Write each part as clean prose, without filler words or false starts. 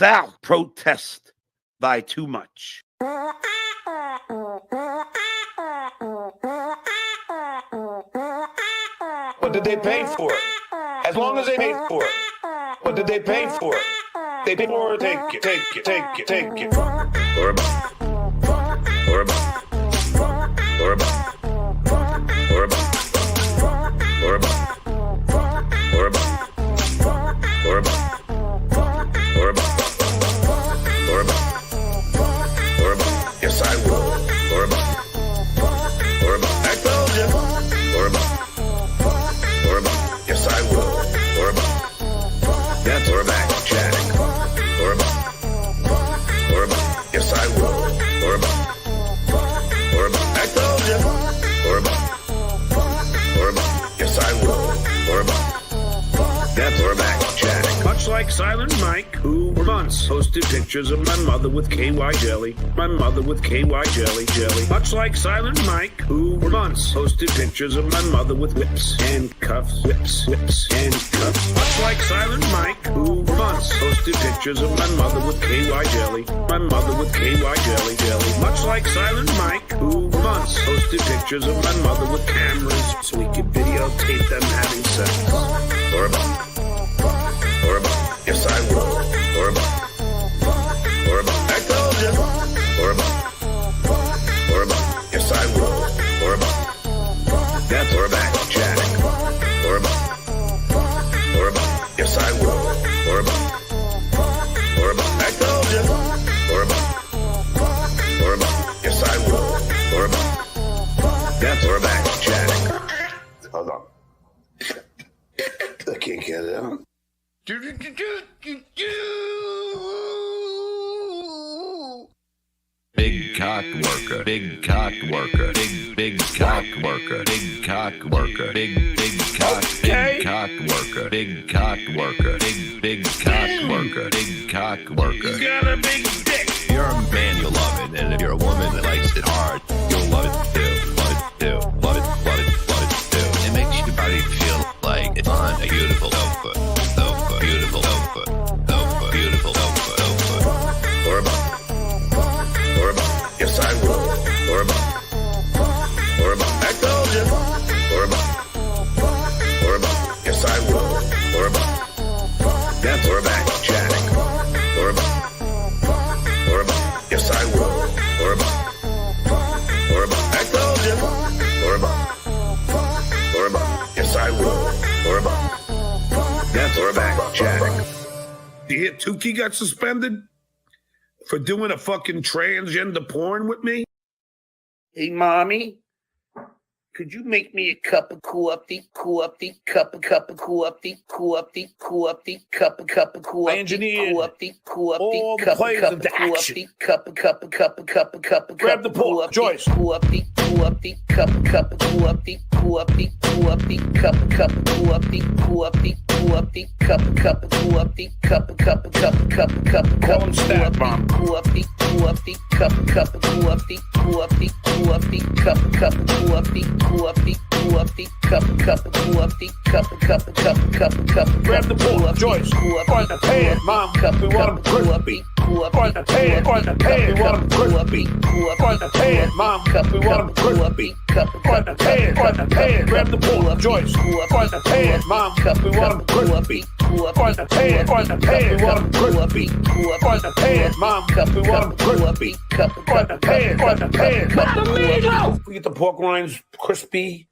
Thou protest thy too much. What did they pay for it? As long as they paid for it. What did they pay for it? They paid for it. Take it. Or about. Yes, I will. Or about. I told you. Or about. Yes, I will. Or about. That's or back chatting. Or about. Yes, I will. Or about. I told you. Or about. Yes, I will. Or about. That's or back chatting. Much like Silent Mike, who for months posted pictures of my mother with KY jelly. Much like Silent Mike, who for months posted pictures of my mother with whips and cuffs. Much like Silent Mike, who for months posted pictures of my mother with KY jelly. Much like Silent Mike, who for months posted pictures of my mother with cameras so we could videotape them having sex. Or about. Yes, I will. Or about. I told you. Or about. Yes, I will. Or about. That's or back chatting. Or about. Yes, I will. Or about. I told you. Or about. Yes, I will. Or about. That's or back chatting. Hold on. I can't get it out. Big cock worker, big cock worker, big cock worker, big cock worker, big cock worker, big cock worker, big cock worker, big cock worker. You got a big dick. If you're a man, you'll love it, and if you're a woman that likes it hard, you'll love it too. Love it too. It makes your body feel like it's on a beautiful sofa. Or about. Yes, I will. Or about. I told you. Or about. Yes, I will. Or about. That's or back chatting. Or about. Yes, I will. Or about. I told you. Or about. Yes, I will. Or about. That's or back chatting. You hear Tookie got suspended for doing a fucking transgender porn with me? Hey, mommy, could you make me a cup of coffee? Cup of coffee. I engineered all the plays of the action. Grab the pull, Joyce. Call him Stat Bomb. Grab the pull, Joyce. On the pan, Mom. We want them crispy. On the pan, we want them crispy. On the pan, Mom. We want them crispy. On the pan, grab the pull, Joyce. On the pan, Mom. We want them crispy. On the pan, we want them crispy. On the pan, Mom. We want them crispy. On the pan. We get the pork rinds crispy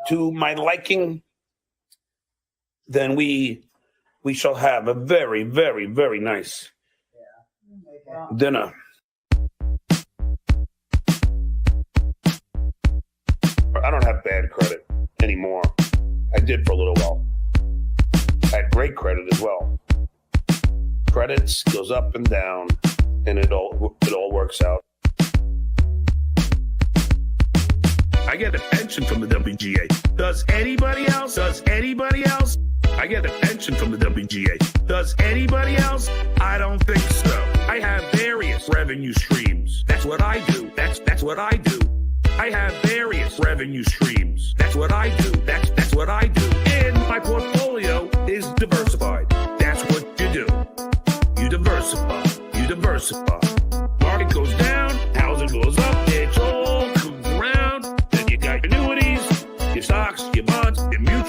to my liking, then we shall have a very, very, very nice dinner. I don't have bad credit anymore. I did for a little while. I had great credit as well. Credits goes up and down, and it all works out. I get a pension from the WGA. Does anybody else? I get a pension from the WGA. Does anybody else? I don't think so. I have various revenue streams. That's what I do. That's what I do. I have various revenue streams. That's what I do. That's what I do. And my portfolio is diversified. That's what you do. You diversify.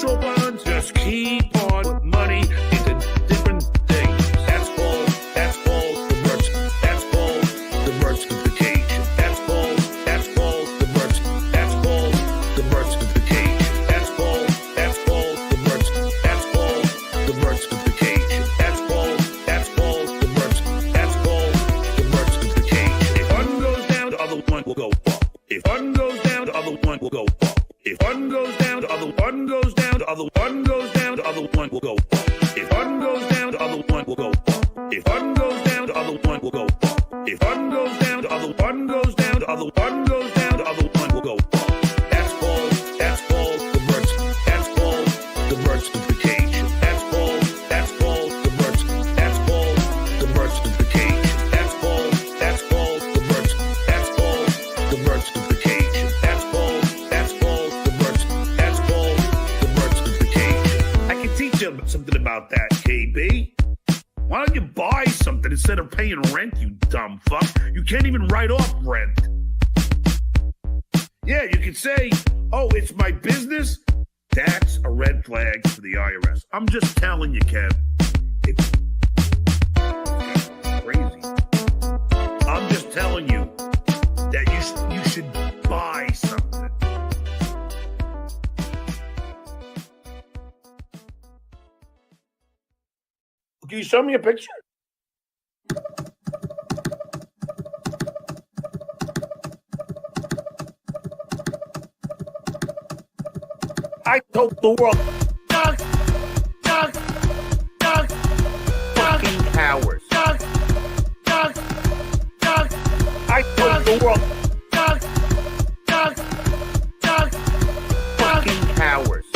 mutual bonds. Just keep on putting money into different things. That's called diversification. That's called diversification. That's called diversification. That's called diversification. That's called diversification. If one goes down, the other one will go up. If one goes down, the other one will go up. If one goes down, the other one goes down, the other one goes down, the other one will go up. If one goes down, the other one will go up. If one goes down, the other one will go up. If one goes down, the other one goes down, the other one goes down, the other one will go up. That's called diversification. That's called diversification. That's called diversification. That's called diversification. That's called diversification. I can teach you something about that, KB. Why don't you buy something instead of paying rent, you dumb fuck? You can't even write off rent. Yeah, you can say, oh, it's my business. That's a red flag for the IRS. I'm just telling you, Kev. It's crazy. I'm just telling you that you should buy something. Can you show me a picture? I told the world, fucking cowards. I told the world, fucking cowards.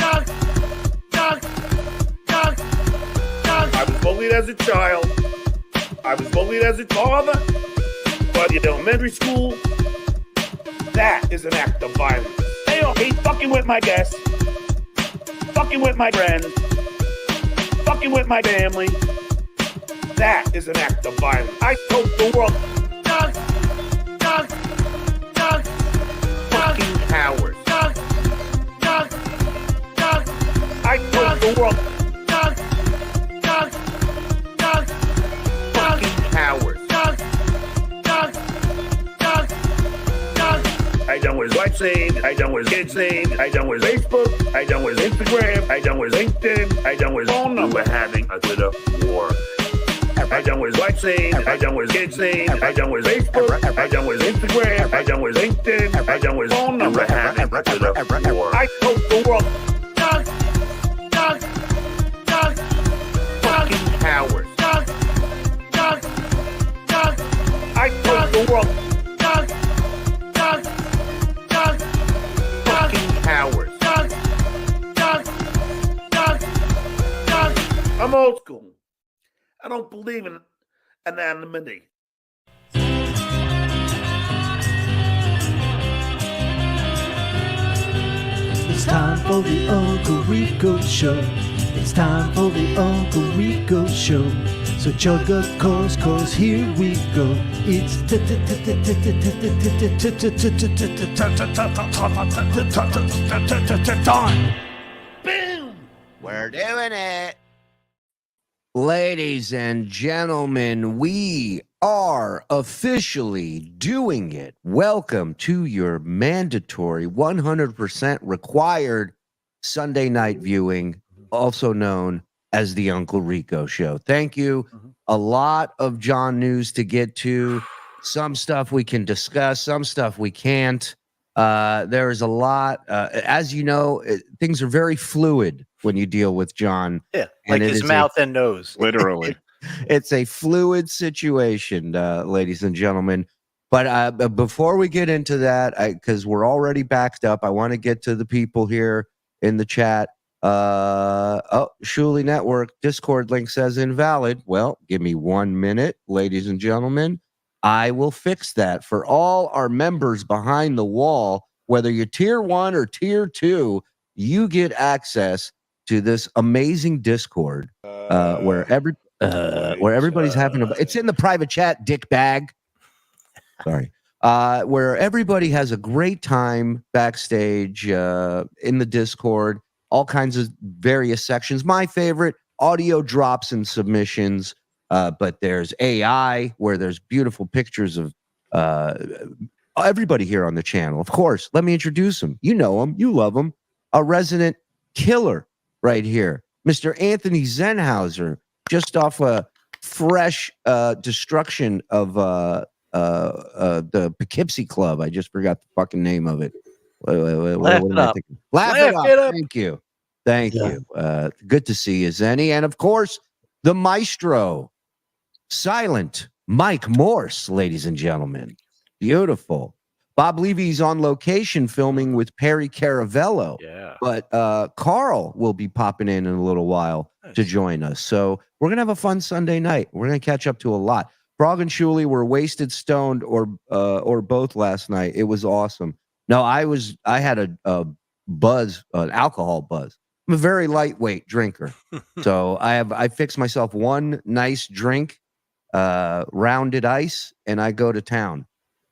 I was bullied as a child. I was bullied as a father. But in elementary school, that is an act of violence. They don't hate fucking with my guests, fucking with my friends, fucking with my family. That is an act of violence. I told the world, fucking cowards. I told the world, fucking cowards. I done with wife's name, I done with kids' name, I done with Facebook, I done with Instagram, I done with LinkedIn, I done with phone number having a Twitter war. I done with wife's name, I done with kids' name, I done with Facebook, I done with Instagram, I done with LinkedIn, I done with phone number having a Twitter war. I told the world, fucking cowards. I told the world, fucking cowards. I'm old school. I don't believe in anonymity. It's time for the Uncle Rico Show. It's time for the Uncle Rico Show. So chug a course, cause here we go. It's time. Boom! We're doing it. Ladies and gentlemen, we are officially doing it. Welcome to your mandatory 100% required Sunday night viewing, also known as the Uncle Rico Show. Thank you. A lot of John news to get to. Some stuff we can discuss, some stuff we can't. There is a lot. As you know, things are very fluid when you deal with John. Yeah, like his mouth and nose. Literally. It's a fluid situation, ladies and gentlemen. But before we get into that, because we're already backed up, I want to get to the people here in the chat. Shuli Network Discord link says invalid. Well, give me 1 minute, ladies and gentlemen. I will fix that for all our members behind the wall. Whether you're tier 1 or tier 2, you get access to this amazing Discord where everybody's having a. It's in the private chat, dick bag. Sorry. Where everybody has a great time backstage in the Discord. all kinds of various sections. My favorite, audio drops and submissions. But there's AI, where there's beautiful pictures of everybody here on the channel. Of course, let me introduce him. You know him. You love him. A resident killer right here. Mr. Anthony Zenhauser, just off a fresh destruction of the Poughkeepsie Club. I just forgot the fucking name of it. Laugh it up. Laugh it up. Thank you. Thank you. Good to see you, Zenny. And of course, the maestro, silent Mike Morse, ladies and gentlemen. Beautiful. Bob Levy's on location filming with Perry Caravello. Yeah. But Karl will be popping in a little while to join us. So we're going to have a fun Sunday night. We're going to catch up to a lot. Frog and Shuli were wasted, stoned, or both last night. It was awesome. No, I had a buzz, an alcohol buzz. I'm a very lightweight drinker. So I fixed myself one nice drink, rounded ice, and I go to town.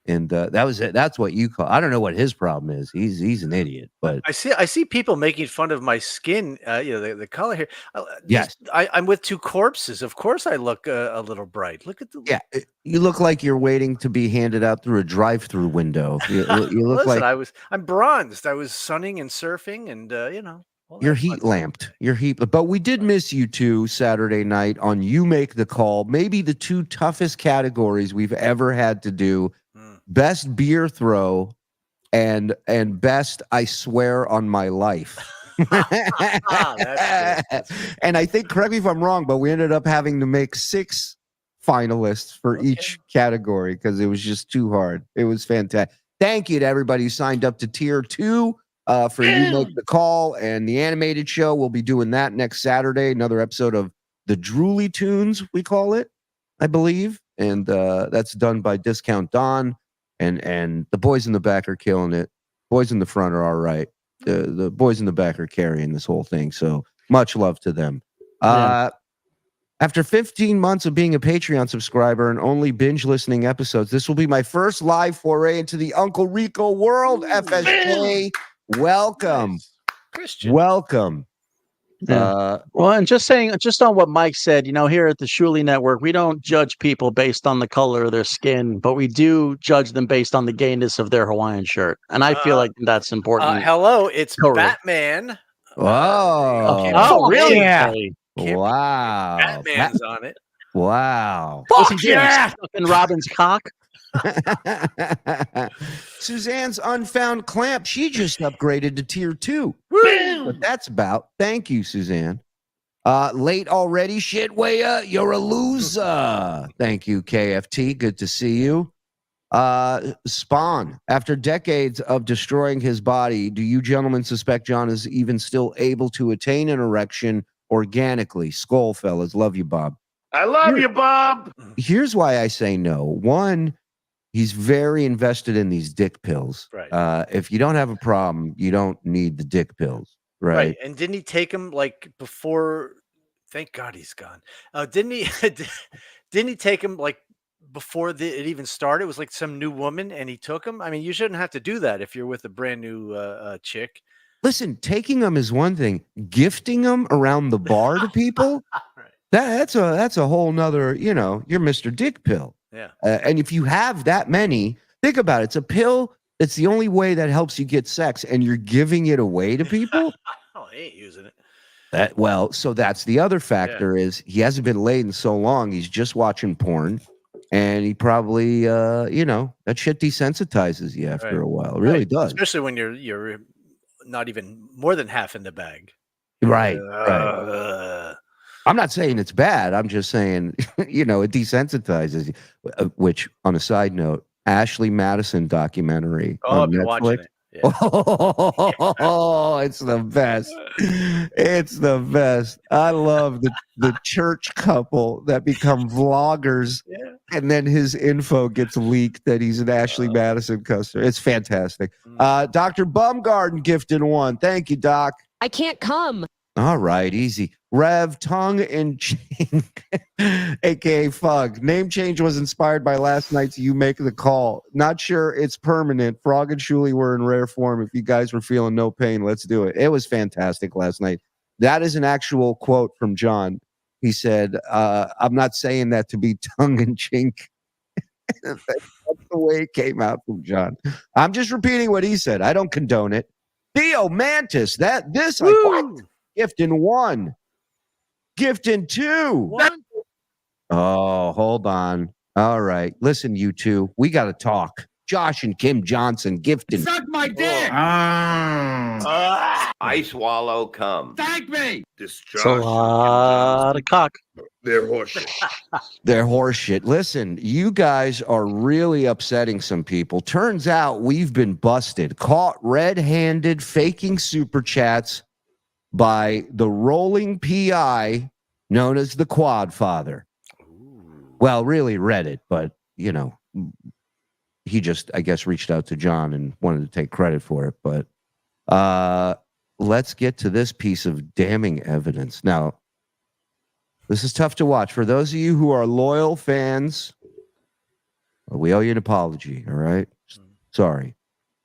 And that was it. That's what you call. I don't know what his problem is. He's an idiot. But I see people making fun of my skin. The color here. Yes, I'm with two corpses. Of course, I look a little bright. Look at the. Yeah, you look like you're waiting to be handed out through a drive-through window. You look like I'm bronzed. I was sunning and surfing, and you're heat lamped. You're heat. But we did miss you two Saturday night on You Make the Call. Maybe the two toughest categories we've ever had to do. Best beer throw and best I swear on my life. And I think, correct me if I'm wrong, but we ended up having to make 6 finalists for each category because it was just too hard. It was fantastic. Thank you to everybody who signed up to tier 2 for You Make the Call and the animated show. We'll be doing that next Saturday. Another episode of the Drooly Tunes, we call it, I believe. And that's done by Discount Don. And the boys in the back are killing it. Boys in the front are all right. The boys in the back are carrying this whole thing. So much love to them. After 15 months of being a Patreon subscriber and only binge listening episodes, this will be my first live foray into the Uncle Rico world. FSK, welcome. Nice. Christian. Welcome. Yeah. Well, and just on what Mike said, here at the Shuli Network, we don't judge people based on the color of their skin, but we do judge them based on the gayness of their Hawaiian shirt. And I feel like that's important. Hello, it's Batman. Oh, really? Yeah. Wow. Batman's on it. Wow. Fuck yeah! Stuck in Robin's cock. Suzanne's unfound clamp. She just upgraded to tier 2. But that's about. Thank you, Suzanne. Late already, Shitwaya. You're a loser. Thank you, KFT. Good to see you. Spawn. After decades of destroying his body, do you gentlemen suspect John is even still able to attain an erection organically? Skull, fellas. Love you, Bob. I love you, Bob. Here's why I say no. One, he's very invested in these dick pills. Right. If you don't have a problem, you don't need the dick pills. Right. And didn't he take him like before? Thank God he's gone. Didn't he? Didn't he take him like before it even started? It was like some new woman, and he took him. I mean, you shouldn't have to do that if you're with a brand new chick. Listen, taking them is one thing. Gifting them around the bar to people, that's a whole nother. You're Mr. Dick Pill. Yeah. And if you have that many, think about it. It's a pill. It's the only way that helps you get sex, and you're giving it away to people. Oh, I ain't using it. So that's the other factor is he hasn't been laid in so long. He's just watching porn, and he probably, that shit desensitizes you after a while. It really does. Especially when you're not even more than half in the bag. Right. I'm not saying it's bad. I'm just saying, it desensitizes you. Which, on a side note, Ashley Madison documentary on Netflix. Watching it. Yeah. Oh, it's the best. It's the best. I love the church couple that become vloggers, and then his info gets leaked that he's an Ashley Madison customer. It's fantastic. Dr. Bumgarden gifted one. Thank you, Doc. I can't come. All right, easy. Rev, tongue and chink, aka Fug. Name change was inspired by last night's You Make the Call. Not sure it's permanent. Frog and Shuli were in rare form. If you guys were feeling no pain, let's do it. It was fantastic last night. That is an actual quote from John. He said, I'm not saying that to be tongue and chink. That's the way it came out from John. I'm just repeating what he said. I don't condone it. Theo Mantis, gift in 1. Gift in 2. What? Oh, hold on. All right. Listen, you two, we got to talk. Josh and Kim Johnson, gift in. Suck my dick. I swallow cum. Thank me. This It's a lot of cock. They're horseshit. They're horseshit. Listen, you guys are really upsetting some people. Turns out we've been busted, caught red-handed faking super chats by the rolling PI known as the Quad Father. Well, really Reddit, but, you know, he just, I guess, reached out to John and wanted to take credit for it. But let's get to this piece of damning evidence. Now, this is tough to watch. For those of you who are loyal fans, we owe you an apology, all right? Sorry.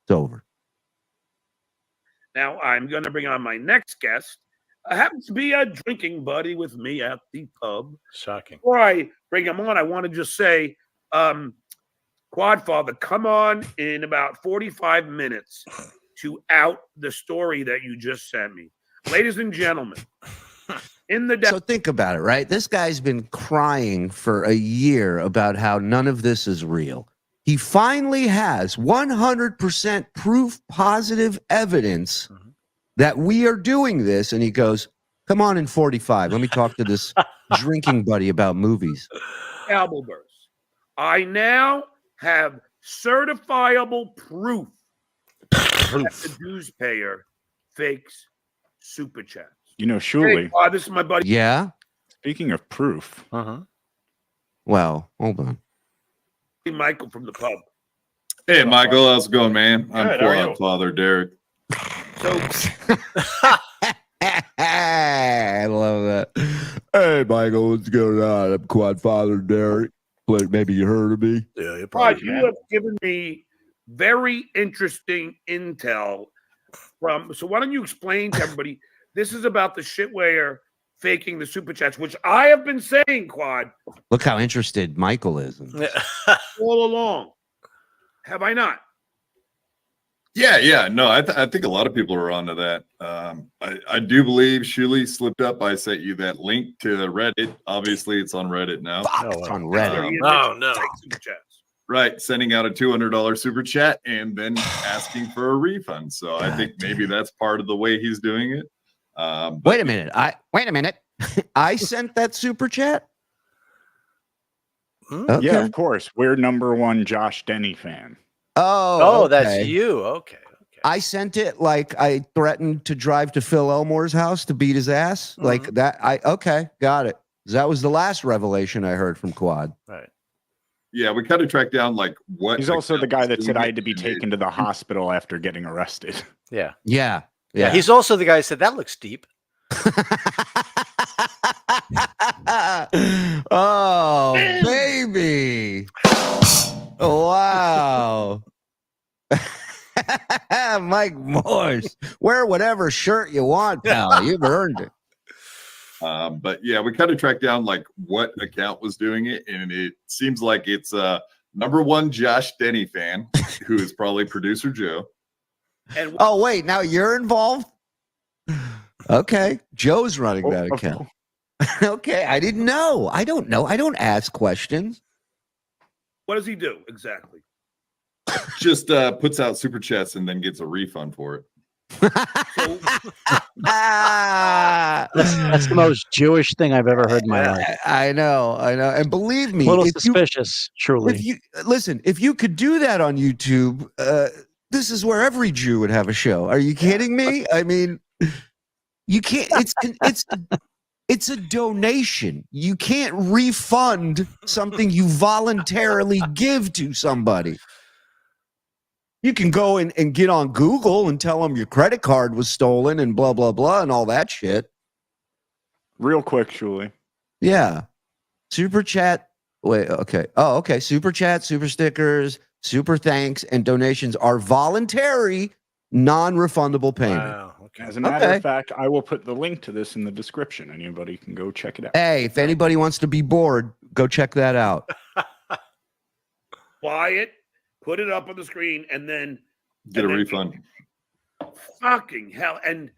It's over. Now I'm going to bring on my next guest. Happens to be a drinking buddy with me at the pub. Shocking. Before I bring him on, I want to just say, Quadfather, come on in about 45 minutes to out the story that you just sent me. Ladies and gentlemen, in the So think about it, right? This guy's been crying for a year about how none of this is real. He finally has 100% proof positive evidence that we are doing this. And he goes, come on in 45. Let me talk to this drinking buddy about movies. Dabbleverse, I now have certifiable proof that the dues payer fakes super chats. You know, Shuli, Hey, this is my buddy. Yeah? speaking of proof, Well, hold on. Michael from the pub. Hey, Michael, how's it going, man? I'm Good, how are you? Quad Father Derek. So I love that. Hey, Michael, what's going on? I'm Quad Father Derek. Maybe you heard of me. Yeah, you Rod, you have given me very interesting intel from. So why don't you explain to everybody? This is about the shitware faking the super chats, which I have been saying, Quad, Look how interested Michael is. all along. Have I not? Yeah. No, I think a lot of people are onto that. I do believe Shuli slipped up. I sent you that link to Reddit. Obviously, it's on Reddit now. It's on Reddit. Oh, no. Super chats. Right, sending out a $200 super chat and then asking for a refund. So I think maybe that's part of the way he's doing it. But Wait a minute. I sent that super chat? Okay. yeah, of course, we're #1 Josh Denny fan. Oh, Oh, that's okay. you. Okay. I sent it like I threatened to drive to Phil Elmore's house to beat his ass. Like that. Okay, got it. That was the last revelation I heard from Quad. Right. yeah, we kind of tracked down like what. He's also the guy that said I had to be doing it. taken to the hospital after getting arrested. Yeah. Yeah. Yeah. He's also the guy who said that looks deep. Oh, baby. Wow. Mike Morse. Wear whatever shirt you want, pal. You've earned it. But yeah, we kind of tracked down like what account was doing it, and it seems like it's #1 Josh Denny fan, who is probably producer Joe. And Oh, wait. Now you're involved? Okay. Joe's running that account. Okay. I didn't know. I don't know. I don't ask questions. what does he do exactly? Just puts out super chats and then gets a refund for it. So That's the most Jewish thing I've ever heard in my life. I know. And believe me, A little if you, suspicious, truly. if you listen, if you could do that on YouTube, this is where every Jew would have a show. Are you kidding me? I mean, you can't. It's a donation. You can't refund something you voluntarily give to somebody. You can go and get on Google and tell them your credit card was stolen and blah, blah, blah, and all that shit. Real quick, Shuli. Yeah. Super chat. Wait, okay. Oh, okay. Super chat, super stickers, super thanks, and donations are voluntary, non-refundable payment. Wow. Okay. As a matter Okay. of fact, I will put the link to this in the description. Anybody can go check it out. Hey, if anybody wants to be bored, go check that out. Buy it, put it up on the screen, and then Get a refund. fucking hell. And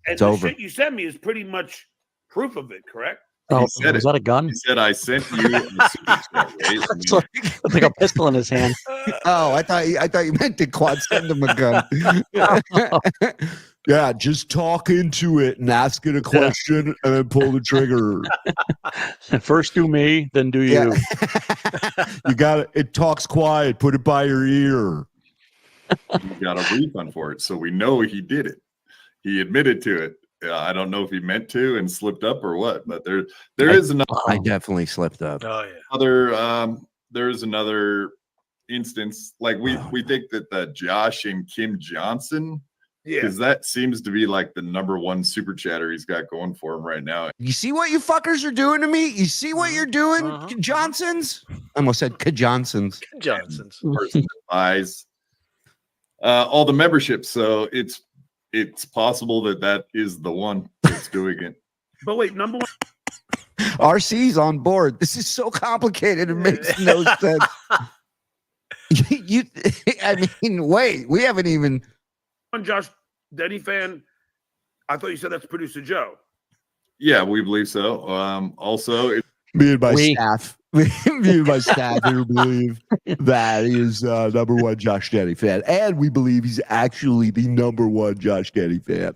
It's the over. shit you sent me is pretty much proof of it, correct? Oh, said is it. that a gun? He said, "I sent you a super chat." Right? It's like a pistol in his hand. Oh, I thought you meant to quad send him a gun. Yeah, just talk into it and ask it a question and then pull the trigger. First do me, then do you. Yeah. You got it. It talks quiet. Put it by your ear. He got a refund for it, so we know he did it. He admitted to it. I don't know if he meant to and slipped up or what, but there is another. I definitely slipped up. Oh yeah. There's another instance. Like we think that Josh and Kim Johnson, Yeah. because that seems to be like the number one super chatter he's got going for him right now. You see what you fuckers are doing to me? You see what you're doing, Johnsons? I almost said Johnsons. Johnson's. Person that buys all the memberships, so it's possible that is the one that's doing it. But wait, number one. RC's on board. This is so complicated. It makes no sense. I mean, wait, we haven't even. Josh Denny fan. I thought you said that's producer Joe. Yeah, we believe so. Also, Me and my staff. Me and my staff here believe that he is number one Josh Denny fan. And we believe he's actually the number one Josh Denny fan.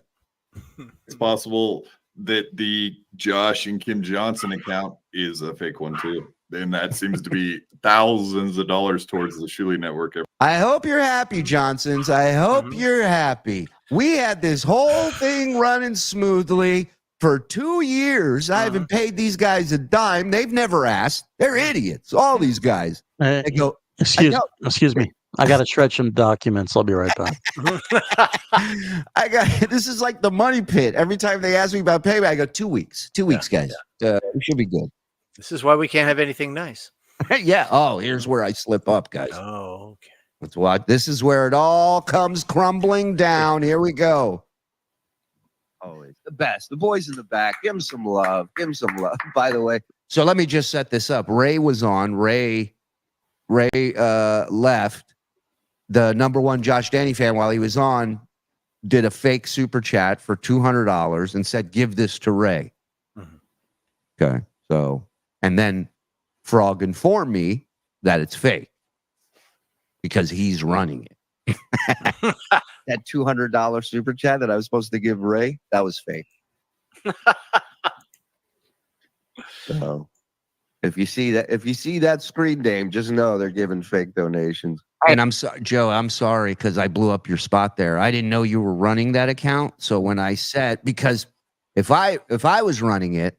it's possible that the Josh and Kim Johnson account is a fake one too. And that seems to be thousands of dollars towards the Shuli Network. I hope you're happy, Johnsons. I hope you're happy. We had this whole thing running smoothly for 2 years. I haven't paid these guys a dime. They've never asked. They're idiots. All these guys. They go, Excuse me. I got to stretch some documents. I'll be right back. this is like the money pit. Every time they ask me about payment, I go 2 weeks. 2 weeks, guys. We should be good. This is why we can't have anything nice. Yeah. Oh, here's where I slip up, guys. Oh, okay. That's why this is where it all comes crumbling down. Here we go. Always the best. The boys in the back. Give them some love. Give them some love. By the way, so let me just set this up. Ray was on. Ray left. The number one Josh Denny fan, while he was on, did a fake super chat for $200 and said, "Give this to Ray." Okay. So, and then Frog informed me that it's fake because he's running it. That $200 super chat that I was supposed to give Ray, that was fake. So if you see that screen name, just know they're giving fake donations. And I'm sorry, Joe, I'm sorry because I blew up your spot there. I didn't know you were running that account. So when I said, because if I was running it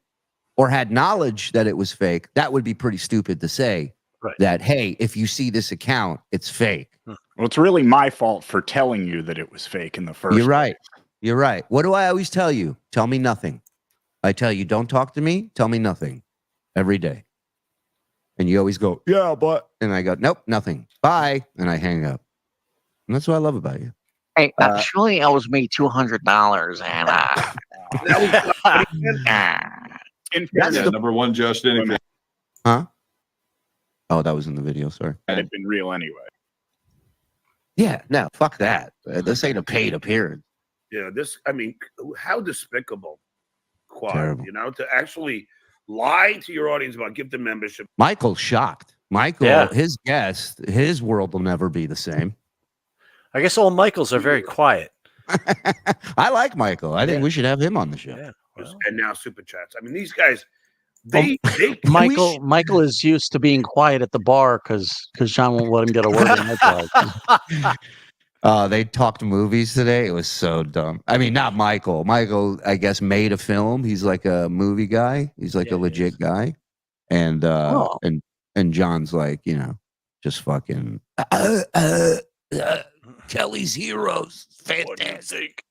or had knowledge that it was fake, that would be pretty stupid to say that, hey, if you see this account, it's fake. Well, it's really my fault for telling you that it was fake in the first You're right. place. You're right. What do I always tell you? Tell me nothing. I tell you, don't talk to me. Tell me nothing every day. And you always go, yeah, but, and I go, nope, nothing. Bye. And I hang up. And that's what I love about you. Hey, Shuli owes me $200, and Yeah, number one Josh Denny fan. Huh? Oh, that was in the video. Sorry. Had it been real anyway. Yeah, no, fuck that. This ain't a paid appearance. Yeah, this, I mean, how despicable, Quad, Terrible. you know, to actually lie to your audience about gift and membership. Michael's shocked. Michael, his guest, his world will never be the same. I guess all Michaels are very quiet. I like Michael. I think we should have him on the show. Yeah. Well, And now super chats. I mean, these guys, Michael is used to being quiet at the bar because John won't let him get a word in edgewise. They talked movies today. It was so dumb. I mean, not Michael. Michael, I guess, made a film. He's like a movie guy. He's like a legit guy. And and John's like, you know, just fucking Kelly's Heroes. Fantastic.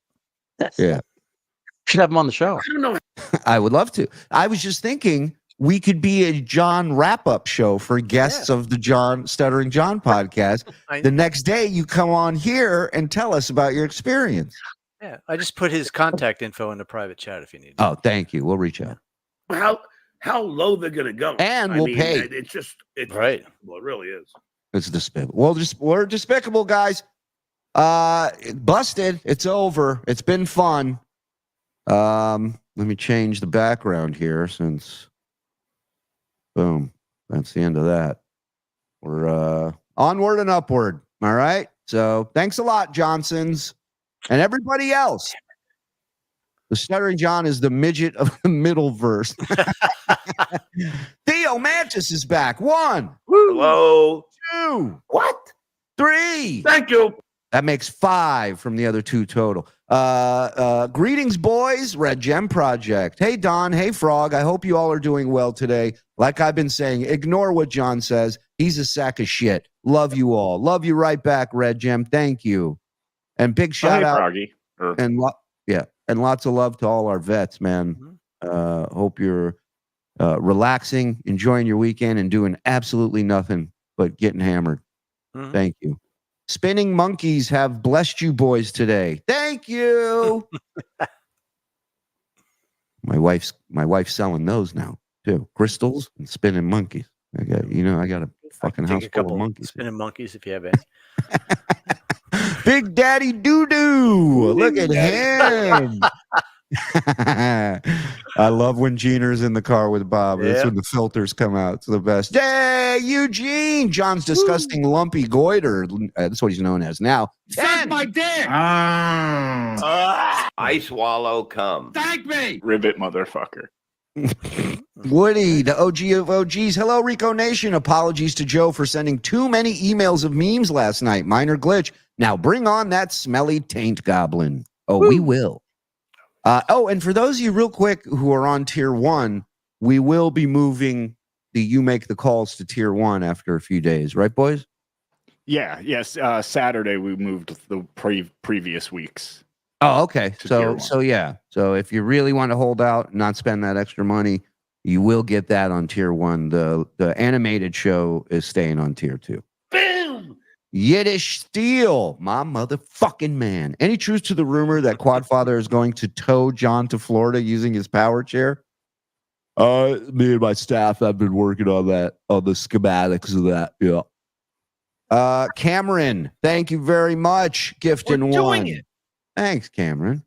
Yeah. Should have him on the show. I don't know. I would love to. I was just thinking we could be a John wrap-up show for guests of the Stuttering John podcast. The next day you come on here and tell us about your experience. Yeah, I just put his contact info in the private chat if you need. Oh, thank you. We'll reach out. How low they're gonna go, and we'll pay. It's right. Well, it really is. It's despicable. Well, we're despicable, guys. Busted. It's over. It's been fun. Let me change the background here since. Boom. That's the end of that. We're onward and upward. All right. So thanks a lot, Johnsons, and everybody else. The Stuttering John is the midget of the middle verse. Theo Mantis is back. 1. Hello. 2. What? 3. Thank you. That makes 5 from the other 2 total. Greetings, boys. Red Gem Project. Hey, Don. Hey, Frog. I hope you all are doing well today. Like I've been saying, ignore what John says. He's a sack of shit. Love you all. Love you right back, Red Gem. Thank you. And big shout out. Froggy. And lots of love to all our vets, man. Hope you're relaxing, enjoying your weekend, and doing absolutely nothing but getting hammered. Thank you. Spinning monkeys have blessed you boys today. Thank you. My wife's selling those now too. Crystals and spinning monkeys. I got a fucking house full of monkeys. Spinning monkeys if you have any. Big Daddy Doo-Doo. Look at him. I love when Jeaner's in the car with Bob. That's when the filters come out. It's the best. Hey, Eugene. John's disgusting lumpy goiter. That's what he's known as now. Suck my dick. I swallow cum. Thank me. Ribbit motherfucker. Woody, the OG of OGs. Hello, Rico Nation. Apologies to Joe for sending too many emails of memes last night. Minor glitch. Now bring on that smelly taint goblin. Oh, we will. And for those of you real quick who are on tier 1, we will be moving the You Make the Calls to tier 1 after a few days. Right, boys? Yeah. Yes. Saturday, we moved the previous weeks. Oh, okay. So yeah. So if you really want to hold out and not spend that extra money, you will get that on tier 1. The animated show is staying on tier 2. Boom. Yiddish Steel, my motherfucking man. Any truth to the rumor that Quadfather is going to tow John to Florida using his power chair? Me and my staff have been working on that, on the schematics of that. Yeah. Cameron, thank you very much. Gift in 1. Doing it. Thanks, Cameron.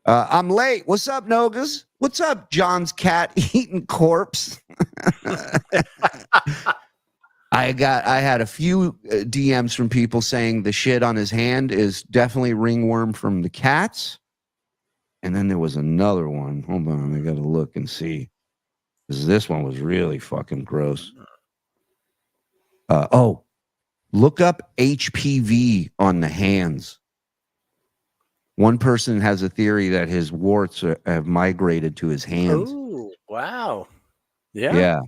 I'm late. What's up, Nogas? What's up, John's cat eating corpse? I had a few DMs from people saying the shit on his hand is definitely ringworm from the cats. And then there was another one. Hold on, I got to look and see. This one was really fucking gross. Look up HPV on the hands. One person has a theory that his warts have migrated to his hands. Oh, wow. Yeah. Yeah.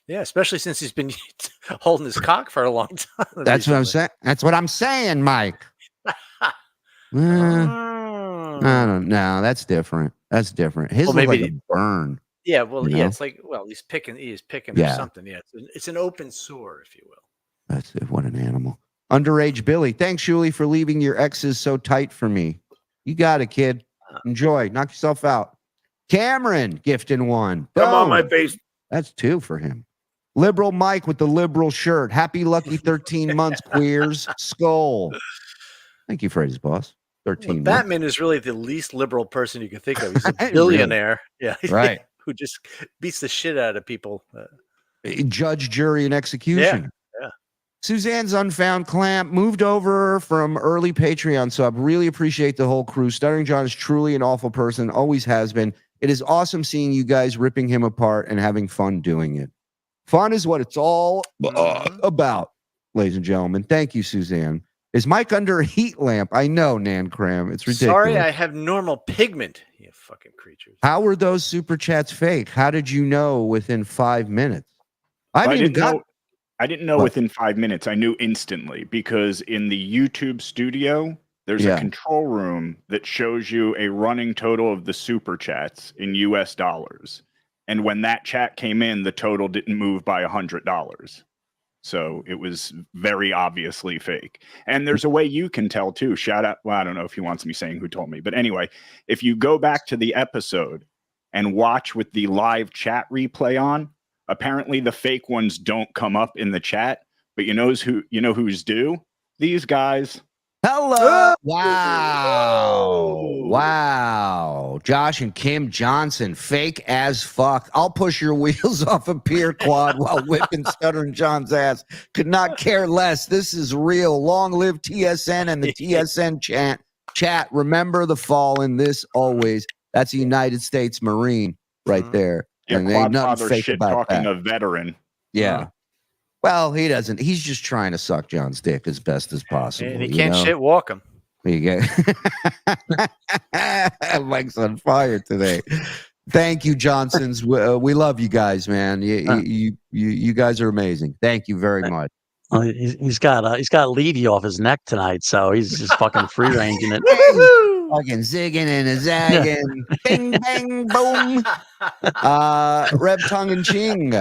Yeah, especially since he's been holding his cock for a long time. That's what I'm saying. That's what I'm saying, Mike. I don't know. That's different. That's different. His Well, looked like maybe a burn. Yeah, well, You yeah, know? it's like, well, he's picking Yeah. or something. Yeah, it's an open sore, if you will. That's it. What an animal. Underage Billy. Thanks, Shuli, for leaving your exes so tight for me. You got it, kid. Enjoy. Knock yourself out. Cameron, gift in 1. Come on, Boom. my face. That's 2 for him. Liberal Mike with the liberal shirt. Happy lucky 13 months, queers. Skull. Thank you, Freddy's boss. 13 Well, months. Batman is really the least liberal person you can think of. He's a billionaire. Yeah. Right. Who just beats the shit out of people. Judge, jury, and execution. Yeah. Suzanne's Unfound Clamp moved over from early Patreon sub. Really appreciate the whole crew. Stuttering John is truly an awful person. Always has been. It is awesome seeing you guys ripping him apart and having fun doing it. Fun is what it's all about, ladies and gentlemen. Thank you, Suzanne. Is Mike under a heat lamp? I know, Nan Cram. It's ridiculous. Sorry, I have normal pigment. You fucking creatures. How were those super chats fake? How did you know within 5 minutes? I didn't know within 5 minutes. I knew instantly because in the YouTube studio, there's a control room that shows you a running total of the super chats in US dollars. And when that chat came in, the total didn't move by $100. So it was very obviously fake. And there's a way you can tell too. Shout out. Well, I don't know if he wants me saying who told me, but anyway, if you go back to the episode and watch with the live chat replay on, apparently the fake ones don't come up in the chat, but who's due? These guys. Hello. Wow. Josh and Kim Johnson, fake as fuck. I'll push your wheels off a pier quad while whipping Stuttering John's ass. Could not care less. This is real. Long live TSN and the TSN chat. Remember the fallen. This always. That's a United States Marine right there. Yeah, and ain't nothing fake shit about talking that. a veteran. Yeah. Well, he doesn't. He's just trying to suck John's dick as best as possible. And he can't shit walk him. There you go. Mike's on fire today. Thank you, Johnsons. We love you guys, man. You guys are amazing. Thank you very much. Well, he's got Levy off his neck tonight, so he's just fucking free ranging it. Fucking zigging and a zagging. Bing, bang, boom. Reb tongue and ching.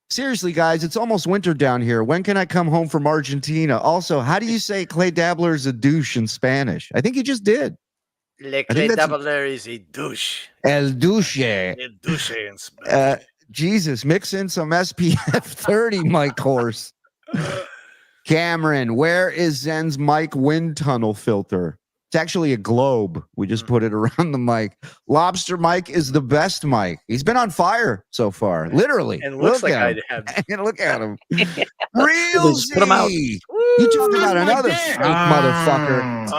Seriously, guys, it's almost winter down here. When can I come home from Argentina? Also, how do you say Clay Dabbler is a douche in Spanish? I think you just did. Le Clay Dabbler is a douche. El douche. El douche in Spanish. Jesus, mix in some SPF 30, Mike Horse. Cameron, where is Zen's mic wind tunnel filter? It's actually a globe. We just put it around the mic. Lobster Mike is the best mic. He's been on fire so far, literally. And looks like I have. Look at him. Real Put him out. Z. You talk about another fake motherfucker.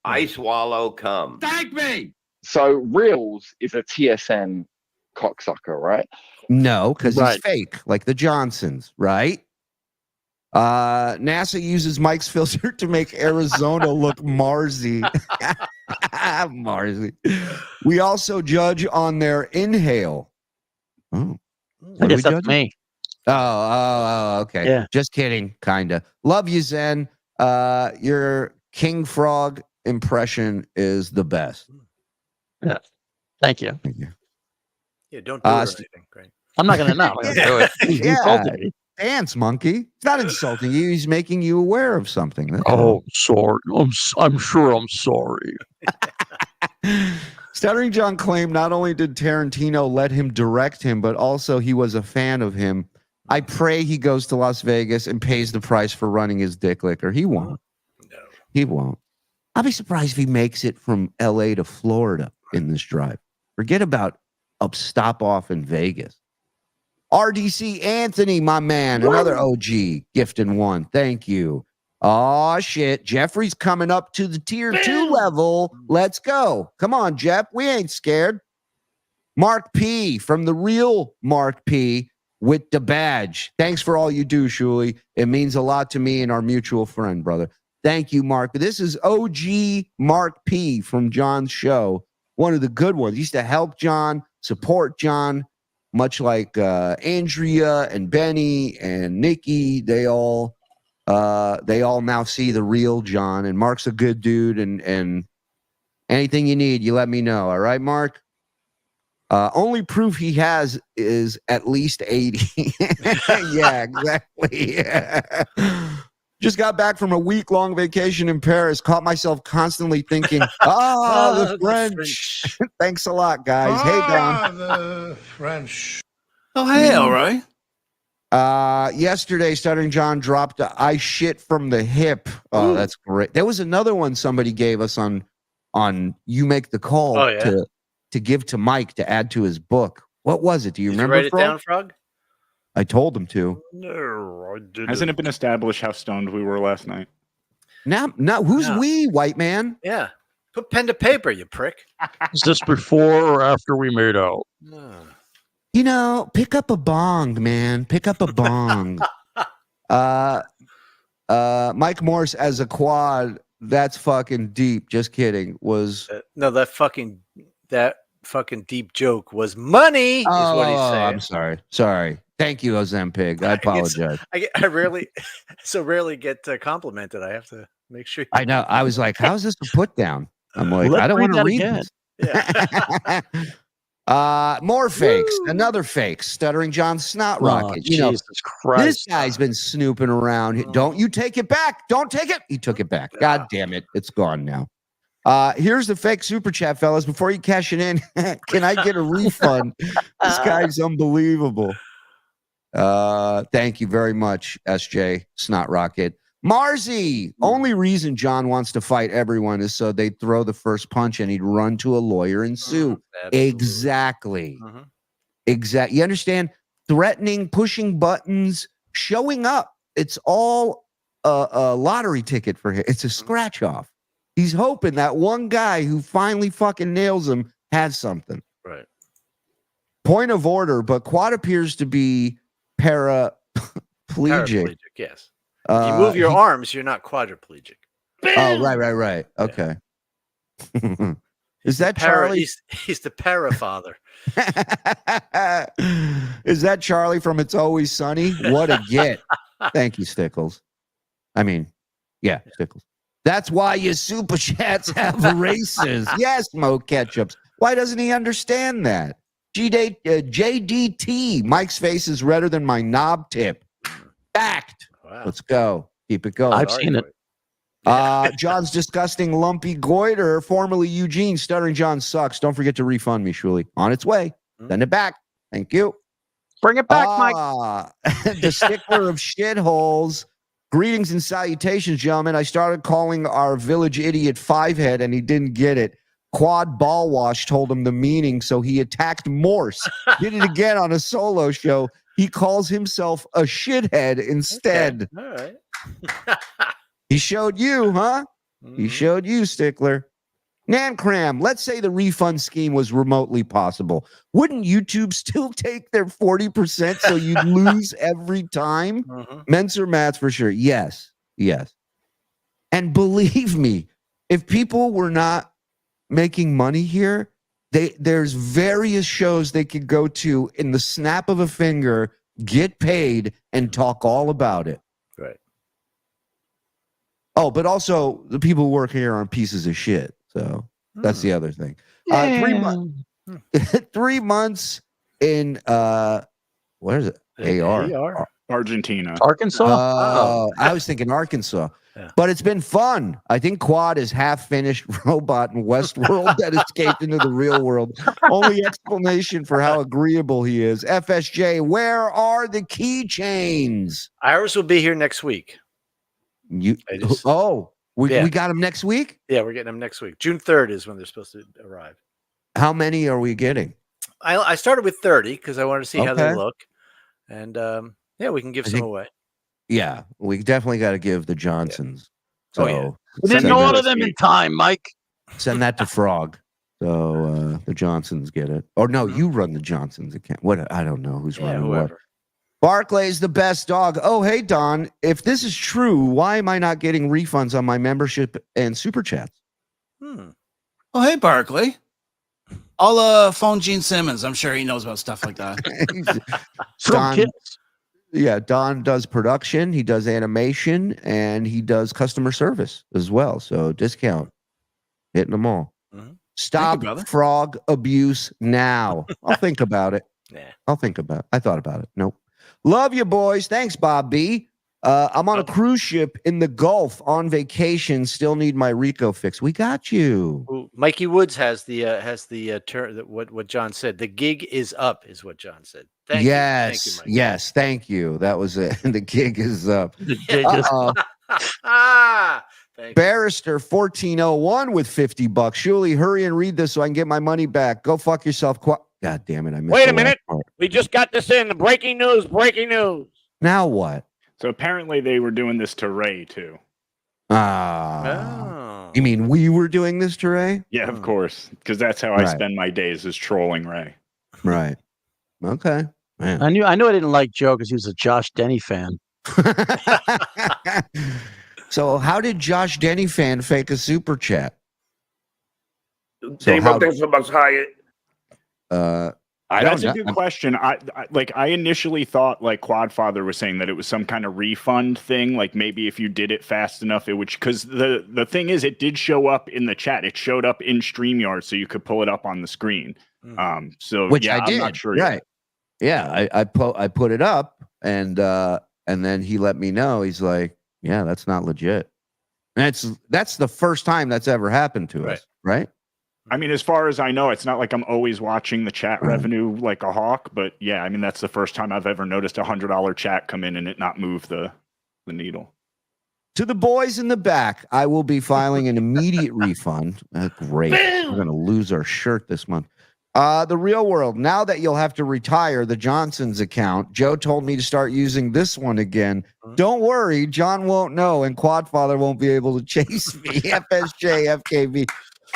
I swallow cum. Thank me. So Reels is a TSN cocksucker, right? No, because he's fake, like the Johnsons, right? NASA uses Mike's filter to make Arizona look Marsy. Marsy. We also judge on their inhale. Oh, I guess that's me. Oh, okay. Yeah. Just kidding, kinda. Love you, Zen. Your King Frog impression is the best. Yeah. Thank you. Yeah, don't do it or anything. Great. I'm not gonna know. Do it. He insulted me. Dance, monkey. It's not insulting you. He's making you aware of something. That's all. Sorry. I'm sure I'm sorry. Stuttering John claimed not only did Tarantino let him direct him, but also he was a fan of him. I pray he goes to Las Vegas and pays the price for running his dick licker. He won't. No. He won't. I'll be surprised if he makes it from LA to Florida in this drive. Forget about stop off in Vegas. RDC Anthony, my man, another OG gifting one. Thank you. Oh shit, Jeffrey's coming up to the tier 2 level. Let's go. Come on, Jeff. We ain't scared. Mark P from the real Mark P with the badge. Thanks for all you do, Shuli. It means a lot to me and our mutual friend, brother. Thank you, Mark. This is OG Mark P from John's show. One of the good ones. He used to help John, support John. Much like Andrea and Benny and Nikki, they all now see the real John. And Mark's a good dude. And anything you need, you let me know. All right, Mark? Only proof he has is at least 80. Yeah, exactly. Yeah. Just got back from a week-long vacation in Paris. Caught myself constantly thinking, the French. Thanks a lot, guys. Hey, Don. The French. Oh, hey, all right. Yesterday, Stuttering John dropped I shit from the hip. Oh, that's great. There was another one somebody gave us on You Make the Call to give to Mike to add to his book. What was it? Do you remember? Write it down, Frog? I told him to. No, I didn't. Hasn't it been established how stoned we were last night? No. Who's we, white man? Yeah. Put pen to paper, you prick. Is this before or after we made out? You know, pick up a bong, man. Pick up a bong. Mike Morse as a quad. That's fucking deep. Just kidding. Was no, that fucking deep joke was money. Is what he's saying. I'm sorry. Thank you, Ozempig. I apologize. I rarely get complimented. I have to Make sure. I know. I was like, how's this a put down? I'm like, Let's I don't read want to that read again. this. More fakes. Another fake. Stuttering John Snot Rocket. Jesus Christ. This guy's been snooping around. Don't you take it back. Don't take it. He took it back. God damn it. It's gone now. Here's the fake super chat, fellas. Before you cash it in, can I get a refund? This guy's unbelievable. Thank you very much, SJ Snot Rocket. Marzy, only reason John wants to fight everyone is so they'd throw the first punch and he'd run to a lawyer and sue. Exactly. Exactly. You understand? Threatening, pushing buttons, showing up. It's all a lottery ticket for him. It's a scratch off. He's hoping that one guy who finally fucking nails him has something. Right. Point of order, but Quad appears to be paraplegic. Yes. If you move your arms, you're not quadriplegic. Oh, right. Okay. Is that Charlie? He's the para father. Is that Charlie from It's Always Sunny? What a get. Thank you, Stickles. I mean, yeah, Stickles. That's why your super chats have races. Yes, Mo Ketchups. Why doesn't he understand that? JDT. Mike's face is redder than my knob tip. Fact. Wow. Let's go. Keep it going. I've seen it. John's disgusting lumpy goiter, formerly Eugene. Stuttering John sucks. Don't forget to refund me, Shuli. On its way. Send it back. Thank you. Bring it back, Mike. The stickler of shitholes. Greetings and salutations, gentlemen. I started calling our village idiot Fivehead, and he didn't get it. Quad Ballwash told him the meaning, so he attacked Morse. Did it again on a solo show. He calls himself a shithead instead. Okay. All right. He showed you, huh? He showed you, Stickler. Nancram, let's say the refund scheme was remotely possible. Wouldn't YouTube still take their 40% so you'd lose every time? Men's or mats for sure. Yes. And believe me, if people were not making money here, there's various shows they could go to in the snap of a finger, get paid, and talk all about it. Right. Oh, but also the people who work here are pieces of shit. So that's the other thing. 3 months. 3 months in where is it? AR. Argentina. Arkansas? I was thinking Arkansas. Yeah. But it's been fun. I think Quad is half-finished robot in Westworld that escaped into the real world. Only explanation for how agreeable he is. FSJ, where are the keychains? Iris will be here next week. We got them next week? Yeah, we're getting them next week. June 3rd is when they're supposed to arrive. How many are we getting? I started with 30 because I wanted to see how they look. And we can give some away. Yeah, we definitely got to give the Johnsons. Yeah. So We didn't order them in time, Mike. send that to Frog. So the Johnsons get it. Or no, you run the Johnsons account. What? I don't know who's running what. Barclay's the best dog. Oh, hey, Don. If this is true, why am I not getting refunds on my membership and super chats? Oh, hey, Barkley. I'll phone Gene Simmons. I'm sure he knows about stuff like that. Don does production, he does animation, and he does customer service as well. So discount, hitting them all. Stop frog abuse now. I'll think about it. I'll think about it. I thought about it. Nope. Love you, boys. Thanks, Bob B. I'm on a cruise ship in the Gulf on vacation. Still need my Rico fix. We got you. Ooh, Mikey Woods has the term that what John said. The gig is up, is what John said. Thank you. Thank you, Mikey. Yes, thank you. That was it. The gig is up. The gig is up. Barrister 1401 with $50. Shuli, hurry and read this so I can get my money back. Go fuck yourself. God damn it! I missed. Wait a minute. We just got this in. Breaking news. Breaking news. Now what? So apparently they were doing this to Ray too. You mean we were doing this to Ray? Yeah, of course, because that's how I spend my days, is trolling Ray. Right. Okay. Man. I knew I didn't like Joe because he was a Josh Denny fan. So how did Josh Denny fan fake a super chat? Thanks so much, Hyatt. That's a good question. I initially thought like Quadfather was saying that it was some kind of refund thing. Like maybe if you did it fast enough, it would. Because the thing is, it did show up in the chat. It showed up in StreamYard, so you could pull it up on the screen. So Which yeah, I did. I'm not sure. Right. Yeah, I put it up, and then he let me know. He's like, "Yeah, that's not legit." And that's the first time that's ever happened to us, right? I mean, as far as I know, it's not like I'm always watching the chat revenue like a hawk, but yeah, I mean, that's the first time I've ever noticed $100 chat come in and it not move the needle. To the boys in the back, I will be filing an immediate refund. Great. We're going to lose our shirt this month. The real world. Now that you'll have to retire the Johnson's account, Joe told me to start using this one again. Don't worry, John won't know, and Quadfather won't be able to chase me. FSJ, FKV.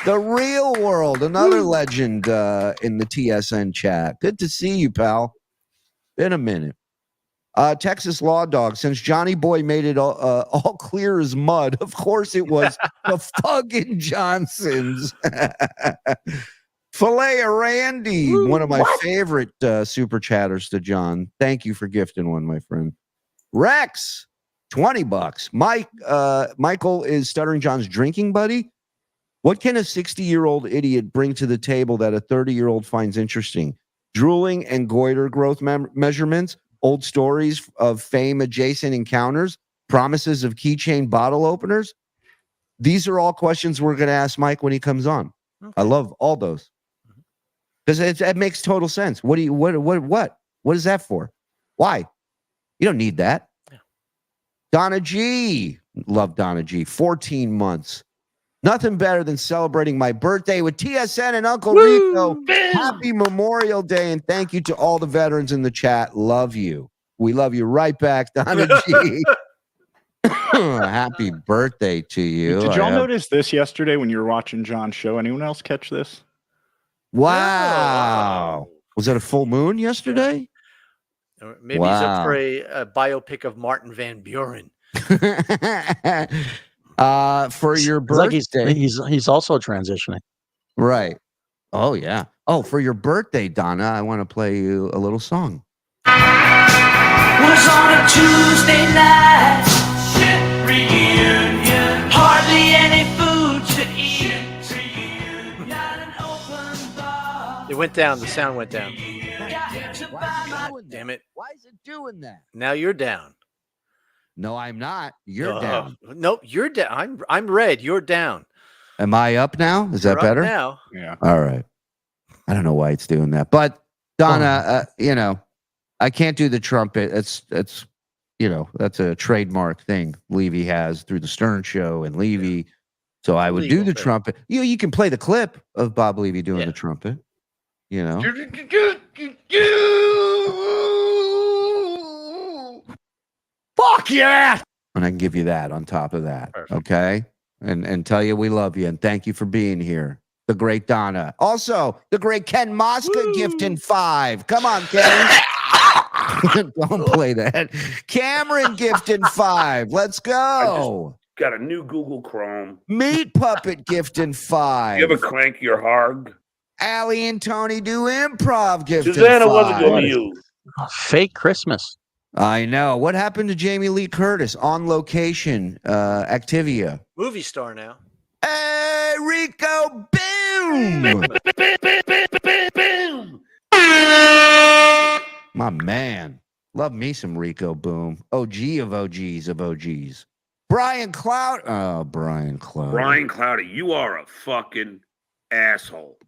The real world, another legend in the TSN chat. Good to see you, pal. Been a minute. Texas Law Dog, since Johnny Boy made it all clear as mud, of course it was the fucking Johnsons. Filet of Randy, one of my favorite super chatters to John. Thank you for gifting one, my friend. Rex, $20. Michael is Stuttering John's drinking buddy. What can a 60-year-old idiot bring to the table that a 30-year-old finds interesting? Drooling and goiter growth measurements, old stories of fame-adjacent encounters, promises of keychain bottle openers? These are all questions we're going to ask Mike when he comes on. Okay. I love all those. Because it makes total sense. What is that for? Why? You don't need that. Yeah. Donna G. Love Donna G. 14 months. Nothing better than celebrating my birthday with TSN and Uncle Rico. Happy Memorial Day, and thank you to all the veterans in the chat. Love you. We love you right back, Donna G. Happy birthday to you. Did y'all notice this yesterday when you were watching John's show? Anyone else catch this? Wow. Was that a full moon yesterday? Maybe he's up for a biopic of Martin Van Buren. For your birthday. Like he's also transitioning. Right. Oh, yeah. Oh, for your birthday, Donna, I want to play you a little song. Was on a Tuesday night, shit reunion, hardly any food to eat. Not an open bar. It went down. The sound went down. Damn it. Why is it doing that? Now you're down. No, I'm not. You're down. Nope, you're down. I'm red. You're down. Am I up now? Is that better? Now. Yeah. All right. I don't know why it's doing that, but Donna, I can't do the trumpet. That's that's a trademark thing Levy has through the Stern Show and Levy. Yeah. So I would do the trumpet. You can play the clip of Bob Levy doing the trumpet. Fuck yeah! And I can give you that on top of that. Perfect. Okay? And tell you we love you and thank you for being here. The great Donna. Also, the great Ken Mosca gifting 5. Come on, Ken. Don't play that. Cameron gifting 5. Let's go. Got a new Google Chrome. Meat Puppet gifting 5. You ever crank your hard? Allie and Tony do improv gifting 5. Susanna wasn't going to use. Fake Christmas. I know. What happened to Jamie Lee Curtis on location? Activia. Movie star now. Hey, Rico, boom! My man. Love me some Rico Boom. OG of OGs of OGs. Brian Cloud. Oh, Brian Cloud. Brian Cloudy, you are a fucking asshole.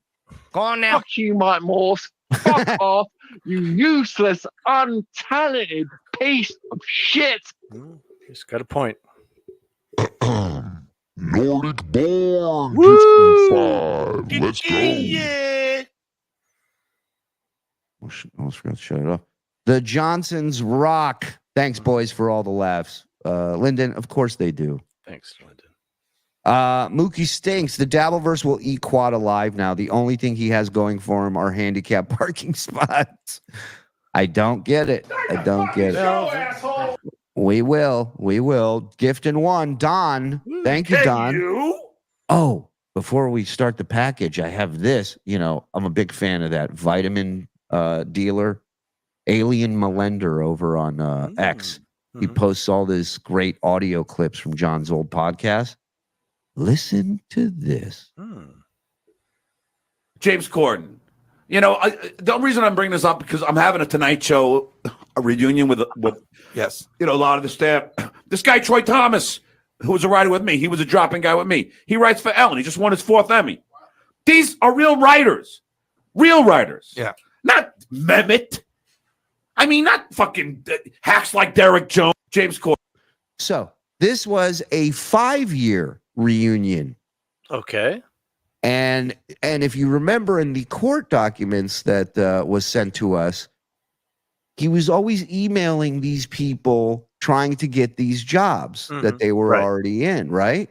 Go on now. Fuck you, Mike Morse. Fuck off, you useless, untalented piece of shit. He's got a point. Nordic Born. Woo! 5. Let's go. Yeah. Almost forgot to shut it off. The Johnsons rock. Thanks, boys, for all the laughs. Lyndon, of course they do. Thanks, Lyndon. Mookie stinks. The Dabbleverse will eat Quad alive now. The only thing he has going for him are handicap parking spots. I don't get it. I don't get it. We will. Gift in 1. Don. Thank you, Don. Oh, before we start the package, I have this. I'm a big fan of that vitamin dealer, Alien Melendez over on X. He posts all this great audio clips from John's old podcast. Listen to this. James Corden. You know, the only reason I'm bringing this up because I'm having a Tonight Show a reunion with Yes. you know, a lot of the staff. This guy Troy Thomas, who was a writer with me, he was a dropping guy with me. He writes for Ellen. He just won his 4th Emmy. These are real writers. Yeah. Not Mehmet. I mean, not fucking hacks like Derek Jones, James Corden. So this was a 5-year reunion. Okay. And if you remember in the court documents that was sent to us, he was always emailing these people trying to get these jobs that they were already in, right?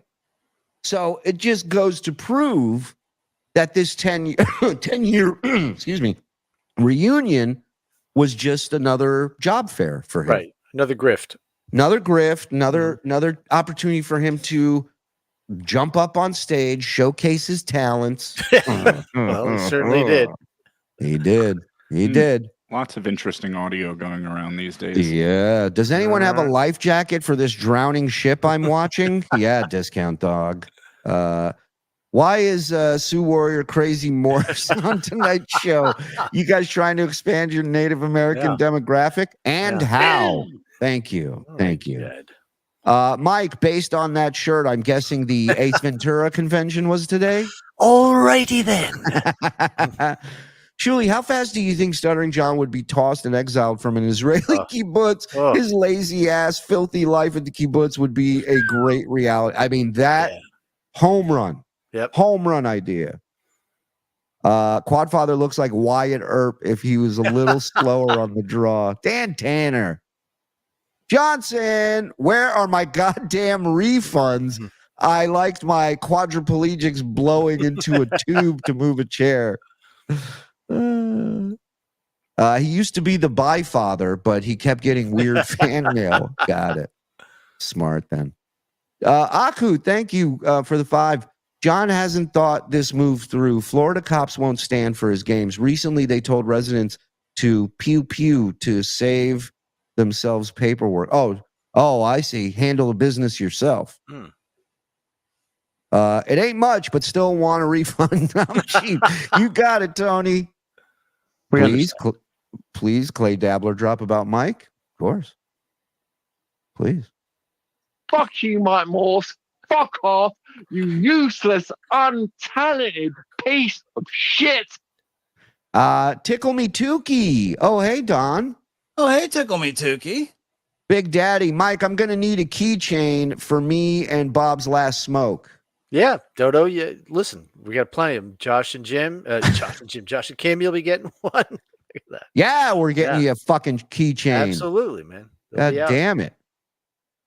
So it just goes to prove that this 10-year excuse me, reunion was just another job fair for him. Right. Another grift. Another opportunity for him to jump up on stage, showcase his talents. Well, he certainly did. He did. Lots of interesting audio going around these days. Yeah. Does anyone have a life jacket for this drowning ship I'm watching? Yeah, discount dog. Why is Sioux Warrior Crazy Morse on tonight's show? You guys trying to expand your Native American demographic? And how? Thank you. Thank you. Mike, based on that shirt, I'm guessing the Ace Ventura convention was today? Alrighty then. Shuli, how fast do you think Stuttering John would be tossed and exiled from an Israeli kibbutz? His lazy ass, filthy life at the kibbutz would be a great reality. I mean, that home run. Yep. Home run idea. Quadfather looks like Wyatt Earp if he was a little slower on the draw. Dan Tanner. Johnson, where are my goddamn refunds? I liked my quadriplegics blowing into a tube to move a chair. He used to be the byfather, but he kept getting weird fan mail. Got it. Smart then. Aku, thank you for the 5. John hasn't thought this move through. Florida cops won't stand for his games. Recently, they told residents to pew pew to save themselves paperwork. Oh, I see. Handle the business yourself. It ain't much, but still want a refund. I'm cheap. You got it, Tony. Please, Clay Dabbler drop about Mike. Of course. Please. Fuck you, Mike Morse. Fuck off, you useless, untalented piece of shit. Tickle Me Tookie. Oh, hey, Don. Oh, hey, Tickle Me Tookie. Big Daddy. Mike, I'm going to need a keychain for me and Bob's last smoke. Yeah, Dodo, listen, we got plenty of them. Josh and Kim, you'll be getting one. Look at that. Yeah, we're getting you a fucking keychain. Absolutely, man. God damn it.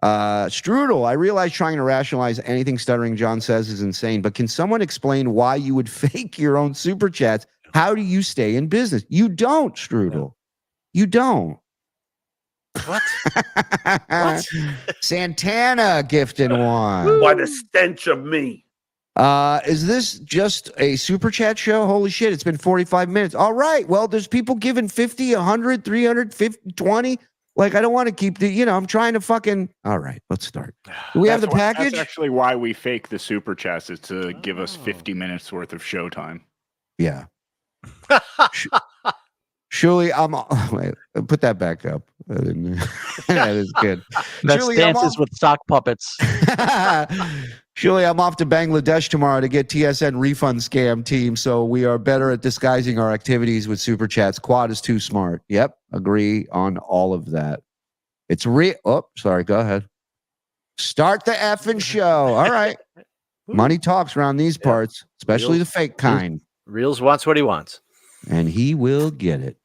Strudel, I realize trying to rationalize anything Stuttering John says is insane, but can someone explain why you would fake your own super chats? How do you stay in business? You don't, Strudel. You don't. What? What? Santana gifted one. By the stench of me. Is this just a super chat show? Holy shit, it's been 45 minutes. All right. Well, there's people giving 50, 100, 300, 50, 20. Like, I don't want to keep the, I'm trying to fucking. All right, let's start. Do we have the package? That's actually why we fake the super chats, is to give us 50 minutes worth of showtime. Yeah. Shuli, wait, put that back up. That is good. That's Shuli, dances with sock puppets. Shuli, I'm off to Bangladesh tomorrow to get TSN refund scam team, so we are better at disguising our activities with super chats. Quad is too smart. Yep, agree on all of that. It's oh, sorry, go ahead. Start the effing show. All right. Money talks around these parts, especially the fake kind. Reels wants what he wants. And he will get it.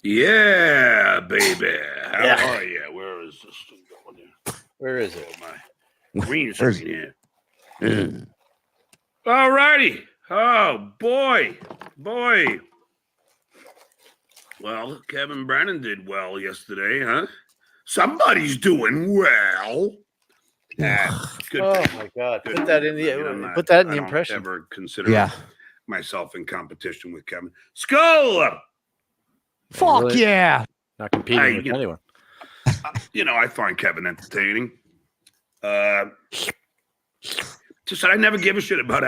Yeah, baby. How are you? Where is this thing going here? Where is it? My green screen here. All righty. Oh, boy. Well, Kevin Brennan did well yesterday, huh? Somebody's doing well. Good Oh thing. my God! Good Put that thing. in I mean, I'm the not- put that in I the don't impression. ever consider Yeah. myself in competition with Kevin. Skull. Fuck really- yeah. Not competing Hey, with you know- anyone. I find Kevin entertaining. Just I never give a shit about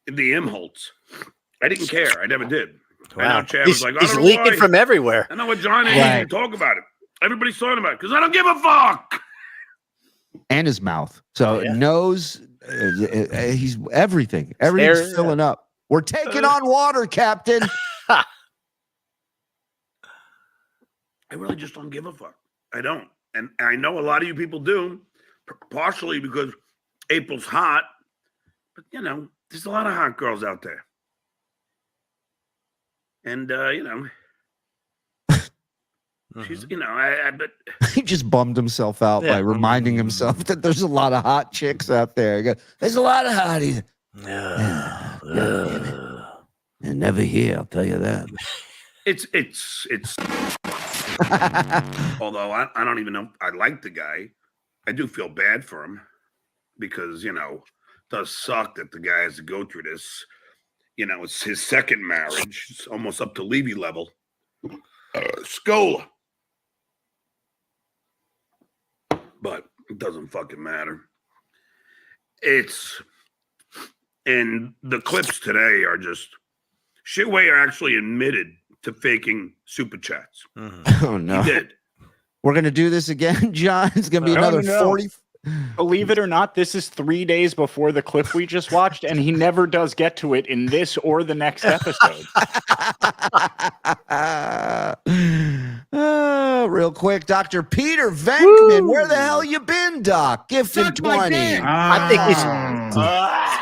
the Imholtz. I didn't care. I never did. I know Wow. Chad was like, I He's don't know leaking why. from everywhere. I know what John ain't Right. even talk about it. Everybody's talking about it because I don't give a fuck. And his mouth. So Oh, yeah. nose, he's everything. Everything's There- filling up. We're taking on water, Captain. I really just don't give a fuck. I don't. And I know a lot of you people do, partially because April's hot. But, there's a lot of hot girls out there. And, she's, but He just bummed himself out by Yeah. reminding himself that there's a lot of hot chicks out there. He goes, there's a lot of hotties. And never here, I'll tell you that. it's although I don't even know. I like the guy. I do feel bad for him because, it does suck that the guy has to go through this. It's his second marriage. It's almost up to Levy level. Scola. But it doesn't fucking matter. And the clips today are just Shitway actually admitted to faking super chats. Oh, no. He did. We're going to do this again, John. It's going to be No, another no. 40. Believe it or not, this is 3 days before the clip we just watched, and he never does get to it in this or the next episode. Real quick, Dr. Peter Venkman, where the hell you been, Doc? Gifted Suck my 20. dick. I think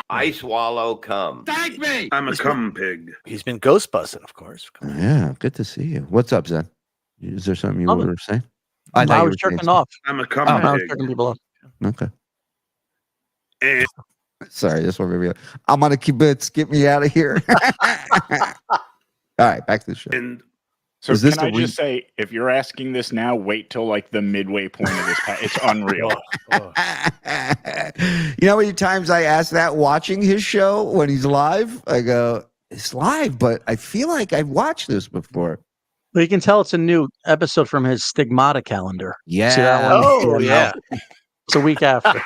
I swallow cum. Thank me. I'm a cum pig. he's been ghost busting, of course. Yeah, good to see you. What's up, Zen? Is there something you Nothing. wanted to say? I thought you was were saying jerking off. I'm a cum I was pig. jerking people off. something. Okay. And Sorry, this one maybe. I'm gonna keep it. Get me out of here. All right, back to the show. and So Is this can I the just say, if you're asking this now, wait till like the midway point of this. It's unreal. You know how many times I ask that watching his show when he's live? I go, it's live, but I feel like I've watched this before. Well, you can tell it's a new episode from his Stigmata calendar. Yeah. See that one? Oh, yeah. It's a week after.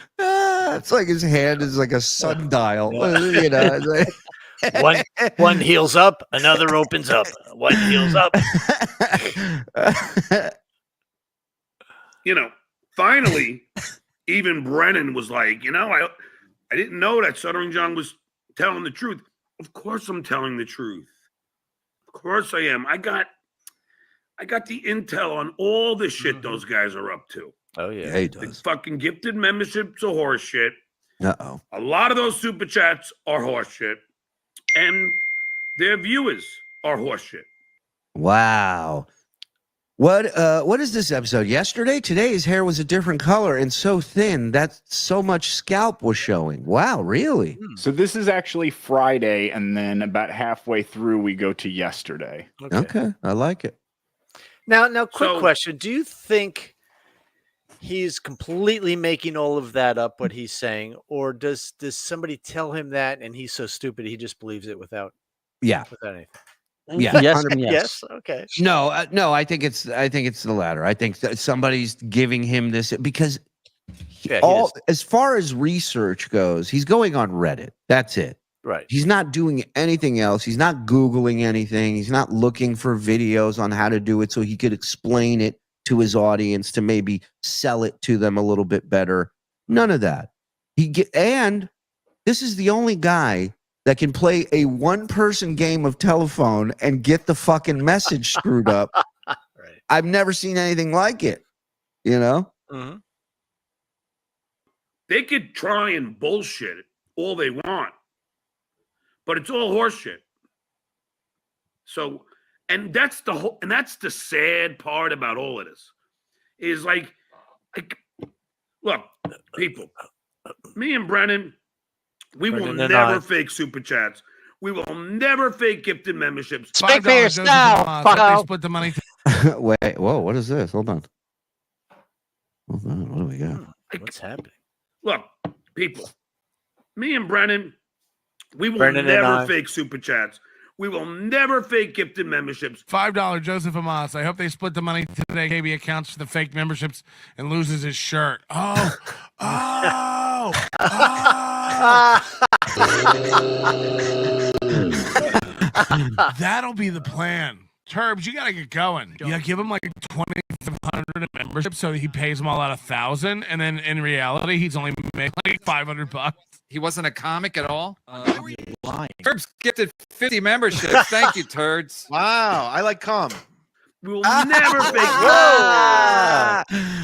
It's like his hand is like a sundial. You know, it's One heals up, another opens up. One heals up. finally, even Brennan was like, I didn't know that Stuttering John was telling the truth. Of course I'm telling the truth. Of course I am. I got the intel on all the shit those guys are up to. Oh, yeah. Yeah, he The does. fucking gifted memberships are horse shit. Uh-oh. A lot of those super chats are horse shit. And their viewers are horse shit. Wow. What is this episode? Yesterday? Today his hair was a different color and so thin that so much scalp was showing. Wow, really? So this is actually Friday, and then about halfway through, we go to yesterday. Okay, I like it. Now, quick So- question. Do you think he's completely making all of that up, what he's saying? Or does somebody tell him that and he's so stupid he just believes it without Yeah. anything? Yeah. Yes and yes. Yes. Okay. No, I think it's the latter. I think that somebody's giving him this because Yeah, he all is. as far as research goes, he's going on Reddit. That's it. Right. He's not doing anything else. He's not Googling anything. He's not looking for videos on how to do it so he could explain it to his audience to maybe sell it to them a little bit better. None of that. And this is the only guy that can play a one-person game of telephone and get the fucking message screwed up. Right. I've never seen anything like it. You know? Mm-hmm. They could try and bullshit it all they want, but it's all horseshit. So, and that's the sad part about all of this is like look, people, me and Brennan, we will Brennan and never I. fake super chats. We will never fake gifted memberships. Speak for $5 goes to yourself, Please fucko. put the money. Wait, whoa, what is this? Hold on. What do we got? What's happening? Look, people, me and Brennan, we will Brennan and never I. fake super chats. We will never fake gifted memberships. $5 Joseph Amos. I hope they split the money today. KB accounts for the fake memberships and loses his shirt. Oh. That'll be the plan. Turbs, you gotta get going. Yeah, give him like 2,500 membership so he pays them all out 1,000, and then in reality he's only made like $500. He wasn't a comic at all. How are you lying? Turbs gifted 50 memberships. Thank you, Turds. Wow, I like cum. We will never fake.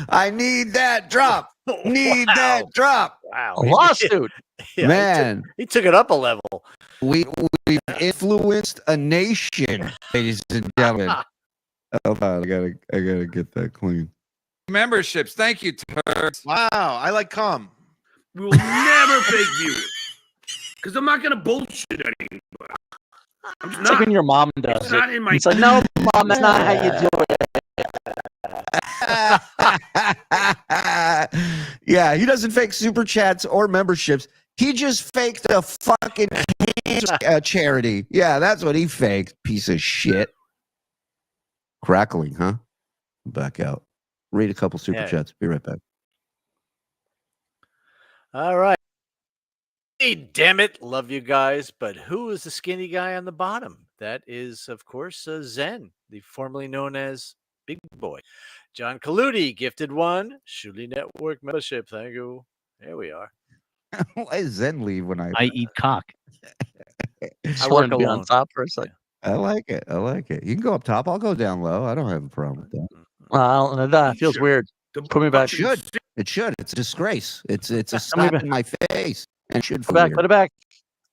I need that drop. Need that drop. Wow, A lawsuit. Yeah, Man, he took it up a level. we've influenced a nation, ladies and gentlemen. Hold on, I gotta get that clean. Memberships. Thank you, Turds. Wow, I like cum. We will never fake viewers because I'm not gonna bullshit anymore. I'm just It's like not. when your mom does It's not it. in my. It's like, no, mom, that's not how you do it. Yeah, he doesn't fake super chats or memberships. He just faked a fucking cancer charity. Yeah, that's what he faked. Piece of shit. Crackling, huh? Back out. Read a couple super chats. Be right back. All right. Hey, damn it. Love you guys. But who is the skinny guy on the bottom? That is, of course, Zen, the formerly known as Big Boy. John Kaludi gifted one. Shuli Network membership. Thank you. There we are. Why does Zen leave when I eat cock? Just I wanted work to be alone. on top for a second. I like it. I like it. You can go up top. I'll go down low. I don't have a problem with that. Well, that feels weird. Put me back. It should. It should. It's a disgrace. It's a me slap back. in my face. And it should Put it back. feel Put it weird. back.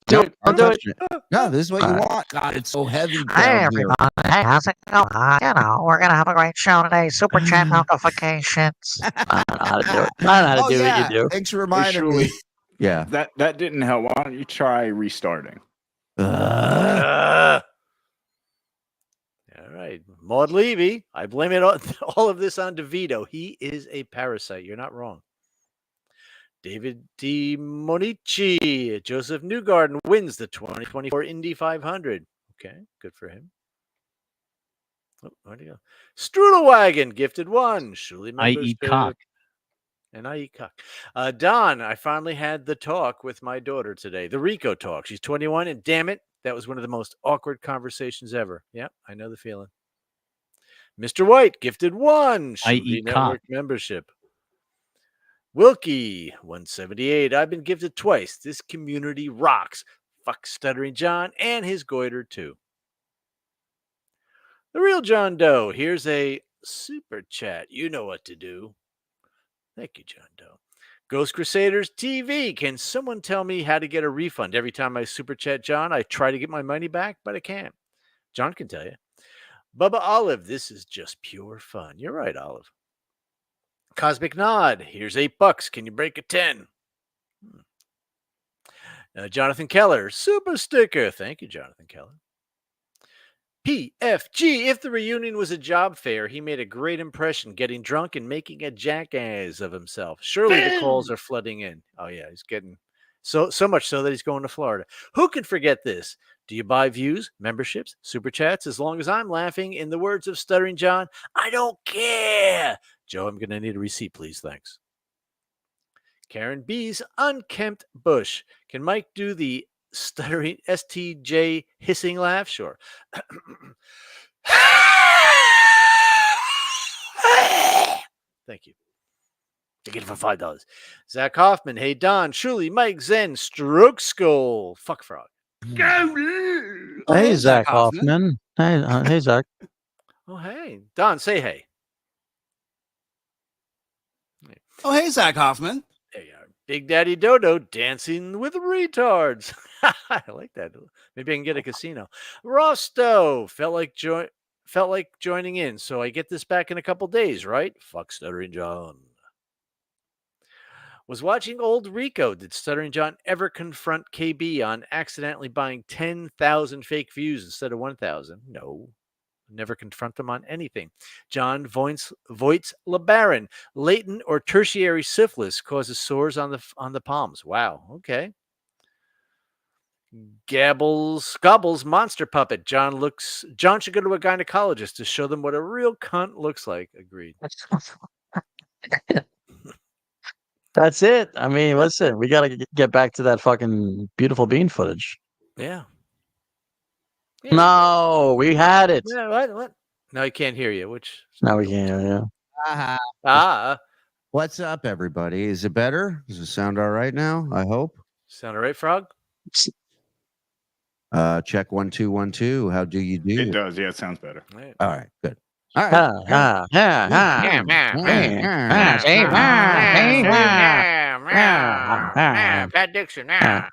Do it. I'm Don't do it. touching it. No, this is what you want. God, it's so heavy. Hey, down here. everybody. Hey, how's it going? You know, we're going to have a great show today. Super chat notifications. I don't know how to do it. I don't know how to Oh, do yeah. what you do. Thanks for reminding Shuli, me. Yeah. That didn't help. Why don't you try restarting? All right. Maud Levy. I blame it all of this on DeVito. He is a parasite. You're not wrong. David D. Monici. Joseph Newgarden wins the 2024 Indy 500. Okay, good for him. Oh, where'd he go? Strudelwagen gifted one. Shuli I eat membership. cock. And I eat cock. Don, I finally had the talk with my daughter today. The Rico talk. She's 21, and damn it, that was one of the most awkward conversations ever. Yep, I know the feeling. Mr. White gifted one. I Shuli eat Network cock. membership. Wilkie, 178. I've been gifted twice. This community rocks. Fuck Stuttering John and his goiter, too. The real John Doe. Here's a super chat. You know what to do. Thank you, John Doe. Ghost Crusaders TV. Can someone tell me how to get a refund? Every time I super chat John, I try to get my money back, but I can't. John can tell you. Bubba Olive. This is just pure fun. You're right, Olive. Cosmic Nod. Here's $8. Can you break a 10? Jonathan Keller. Super sticker. Thank you, Jonathan Keller. PFG. If the reunion was a job fair, he made a great impression getting drunk and making a jackass of himself. Surely the calls are flooding in. Oh, yeah. He's getting so much so that he's going to Florida. Who can forget this? Do you buy views, memberships, super chats? As long as I'm laughing, in the words of Stuttering John, I don't care. Joe, I'm going to need a receipt, please. Thanks. Karen B's unkempt bush. Can Mike do the stuttering STJ hissing laugh? Sure. Thank you. I get it for $5. Zach Hoffman. Hey, Don, Shuli, Mike, Zen, Stroke Skull. Fuck frog. Go. Hey, Zach Hoffman. Hey, Zach. Oh, hey. Don, say hey. Oh, hey, Zach Hoffman. There you are. Big Daddy Dodo dancing with retards. I like that. Maybe I can get a casino. Rosto felt like joining in, so I get this back in a couple days, right? Fuck Stuttering John. Was watching old Rico. Did Stuttering John ever confront KB on accidentally buying 10,000 fake views instead of 1,000? No. Never confront them on anything. John Voights LeBaron. Latent or tertiary syphilis causes sores on the palms. Wow. Okay. Gobbles monster puppet. John should go to a gynecologist to show them what a real cunt looks like. Agreed. That's it. I mean, listen, we got to get back to that fucking beautiful bean footage. Yeah. No, we had it. Yeah, what? No, I can't hear you. Which? Now we can't hear you. What's up, everybody? Is it better? Does it sound all right now? I hope. Sound all right, Frog? Check 1 2 1 2. How do you do? It does. Yeah, it sounds better. All right, good. All right. Pat Dixon. I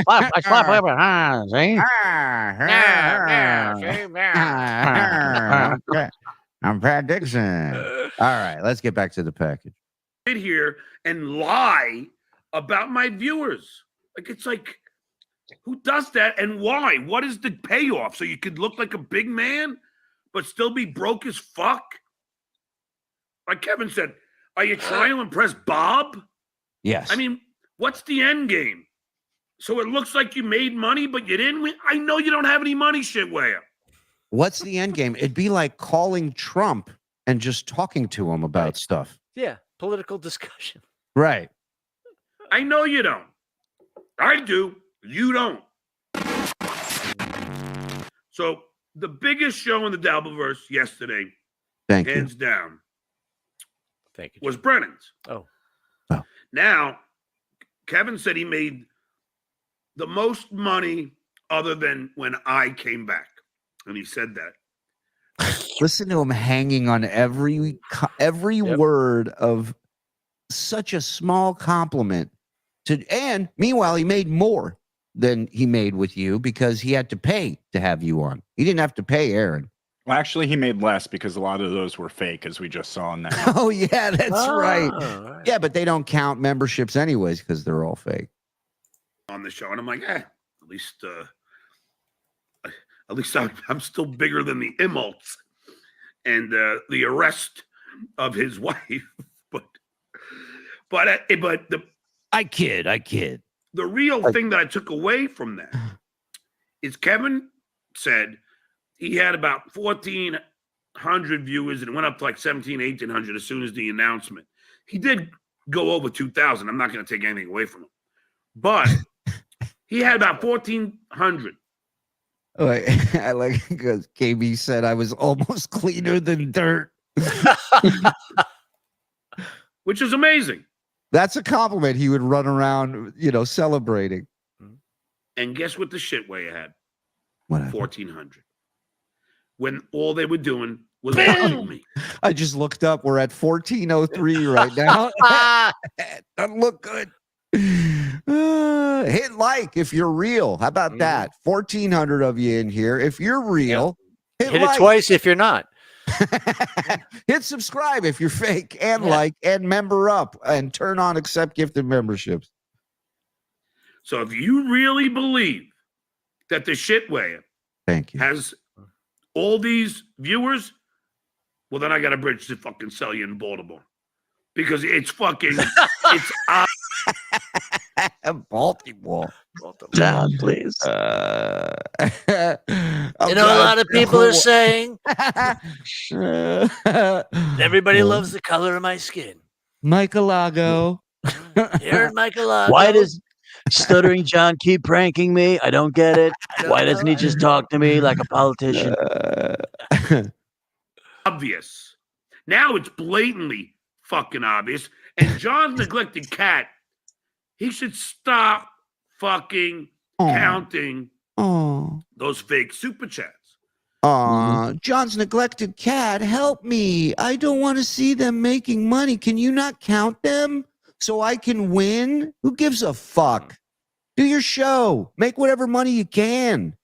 slap everyone. See? I'm Pat Dixon. All right, let's get back to the package. Sit here and lie about my viewers. It's like, who does that and why? What is the payoff? So you could look like a big man, but still be broke as fuck? Like Kevin said, are you trying to impress Bob? Yes. I mean, what's the end game? So it looks like you made money, but you didn't win? I know you don't have any money, shitware. What's the end game? It'd be like calling Trump and just talking to him about stuff. Yeah, political discussion. Right. I know you don't. I do. You don't. So the biggest show in the Dabbleverse yesterday, hands down, was Brennan's. Oh. Now, Kevin said he made the most money other than when I came back. And he said that. Listen to him hanging on every word of such a small compliment. And meanwhile, he made more than he made with you because he had to pay to have you on. He didn't have to pay Aaron. Well, actually, he made less because a lot of those were fake, as we just saw in that. Oh, yeah, that's right. Yeah, but they don't count memberships anyways because they're all fake. On the show. And I'm like, at least I'm still bigger than the Immolts and the arrest of his wife. I kid. The real thing that I took away from that is Kevin said he had about 1,400 viewers and it went up to like 1,700, 1,800 as soon as the announcement. He did go over 2,000. I'm not going to take anything away from him. But he had about 1,400. Oh, I like because KB said I was almost cleaner than dirt. Which is amazing. That's a compliment. He would run around, celebrating. And guess what the shit way had? What? 1,400. When all they were doing was watching me. I just looked up. We're at 1,403 right now. Doesn't look good. Hit like if you're real. How about that? 1,400 of you in here. If you're real, hit it twice if you're not. Hit subscribe if you're fake and like and member up and turn on accept gifted memberships. So if you really believe that the shitway has all these viewers, well, then I got a bridge to fucking sell you in Baltimore because it's fucking it's Baltimore. Down, please. A lot of people are saying everybody loves the color of my skin. Michaelago. Here, Michaelago. Why does Stuttering John keep pranking me? I don't get it. Why doesn't he just talk to me like a politician? Obvious. Now it's blatantly fucking obvious. And John's neglected cat, he should stop fucking counting those fake super chats. John's neglected cat, help me. I don't want to see them making money. Can you not count them so I can win? Who gives a fuck? Do your show. Make whatever money you can.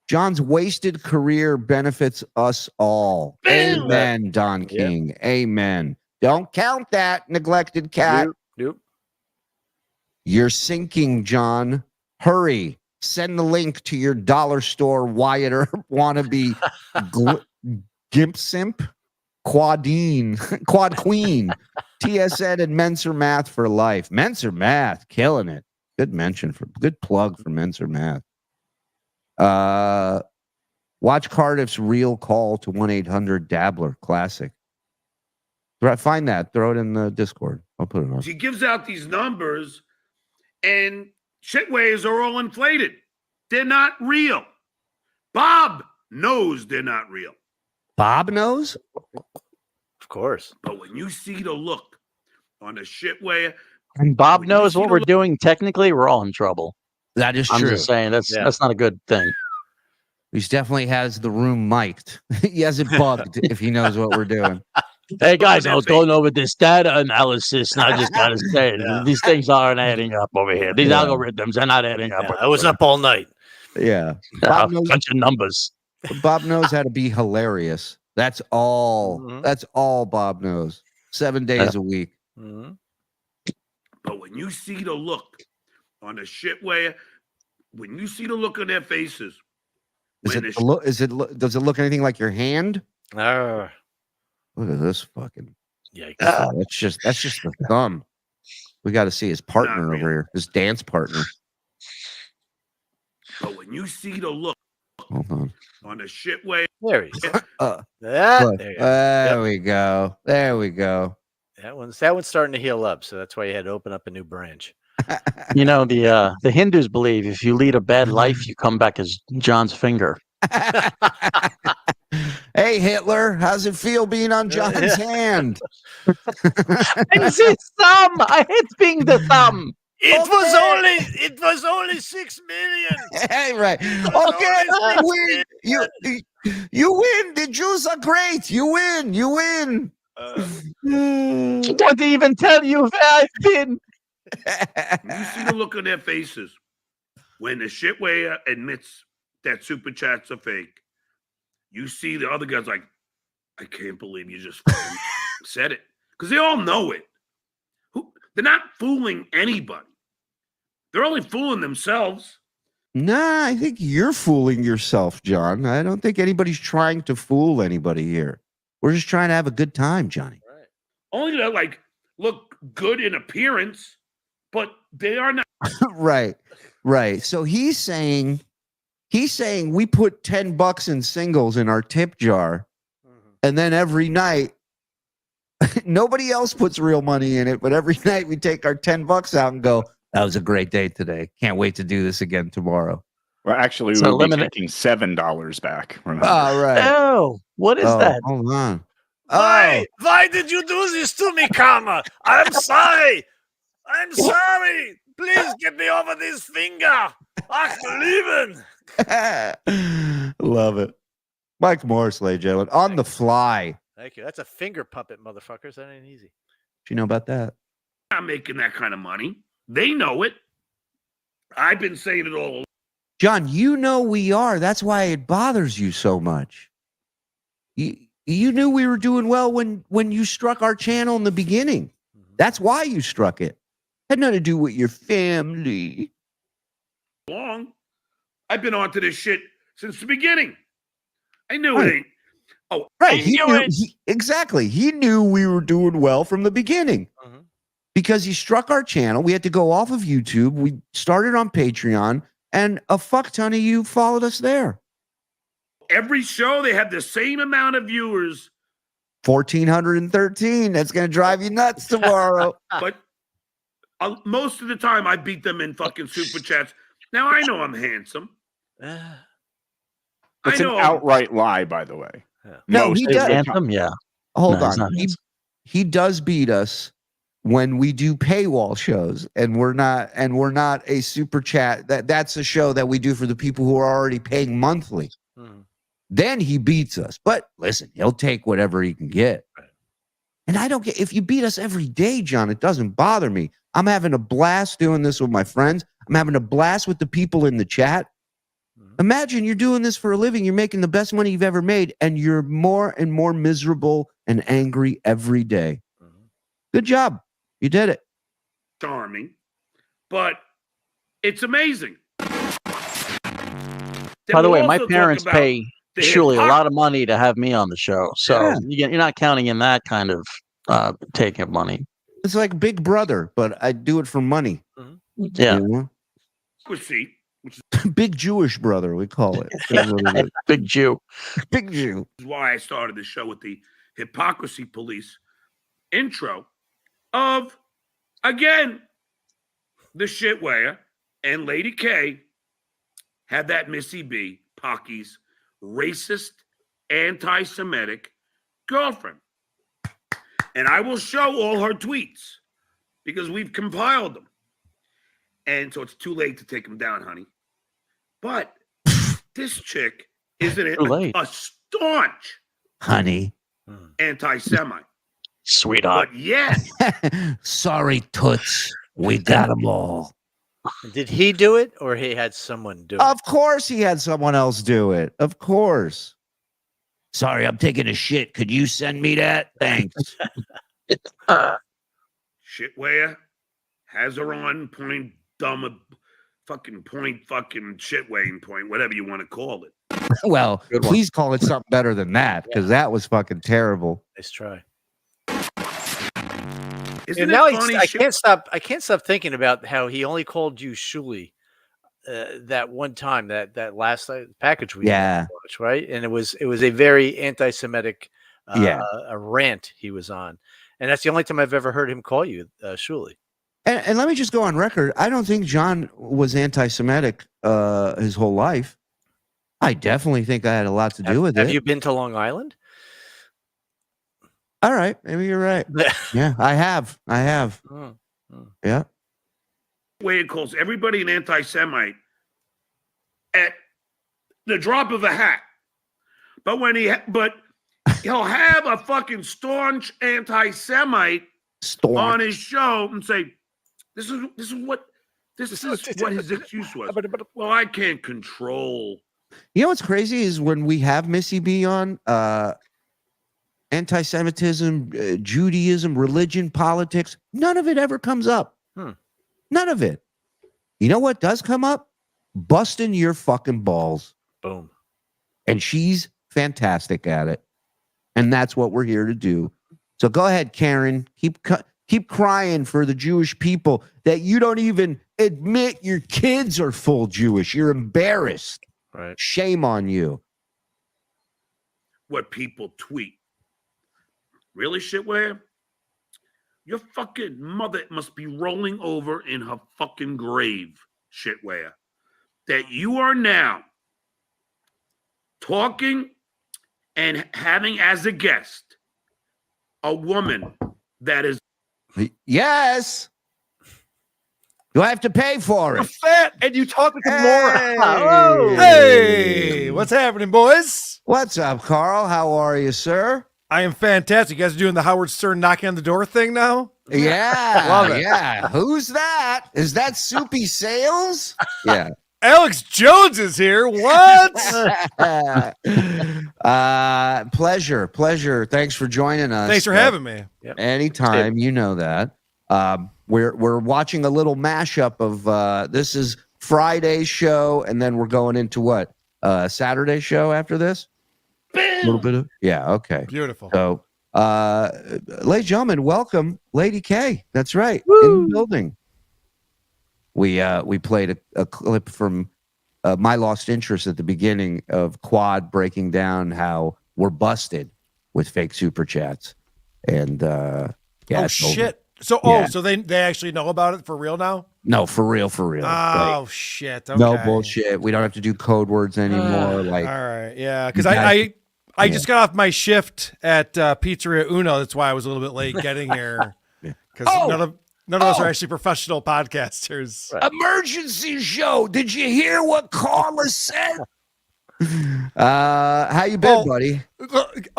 John's wasted career benefits us all. Amen, Don King. Yep. Amen. Don't count that, neglected cat. Nope. You're sinking, John. Hurry. Send the link to your dollar store Wyatt or wannabe gimp simp, quad queen, TSN and Menser Math for life. Menser Math, killing it. Good plug for Menser Math. Watch Cardiff's real call to 1-800-Dabbler classic. Find that. Throw it in the Discord. I'll put it on. He gives out these numbers, and shitways are all inflated. They're not real. Bob knows they're not real. Bob knows? Of course. But when you see the look on the shitway, and Bob knows what we're doing, technically, we're all in trouble. That is I'm true. just saying that's not a good thing. He definitely has the room mic'd. He has it bugged if he knows what we're doing. Hey guys, I was going over this data analysis, and I just gotta say, these things aren't adding up over here. These algorithms are not adding up. I was up all night. Yeah, a bunch of numbers. Bob knows how to be hilarious. That's all. Mm-hmm. That's all Bob knows. 7 days a week. Mm-hmm. but when you see the look on the shitway, when you see the look on their faces, Does it look anything like your hand? Look at this fucking. Yikes. That's just the thumb. We got to see his partner over here, his dance partner. but when you see the look Hold on the shitway, there he is. Look, There we go. There we go. That one's starting to heal up, so that's why you had to open up a new branch. You know, the Hindus believe if you lead a bad life, you come back as John's finger. Hey Hitler, how's it feel being on John's hand? It's his thumb. It's being the thumb. It was only 6 million. Hey, right. Okay, you win. The Jews are great. You win. Don't even tell you where I've been. you see the look on their faces when the shitway admits that super chats are fake. You see the other guys like, I can't believe you just fucking said it, because they all know it. They're not fooling anybody. They're only fooling themselves. Nah, I think you're fooling yourself, John. I don't think anybody's trying to fool anybody here. We're just trying to have a good time, Johnny. Right. Only to like look good in appearance, but they are not. Right. So he's saying we put $10 in singles in our tip jar, and then every night nobody else puts real money in it, but every night we take our $10 out and go, that was a great day today. Can't wait to do this again tomorrow. Well, actually, So we'll be taking $7 back. Remember? Oh, right. Oh, what is that? Hold on. Why did you do this to me, Karma? I'm sorry. Please get me over this finger. Ach, lieben. Love it. Mike Morse, ladies and gentlemen, on the fly. Thank you. That's a finger puppet, motherfuckers. That ain't easy. Do you know about that? Not making that kind of money. They know it. I've been saying it all along. John, you know we are. That's why it bothers you so much. You knew we were doing well when you struck our channel in the beginning. That's why you struck it. Had nothing to do with your family. Long. I've been onto this shit since the beginning. I knew it ain't. Oh, right. Exactly. He knew we were doing well from the beginning. Because he struck our channel. We had to go off of YouTube. We started on Patreon, and a fuck ton of you followed us there. Every show, they have the same amount of viewers. 1,413. That's going to drive you nuts tomorrow. But most of the time, I beat them in fucking super chats. Now, I know I'm handsome. It's an outright lie, by the way. No, he does. Anthem, yeah. Hold No, on. He does beat us when we do paywall shows, and we're not a super chat. That's a show that we do for the people who are already paying monthly. Then he beats us. But listen, he'll take whatever he can get. And I don't get, if you beat us every day, John, it doesn't bother me. I'm having a blast doing this with my friends. I'm having a blast with the people in the chat. Imagine you're doing this for a living. You're making the best money you've ever made, and you're more and more miserable and angry every day. Good job. You did it. Charming. But it's amazing. By the way, my also talk parents about pay the Shuli a lot of money to have me on the show, so Yeah. you're not counting in that kind of taking of money. It's like Big Brother, but I do it for money. Yeah. You know? hypocrisy, which Big Jewish brother, we call it. That's what it is. Big Jew. Big Jew. is why I started the show with the hypocrisy police intro of, again, the shitwear and Lady K had that Missy B, Pocky's racist, anti-Semitic girlfriend. And I will show all her tweets because we've compiled them. And so it's too late to take them down, honey. But this chick is a staunch Honey. anti-Semite. Sweetheart. But yet, Sorry, Toots. We got them all. Did he do it or he had someone do it? Of course he had someone else do it. Of course. Sorry, I'm taking a shit. Could you send me that? Thanks. shitwear has her on point, dumb, fucking shit weighing point, whatever you want to call it. Well, please call it something better than that, because that was fucking terrible. Nice try. Isn't now it funny? I can't stop thinking about how he only called you Shuli that one time, that last package we watched, right? And it was a very anti-Semitic a rant he was on, and that's the only time I've ever heard him call you Shuli. And let me just go on record. I don't think John was anti-Semitic his whole life. I definitely think I had a lot to do with it. Have you been to Long Island? All right, maybe you're right. Yeah, I have. Yeah. Way it calls everybody an anti-Semite at the drop of a hat, but he'll have a fucking staunch anti-Semite on his show and say, "This is what his excuse was." Well, I can't control. You know what's crazy is when we have Missy B on, anti-Semitism, Judaism, religion, politics, none of it ever comes up. None of it. You know what does come up? Busting your fucking balls. Boom. And she's fantastic at it. And that's what we're here to do. So go ahead, Karen. Keep crying for the Jewish people that you don't even admit your kids are full Jewish. You're embarrassed. Right. Shame on you. What people tweet. Really, shitwear? Your fucking mother must be rolling over in her fucking grave, shitwear. That you are now talking and having as a guest a woman that is. Yes. Do I have to pay for it? Fat and you talking to Hey. Laura. Hey, what's happening, boys? What's up, Karl? How are you, sir? I am fantastic. You guys are doing the Howard Stern knocking on the door thing now? Yeah. Love it. Yeah. Who's that? Is that Soupy Sales? Yeah. Alex Jones is here. What? Pleasure. Thanks for joining us. Thanks for having me. Yep. Anytime, you know that. We're watching a little mashup of this is Friday's show, and then we're going into what? Saturday's show after this? A little bit of okay. Beautiful. So ladies and gentlemen, welcome Lady K. That's right. In the building. We played a clip from My Lost Interest at the beginning of Quad breaking down how we're busted with fake super chats. And oh shit. So so they actually know about it for real now? No, for real. Oh Right. shit. Okay. No bullshit. We don't have to do code words anymore. Like, all right, yeah, because I just got off my shift at Pizzeria Uno. That's why I was a little bit late getting here. Because none of us are actually professional podcasters. Right. Emergency show. Did you hear what Carla said? How you been, buddy?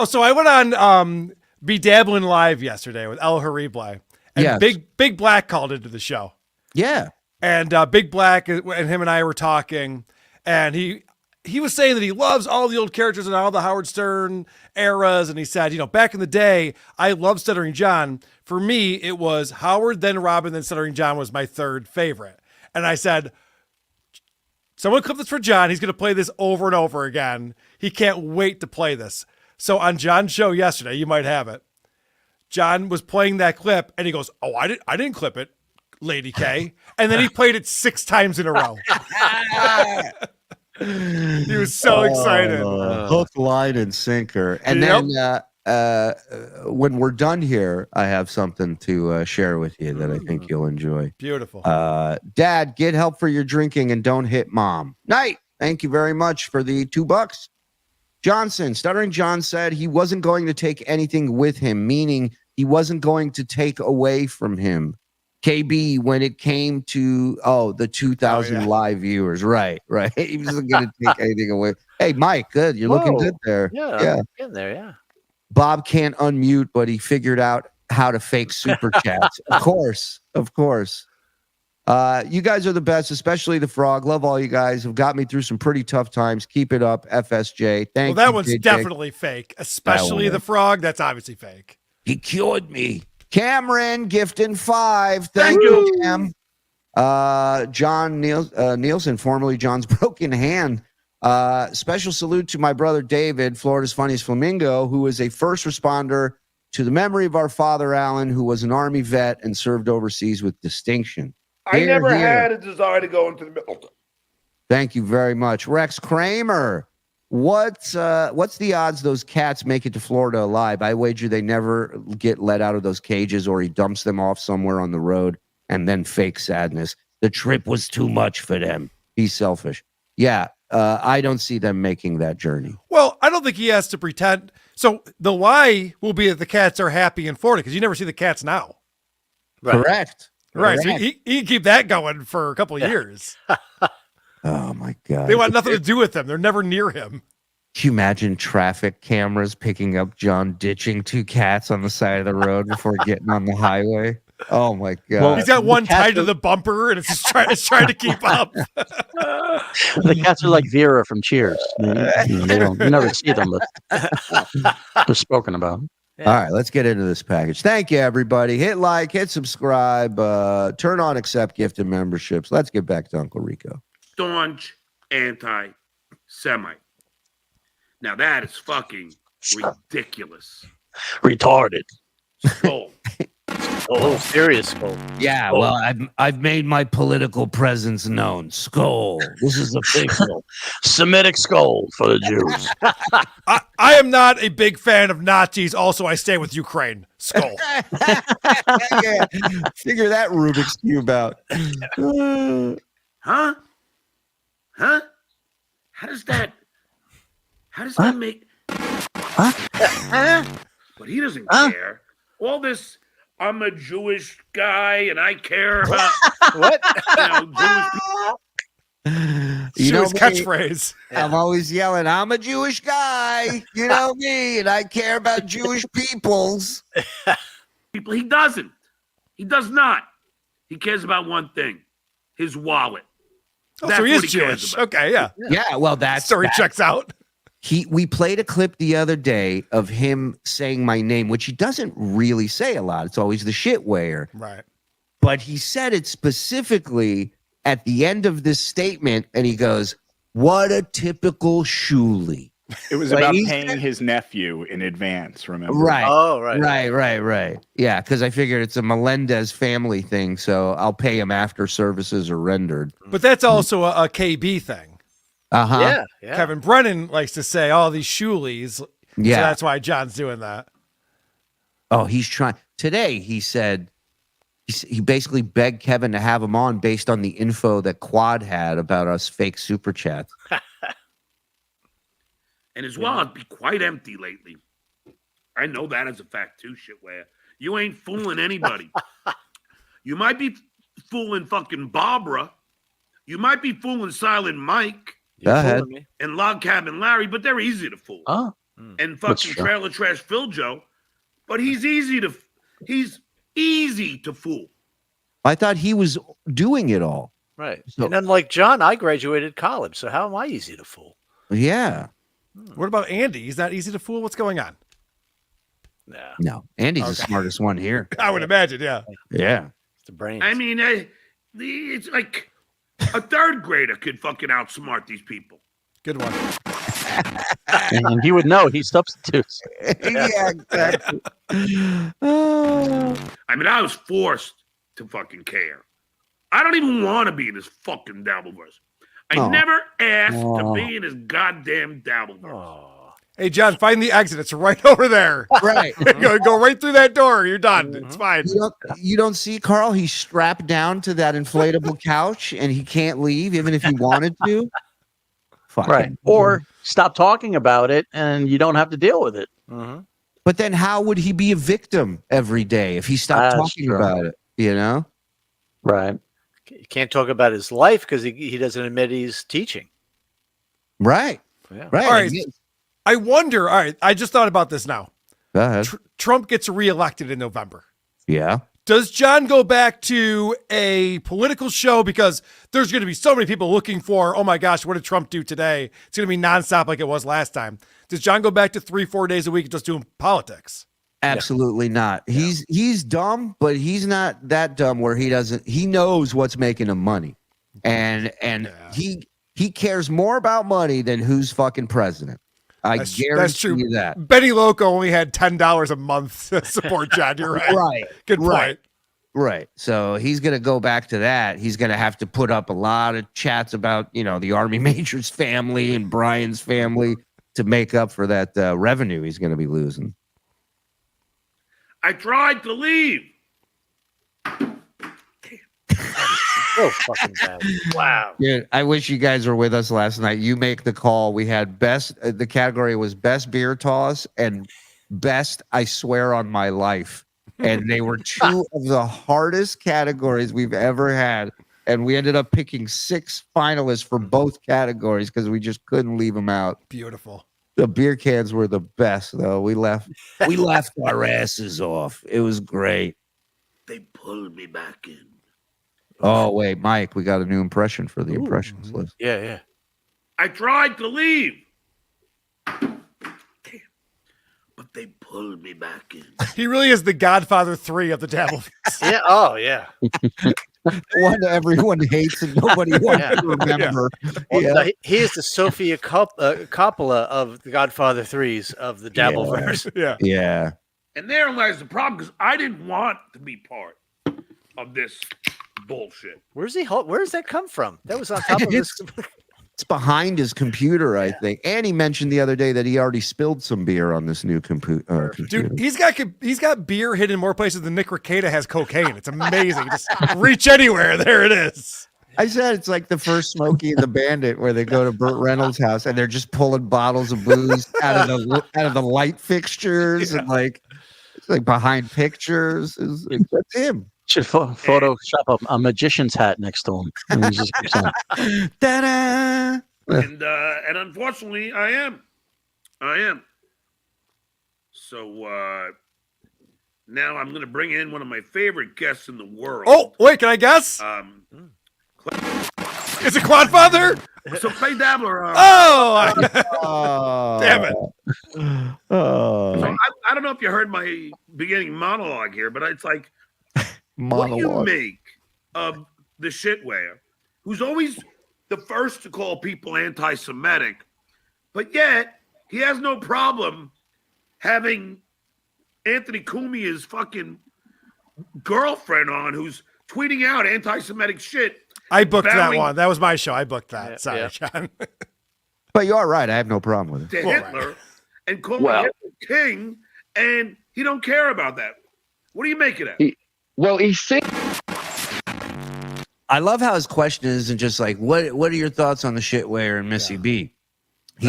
So I went on Be Dabbling Live yesterday with El Harible. And Big Black called into the show. Yeah. And Big Black and him and I were talking, and he was saying that he loves all the old characters and all the Howard Stern eras. And he said, back in the day, I loved Stuttering John. For me, it was Howard, then Robin, then Stuttering John was my third favorite. And I said, Someone clip this for John. He's going to play this over and over again. He can't wait to play this. So on John's show yesterday, you might have it. John was playing that clip, and he goes, "Oh, I didn't clip it, Lady K." And then he played it 6 times in a row. He was so excited. Hook, line, and sinker. And then when we're done here, I have something to share with you that I think you'll enjoy. Beautiful. Dad, get help for your drinking and don't hit mom. Night. Thank you very much for the $2. Johnson, Stuttering John said he wasn't going to take anything with him, meaning he wasn't going to take away from him. KB, when it came to the 2,000 live viewers, right. He wasn't going to take anything away. Hey, Mike, good. You're looking good there. Yeah, getting there. Yeah. Bob can't unmute, but he figured out how to fake super chats. Of course. You guys are the best, especially the Frog. Love all you guys. Have got me through some pretty tough times. Keep it up, FSJ. Thank you. Well, that one's JJ. definitely fake, especially the Frog. That's obviously fake. He cured me. Cameron, gifting 5. Thank you, Cam. John Nielsen, formerly John's Broken Hand. Special salute to my brother David, Florida's funniest flamingo, who is a first responder to the memory of our father Alan, who was an Army vet and served overseas with distinction. I never had a desire to go into the military. Thank you very much. Rex Kramer, what's the odds those cats make it to Florida alive? I wager they never get let out of those cages, or he dumps them off somewhere on the road and then fake sadness. The trip was too much for them. He's selfish. Yeah, I don't see them making that journey. Well, I don't think he has to pretend. So the lie will be that the cats are happy in Florida because you never see the cats now. Correct. Right. So he can keep that going for a couple of years. Oh, my God. They want nothing to do with him. They're never near him. Can you imagine traffic cameras picking up John ditching 2 cats on the side of the road before getting on the highway? Oh, my God. Well, he's got one tied to the bumper, and it's trying to keep up. The cats are like Vera from Cheers. You never see them, but they're spoken about. All right, let's get into this package. Thank you, everybody. Hit like, hit subscribe, turn on accept gifted memberships. Let's get back to Uncle Rico. Staunch anti-Semite. Now that is fucking ridiculous. Retarded. Skull. Oh, serious skull. Yeah, well, I've made my political presence known. Skull. This is official. Semitic skull for the Jews. I am not a big fan of Nazis. Also, I stay with Ukraine. Skull. Yeah, figure that Rubik's Cube out. Huh? How does that make? But he doesn't care. All this, I'm a Jewish guy and I care about what? Jewish people. Jewish catchphrase. I'm always yelling, I'm a Jewish guy. You know me, and I care about Jewish peoples. People, he doesn't. He does not. He cares about one thing: his wallet. Oh, so he is Jewish. Okay, yeah. Yeah, well, that's story checks out. We played a clip the other day of him saying my name, which he doesn't really say a lot. It's always the shit weigher. Right. But he said it specifically at the end of this statement, and he goes, "What a typical Shuli." It was about paying his nephew in advance, remember? Right. Oh, right. Right. Yeah, because I figured it's a Melendez family thing, so I'll pay him after services are rendered. But that's also a KB thing. Uh-huh. Yeah. Kevin Brennan likes to say all these Shulies. Yeah. So that's why John's doing that. Oh, he's trying. Today, he said, he basically begged Kevin to have him on based on the info that Quad had about us fake super chats. And his wallet be quite empty lately. I know that as a fact too, shitware. You ain't fooling anybody. You might be fooling fucking Barbara. You might be fooling Silent Mike. Go ahead. And Log Cabin Larry, but they're easy to fool. Oh. And fucking Trailer Trash Phil Joe. But he's easy to fool. I thought he was doing it all. Right. So- And unlike John, I graduated college, so how am I easy to fool? Yeah. What about Andy? He's not easy to fool. What's going on? No. Andy's the smartest one here. I would imagine, yeah. Yeah. It's the brain. I mean, it's like A third grader could fucking outsmart these people. Good one. And he would know he substitutes. Yeah, exactly. I mean, I was forced to fucking care. I don't even want to be in this fucking Dabbleverse. I never asked to be in this goddamn Dabbleverse. Hey, John, find the exit. It's right over there. Right. go right through that door. You're done. It's fine. You don't see Karl? He's strapped down to that inflatable couch and he can't leave even if he wanted to. Right. Or stop talking about it and you don't have to deal with it. But then how would he be a victim every day if he stopped That's talking true. about it? You know? Right. He can't talk about his life because he doesn't admit he's teaching. Right. Yeah. Right. All right. I wonder. All right. I just thought about this now. Go ahead. Trump gets reelected in November. Yeah. Does John go back to a political show? Because there's going to be so many people looking for, oh my gosh, what did Trump do today? It's going to be nonstop like it was last time. Does John go back to 3-4 days a week just doing politics? Absolutely not. He's dumb, but he's not that dumb where he knows what's making him money. And he cares more about money than who's fucking president. I guarantee that's true. you that. Benny Loco only had $10 a month to support John. You're right. Right. Good point. Right. Right. So he's going to go back to that. He's going to have to put up a lot of chats about, the Army Major's family and Brian's family to make up for that revenue he's going to be losing. I tried to leave. So fucking bad. Wow. Yeah, I wish you guys were with us last night. You make the call. We had the category was best beer toss and best I swear on my life. And they were two of the hardest categories we've ever had. And we ended up picking 6 finalists for both categories because we just couldn't leave them out. Beautiful. The beer cans were the best, though. We left our asses off. It was great. They pulled me back in. Oh, wait, Mike, we got a new impression for the impressions list. Yeah. I tried to leave. Damn. But they pulled me back in. He really is the Godfather 3 of the Dabbleverse. Yeah. Oh, yeah. One everyone hates and nobody wants to remember. Well, Yeah. no, he is the Sofia Coppola of the Godfather 3s of the Dabbleverse. Yeah. Yeah. And therein lies the problem because I didn't want to be part of this bullshit. Where does that come from? That was on top of this. It's behind his computer, I think. And he mentioned the other day that he already spilled some beer on this new computer. Dude, he's got beer hidden in more places than Nick Rekieta has cocaine. It's amazing. Just reach anywhere. There it is. I said it's like the first Smokey and the Bandit where they go to Burt Reynolds' house and they're just pulling bottles of booze out of the light fixtures and it's like behind pictures. That's him. Should Photoshop a magician's hat next to him. And he just keeps on. Ta-da! And unfortunately, I am. So now I'm going to bring in one of my favorite guests in the world. Oh, wait, can I guess? Is it Quadfather? So Clay Dabbler. Damn it. So I don't know if you heard my beginning monologue here, but it's like, what do you make of the shitware who's always the first to call people anti-Semitic, but yet he has no problem having Anthony Cumia's fucking girlfriend on who's tweeting out anti-Semitic shit. I booked that one. That was my show. I booked that. Sorry, John. But you are right. I have no problem with it. To Hitler and calling Hitler king, and he don't care about that. What do you make of that? I love how his question isn't just like, what are your thoughts on the shitware and Missy B? He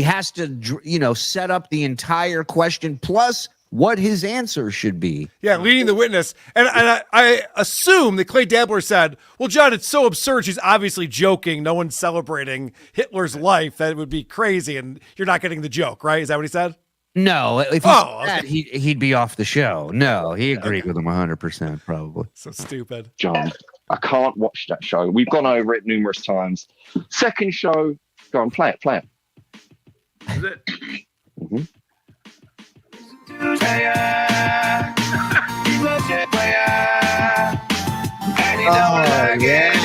has to set up the entire question plus what his answer should be. Yeah, leading the witness. And I assume that Clay Dabbler said, well, John, it's so absurd. She's obviously joking. No one's celebrating Hitler's life. That would be crazy. And you're not getting the joke, right? Is that what he said? No, if he said that, he'd be off the show. No, he agreed with him 100%, probably. So stupid. John, I can't watch that show. We've gone over it numerous times. Second show, go on, play it. Is it? Mm-hmm.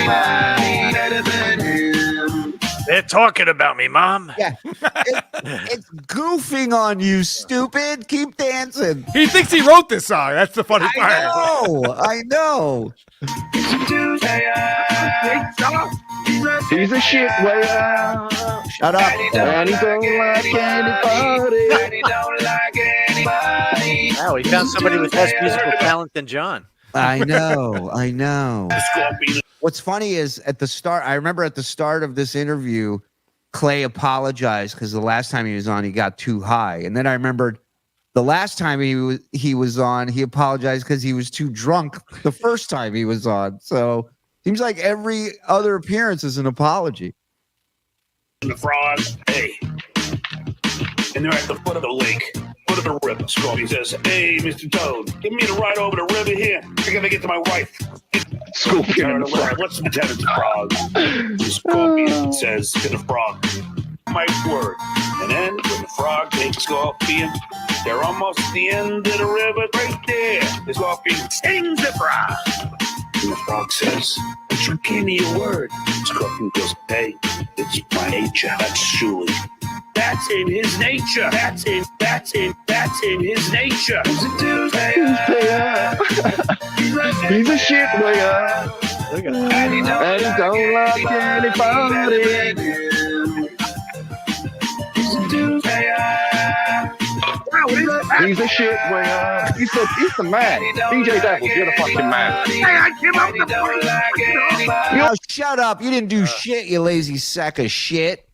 anybody better than him. They're talking about me, Mom. Yeah. It's goofing on you, stupid. Keep dancing. He thinks he wrote this song. That's the funny part. I know. He's a shit waiter. Shut up. And he don't like anybody. Wow, he found somebody with less musical talent than John. I know. What's funny is at the start, I remember at the start of this interview, Clay apologized because the last time he was on, he got too high. And then I remembered the last time he was on, he apologized because he was too drunk the first time he was on. So seems like every other appearance is an apology. The frogs, hey. And they're at the foot of the lake, foot of the river. Scorpion says, hey, Mr. Toad, give me the ride over the river here. I gotta get to my wife. Scorpion and the frog. What's the Lieutenant Frog? The Scorpion says to the frog, my word. And then when the frog takes Scorpion, they're almost at the end of the river right there. The Scorpion sings the frog. And the frog says, but you give me a word. The Scorpion goes, hey, it's my nature. That's Shuli. That's in his nature. That's in his nature. He's a shit waiter. And he don't like anybody. He's a shit waiter. He's the man. DJ Devils, you're the fucking man. Hey, I came up with the Oh, shut up. You didn't do shit, you lazy sack of shit.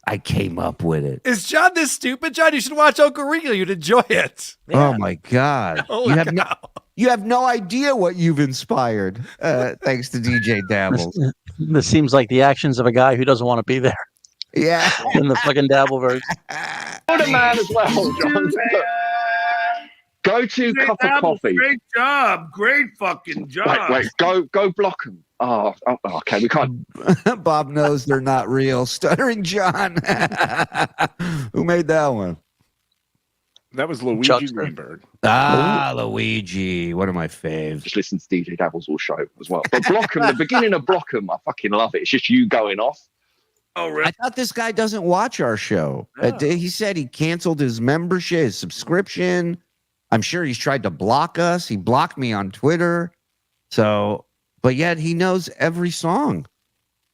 I came up with it. Is John this stupid? John, you should watch Uncle Rico. You'd enjoy it. Oh my God. Holy cow. You have no idea what you've inspired, thanks to DJ Dabbles. This seems like the actions of a guy who doesn't want to be there. Yeah. In the fucking Dabbleverse. What a man as well, John. Go to Cup of Coffee. Great job. Great fucking job. Wait, go block him. Oh, okay, we can't. Bob knows they're not real. Stuttering John. Who made that one? That was Luigi Greenberg. Luigi. One of my faves. Just listen to DJ Dabbles all show as well. But Blockham, the beginning of Blockham, I fucking love it. It's just you going off. Oh, really? I thought this guy doesn't watch our show. He said he canceled his membership, his subscription. I'm sure he's tried to block us. He blocked me on Twitter. So, but yet he knows every song.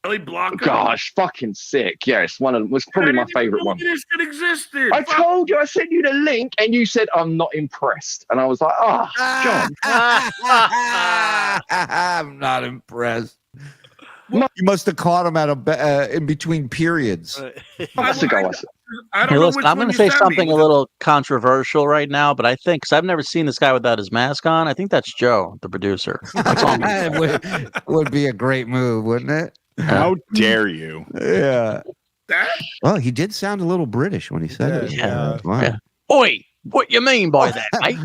Really block him? Gosh, fucking sick. Yeah, it's probably my favorite one. This shit existed. I told you, I sent you the link, and you said I'm not impressed, and I was like, John. I'm not impressed. You must have caught him at in between periods. That's the guy. I don't Hey, know listen, which I'm one going to you say sent me. something a little controversial right now, but I think, because I've never seen this guy without his mask on, I think that's Joe, the producer. That's all I'm gonna say. would be a great move, wouldn't it? How dare you? Yeah. That? Well, he did sound a little British when he said it. Yeah. Wow. Yeah. Oi, what you mean by that, mate?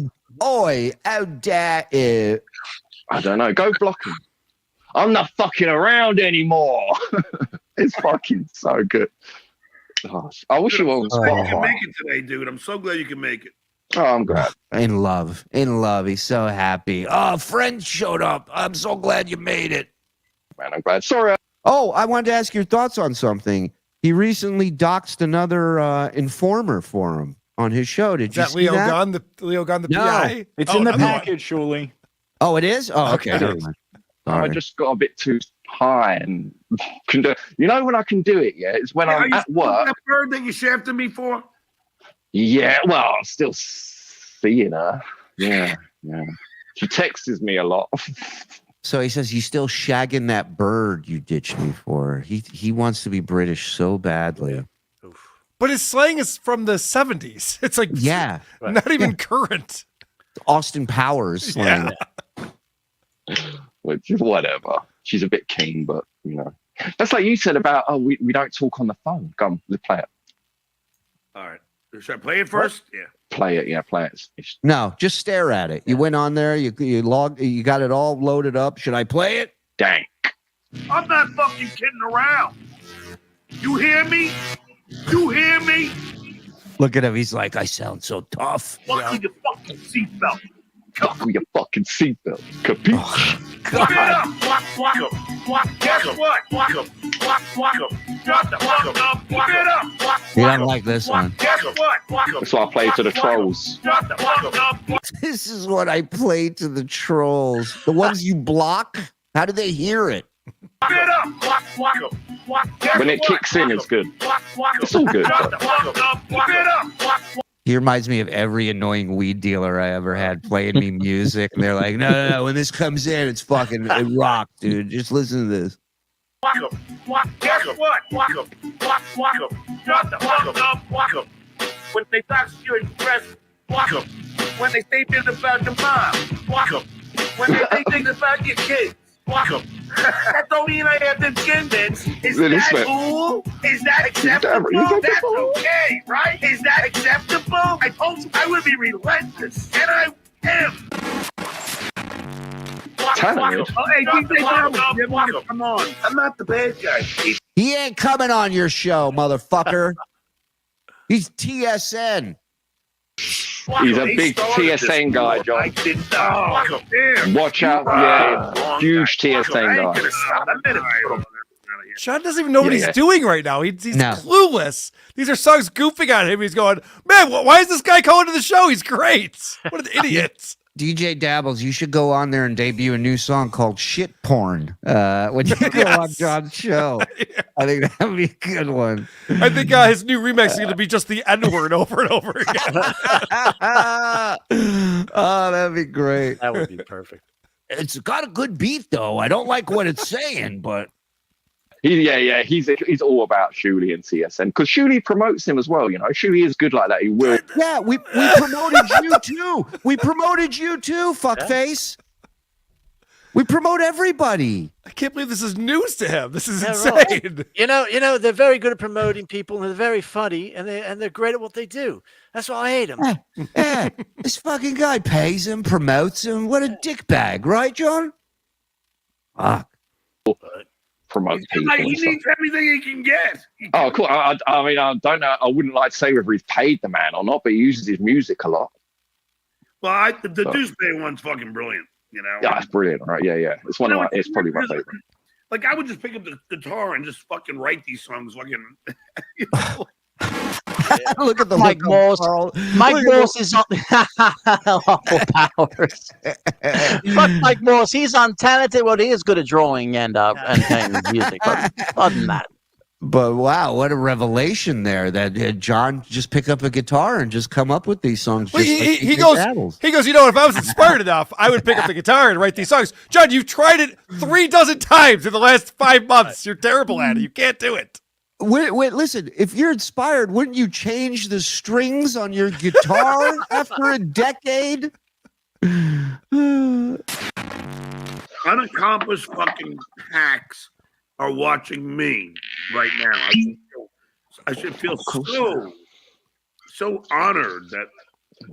Oi, how dare it? I don't know. Go block him. I'm not fucking around anymore. It's fucking so good. Oh, I wish you were on You can Spotify. make it today, dude. I'm so glad you can make it. Oh, I'm glad. In love. He's so happy. Oh, friends showed up. I'm so glad you made it. Man, I'm glad. Sorry. Oh, I wanted to ask your thoughts on something. He recently doxed another informer for him on his show. Did you Is that see Leo that? Gunn, Leo Gunn, the No. PI? It's in the another one. package, Shuli. Oh, it is? Oh, okay. Okay. Never mind. I Sorry. just got a bit too high and can do. You know when I can do it? Yeah, it's when Are I'm you at still work. that bird that you shafted me for? Yeah, well, I'm still seeing her. Yeah. She texts me a lot. So he says, you still shagging that bird you ditched me for. He wants to be British so badly. But his slang is from the 70s. It's like Yeah. not even current. Austin Powers slang. Which whatever. She's a bit keen, but you know. That's like you said about we don't talk on the phone. Go on, let's play it. All right. Should I play it first? Yeah. Play it, yeah, play it. No, just stare at it. You went on there, you got it all loaded up. Should I play it? Dang. I'm not fucking kidding around. You hear me? You hear me? Look at him. He's like, I sound so tough. Buckle your fucking seatbelt. Buckle your fucking seatbelt. Capiche? Get up, block. Guess what? Shut the fuck up. Keep it up. You don't like this one. Guess what? That's what I play to the trolls. Shut the fuck up. This is what I play to the trolls. The ones you block. How do they hear it? Keep it up. When it kicks in, it's good. It's all good. Shut the fuck up. Keep it up. He reminds me of every annoying weed dealer I ever had playing me music. And they're like, no. When this comes in, it's fucking, it rocks, dude. Just listen to this. Guess what? Shut the fuck up. When they talk your dress, when they say things about your mom, when they say things about your kids, that don't mean I have the skin, Vince. Is that cool? Is that acceptable? That's okay, right? Is that acceptable? I told you I would be relentless, and I am. Oh, hey, DJ, come on. I'm not the bad guy. He ain't coming on your show, motherfucker. He's TSN. He's a big TSN guy, John. Watch out. Yeah, huge TSN guy. Sean doesn't even know what he's doing right now. He's clueless. These are songs goofing on him. He's going, man, why is this guy calling to the show? He's great. What an idiot. DJ Dabbles, you should go on there and debut a new song called Shit Porn when you go on John's show. I think that would be a good one. I think his new remix is going to be just the N-word over and over again. Oh, that'd be great. That would be perfect. It's got a good beat, though. I don't like what it's saying, but... He's all about Shuli and TSN because Shuli promotes him as well. You know, Shuli is good like that. He will. Yeah, we promoted you too. We promoted you too, fuckface. We promote everybody. I can't believe this is news to him. This is insane. Right. You know, they're very good at promoting people, and they're very funny, and they're great at what they do. That's why I hate them. Yeah, this fucking guy pays him, promotes him. What a dickbag, right, John? Fuck. Promote people. He needs everything he can get. Oh, cool. I mean, I don't know. I wouldn't like to say whether he's paid the man or not, but he uses his music a lot. Well, the Deuce Bay one's fucking brilliant. You know. Yeah, it's brilliant, right? Yeah. It's one of my. It's probably my favorite. Like I would just pick up the guitar and just fucking write these songs. Fucking. Look at the Mike Morse. Mike Morse is on awful powers. Fuck Mike Morse. He's untalented. Well, he is good at drawing and playing music. But other than that. But wow, what a revelation there that John just pick up a guitar and just come up with these songs. Well, he goes, you know, if I was inspired enough, I would pick up the guitar and write these songs. John, you've tried it 36 times in the last 5 months. You're terrible at it. You can't do it. Wait, listen, if you're inspired, wouldn't you change the strings on your guitar after a decade? Unaccomplished fucking hacks are watching me right now. I should feel so honored that.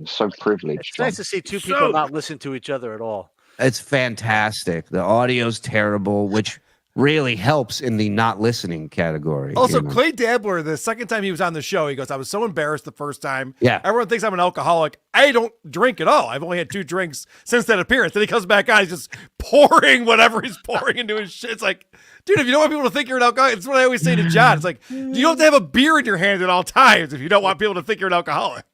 So privileged. It's nice to see two people not listen to each other at all. It's fantastic. The audio's terrible, which really helps in the not listening category. Also, Clay Dabbler, the second time he was on the show, he goes, I was so embarrassed the first time. Yeah. Everyone thinks I'm an alcoholic. I don't drink at all. I've only had 2 drinks since that appearance. Then he comes back on, he's just pouring whatever he's pouring into his shit. It's like, dude, if you don't want people to think you're an alcoholic, it's what I always say to John. It's like, you don't have to have a beer in your hand at all times if you don't want people to think you're an alcoholic.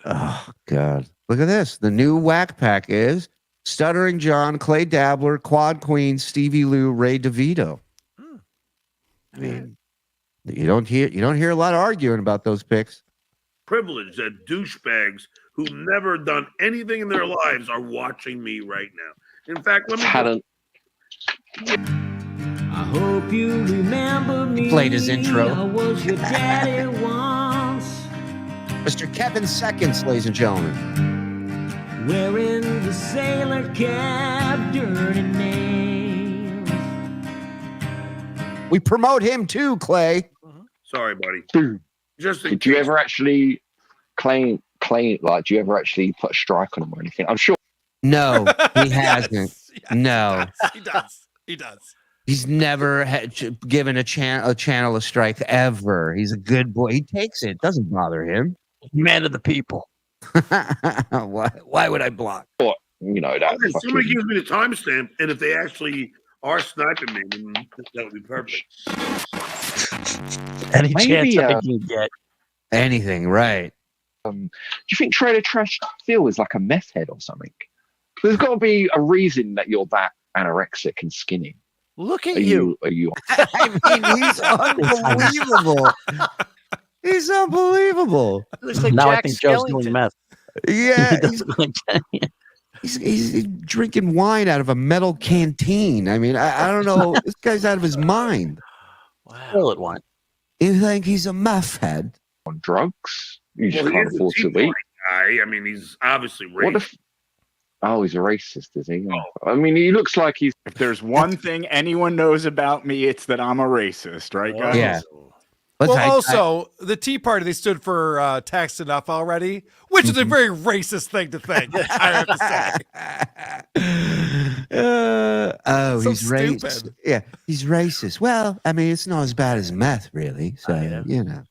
Oh, God. Look at this. The new Wack pack is Stuttering John, Clay Dabbler, Quad Queen, Stevie Lou, Ray DeVito. I mean, you don't hear a lot of arguing about those picks. Privilege that douchebags who've never done anything in their lives are watching me right now. In fact, let me. I hope you remember me. Played his intro. I was your daddy once. Mr. Kevin Seconds, ladies and gentlemen. Wearing the sailor cap, dirty nails. We promote him too, Clay. Sorry, buddy. Did you ever actually claim like? Do you ever actually put a strike on him or anything? I'm sure. No, he hasn't. Yes, no, he does. He's never given a channel a strike ever. He's a good boy. He takes it. Doesn't bother him. Man of the people. Why would I block? What? You know that. Somebody gives me the timestamp, and if they actually Our sniper man, that would be perfect. Any Maybe, chance I can get. Anything, right? Do you think Trailer Trash Phil is like a meth head or something? There's got to be a reason that you're that anorexic and skinny. Look at Are you? Are you? I mean, he's unbelievable. He's unbelievable. Looks like Now Jack I think Joe's Skellington. doing meth. Yeah, He does look like that. he's drinking wine out of a metal canteen. I mean, I don't know. This guy's out of his mind. Fill it one. You think he's a meth head? On drugs? You just Well, can't he is a afford to Tea be. Party guy. I mean, he's obviously What racist. if? Oh, he's a racist, is he? I mean, he looks like he's. If there's one thing anyone knows about me, it's that I'm a racist, right, guys? Yeah. Well, also, the Tea Party, they stood for tax enough already, which is a very racist thing to think, I have to say. Oh, So he's racist. stupid. Yeah, he's racist. Well, I mean, it's not as bad as meth, really. So, you know.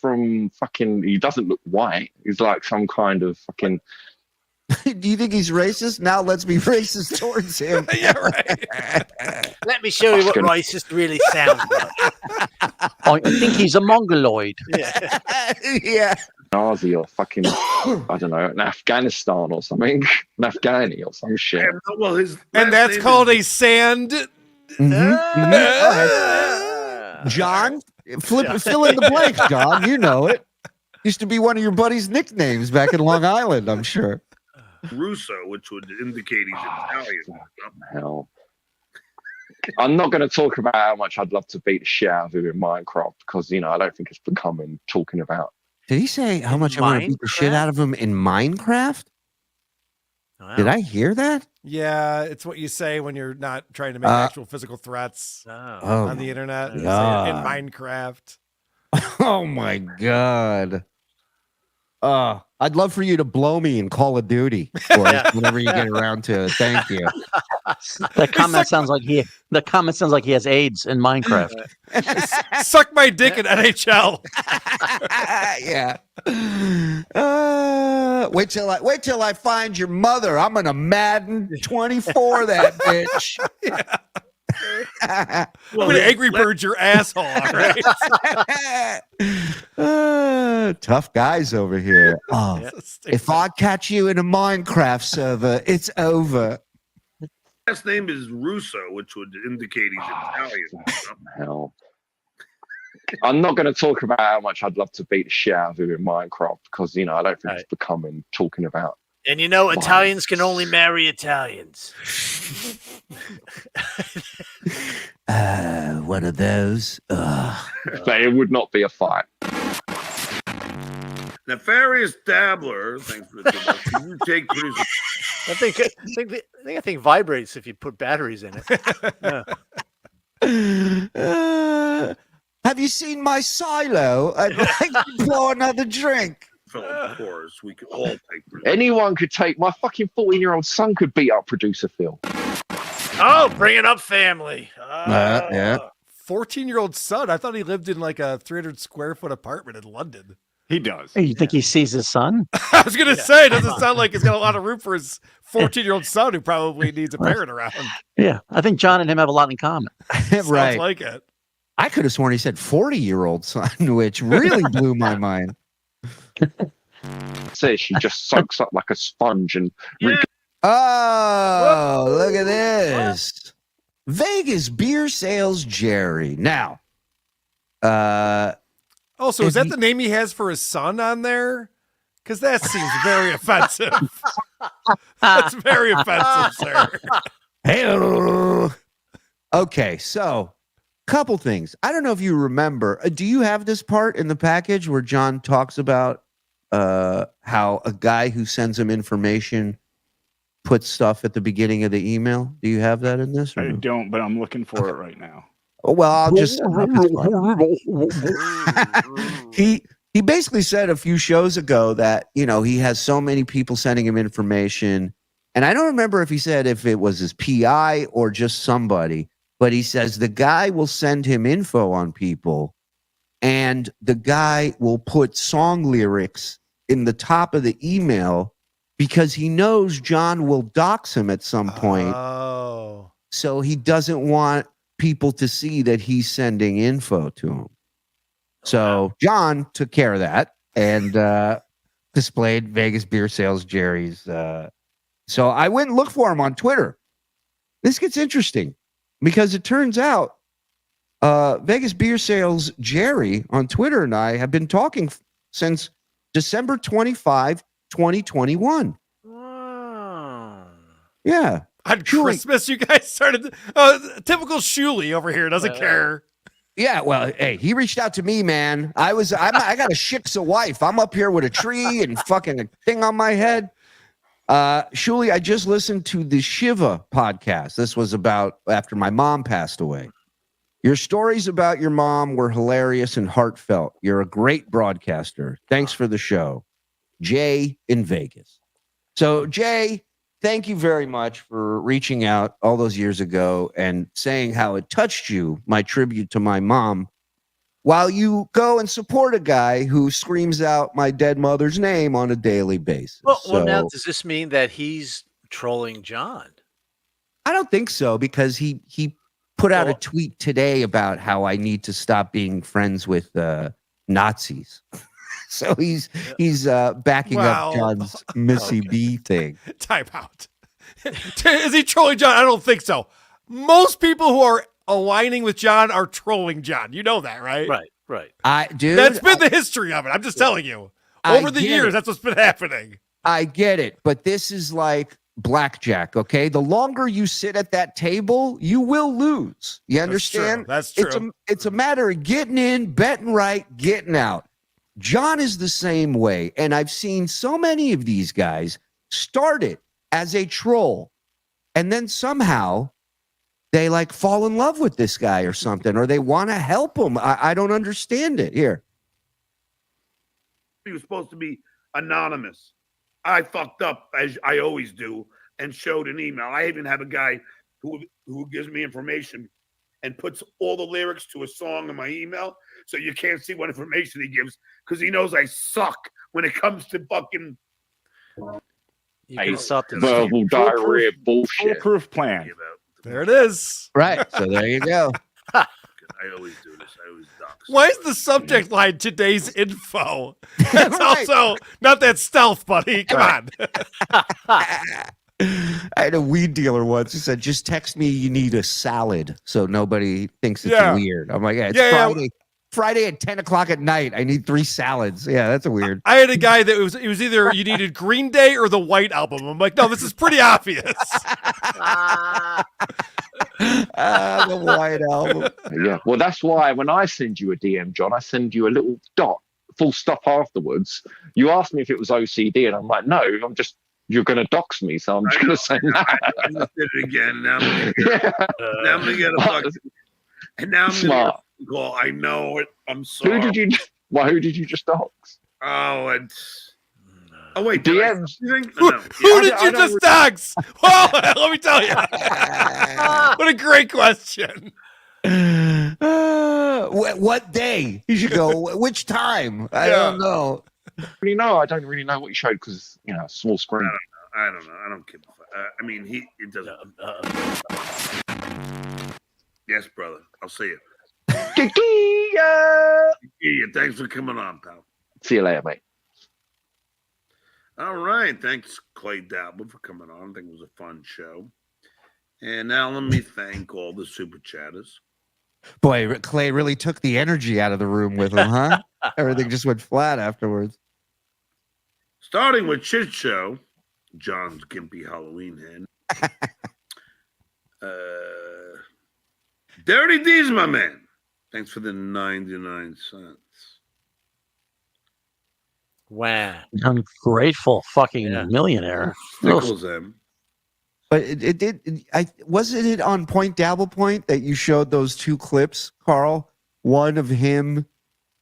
From fucking. He doesn't look white. He's like some kind of fucking. Do you think he's racist? Now let's be racist towards him. Yeah, right. Let me show you what racist really sounds like. I think he's a mongoloid. Yeah. Yeah. Nazi or fucking. I don't know, an Afghanistan or something. An Afghani or some shit. And, well, his And last that's name called is- a sand. John, fill in the blank, John. You know it. Used to be one of your buddy's nicknames back in Long Island, I'm sure. Russo, which would indicate he's Italian. Hell. I'm not going to talk about how much I'd love to beat the shit out of him in Minecraft because, you know, I don't think it's becoming talking about. Did he say how much I want to beat the shit out of him in Minecraft? Wow. Did I hear that? Yeah, it's what you say when you're not trying to make actual physical threats Oh on the internet. You say it God. in Minecraft. Oh my God. I'd love for you to blow me in Call of Duty whenever you get around to it. Thank you. That comment sounds like he. The comment sounds like he has AIDS in Minecraft. Suck my dick in NHL. Yeah. Wait till I find your mother. I'm gonna Madden 24 that bitch. I'm gonna Angry Bird your asshole. All right? Tough guys over here. Oh, if I catch you in a Minecraft server, it's over. Last name is Russo, which would indicate he's Italian. Hell. I'm not going to talk about how much I'd love to beat the shit out of him in Minecraft because, you know, I don't think it's becoming talking about. And you know, Italians can only marry Italians. One of those. But it would not be a fight. Nefarious Dabbler, thanks for the tip. You take producer. I think vibrates if you put batteries in it. Yeah. Have you seen my silo? I'd like to pour another drink. Of course, we could all take producer. Anyone could take my fucking 14-year-old son could beat up producer Phil. Oh, bringing up family. Yeah. 14-year-old son. I thought he lived in like a 300 square foot apartment in London. He does. You think he sees his son? I was gonna say, it doesn't sound like he's got a lot of room for his 14-year-old son who probably needs a parent around. Yeah, I think John and him have a lot in common. Right. Sounds like it. I could have sworn he said 40-year-old son, which really blew my mind. Says she just soaks up like a sponge and Oh, look at this. Vegas beer sales Jerry. Now, Also, is that the name he has for his son on there? Because that seems very offensive. That's very offensive, sir. Hey. Okay, so couple things. I don't know if you remember. Do you have this part in the package where John talks about how a guy who sends him information puts stuff at the beginning of the email? Do you have that in this? Or I no? don't, but I'm looking for it right now. Oh, well, I'll just he basically said a few shows ago that, you know, he has so many people sending him information, and I don't remember if he said if it was his PI or just somebody, but he says the guy will send him info on people, and the guy will put song lyrics in the top of the email because he knows John will dox him at some point. Oh. So he doesn't want people to see that he's sending info to him. So John took care of that and displayed Vegas Beer Sales Jerry's. So I went and looked for him on Twitter. This gets interesting because it turns out Vegas Beer Sales Jerry on Twitter and I have been talking since December 25, 2021. Wow. Yeah. On Christmas, you guys started. Typical Shuli over here doesn't care. Yeah, well, hey, he reached out to me, man. I got a shiksa wife. I'm up here with a tree and fucking a thing on my head. Shuli, I just listened to the Shiva podcast. This was about after my mom passed away. Your stories about your mom were hilarious and heartfelt. You're a great broadcaster. Thanks for the show. Jay in Vegas. So, Jay, thank you very much for reaching out all those years ago and saying how it touched you, my tribute to my mom, while you go and support a guy who screams out my dead mother's name on a daily basis. Well, now, does this mean that he's trolling John? I don't think so, because he put out a tweet today about how I need to stop being friends with Nazis. So he's backing up John's Missy B thing. Time out. Is he trolling John? I don't think so. Most people who are aligning with John are trolling John. You know that, right? Right. That's been the history of it. I'm just telling you. Over the years, that's what's been happening. I get it, but this is like blackjack, okay? The longer you sit at that table, you will lose. You understand? That's true. It's a matter of getting in, betting right, getting out. John is the same way, and I've seen so many of these guys start it as a troll, and then somehow they like fall in love with this guy or something, or they want to help him. I don't understand it. Here. He was supposed to be anonymous. I fucked up, as I always do, and showed an email. I even have a guy who gives me information and puts all the lyrics to a song in my email, so you can't see what information he gives, because he knows I suck when it comes to fucking verbal diarrhea bullshit. Foolproof plan. There it is. Right. So there you go. I always do this. I always dox. Why is the subject line today's info? That's Right. also not that stealth, buddy. Come on. I had a weed dealer once who said, just text me you need a salad so nobody thinks it's Yeah. weird. I'm like, yeah, it's Yeah. Friday. Friday at 10 o'clock at night. I need 3 salads. Yeah, that's a weird. I had a guy that it was either you needed Green Day or the White Album. I'm like, no, this is pretty obvious. The White Album. Yeah. Well, that's why when I send you a DM, John, I send you a little dot, full stop afterwards. You asked me if it was OCD, and I'm like, no, you're going to dox me, so I'm just going to say no. I just did it again. Now I'm gonna get a fucking, and now I'm Smart. gonna call. I know it. I'm sorry. Who did you just dox? Oh, it's. Oh wait, DMs. Who did you just dox? Well, let me tell you. What a great question. What day? You should go. Which time? I don't know. I don't really know what you showed because small screen. I don't know. I don't give a fuck. I mean, it doesn't. Yes, brother. I'll see you. Yeah, thanks for coming on, pal. See you later, mate. All right. Thanks, Clay Dabble, for coming on. I think it was a fun show. And now let me thank all the super chatters. Boy, Clay really took the energy out of the room with him, huh? Everything just went flat afterwards. Starting with Shit Show, John's Gimpy Halloween Hen. Dirty D's, my man. Thanks for the 99 cents. Wow. Ungrateful fucking millionaire. Nichols M. But wasn't it on Point Dabble Point that you showed those 2 clips, Karl? One of him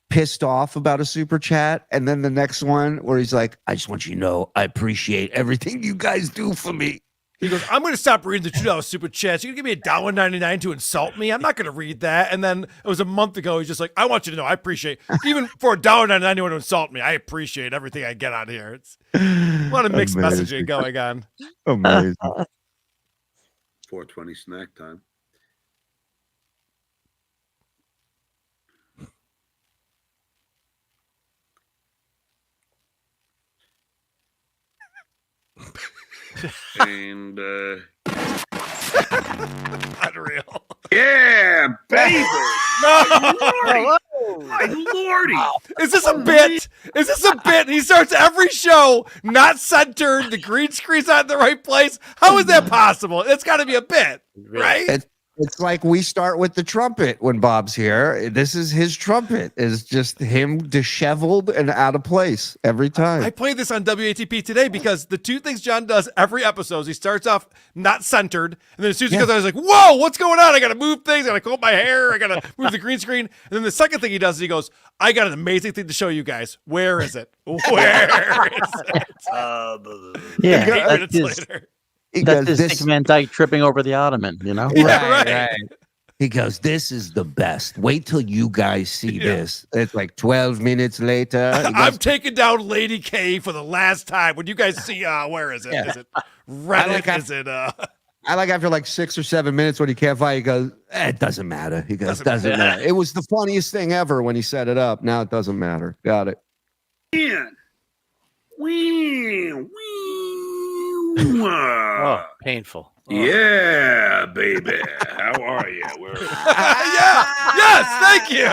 pissed off about a super chat, and then the next one where he's like, I just want you to know I appreciate everything you guys do for me. He goes, I'm going to stop reading the $2 super chats. You're going to give me $1.99 to insult me? I'm not going to read that. And then it was a month ago. He's just like, I want you to know I appreciate, even for $1.99 you want to insult me, I appreciate everything I get on here. It's a lot of mixed Amazing. messaging going on. Amazing. 4:20 snack time. And Unreal. yeah, baby. No. My lordy. Is this a bit? Is this a bit? He starts every show not centered. The green screen's not in the right place. How is that possible? It's got to be a bit, right? It's like we start with the trumpet when Bob's here. This is his trumpet. Is just him disheveled and out of place every time. I played this on WATP today because the two things John does every episode is he starts off not centered, and then as soon as he goes, I was like, "Whoa, what's going on? I got to move things. I got to comb my hair. I got to move the green screen." And then the second thing he does is he goes, "I got an amazing thing to show you guys. Where is it? Where is it?" Yeah, 8 minutes that's later. That's his Dick Van Dyke tripping over the ottoman, you know? Right. He goes, "This is the best. Wait till you guys see this." It's like 12 minutes later. He goes, I'm taking down Lady K for the last time. When you guys see, where is it? Yeah. Is it Reddit? Is it? I like after like 6 or 7 minutes when he can't find, he goes, "It doesn't matter." He goes, "Doesn't matter." It was the funniest thing ever when he set it up. Now it doesn't matter. Got it. Oh, painful. Yeah, baby. How are you? Yes, thank you.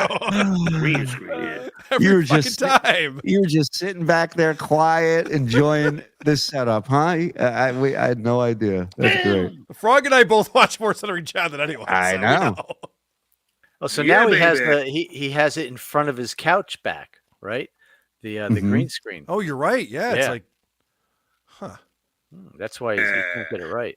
Green screen. Yeah. You were time. You were just sitting back there quiet, enjoying this setup, huh? I had no idea. That's great. Frog and I both watch more Stuttering John than anyone. I so we know. Oh, so Yeah, now he has baby. he has it in front of his couch back, right? The green screen. Oh, you're right. Yeah, it's like, huh. That's why he can't get it right.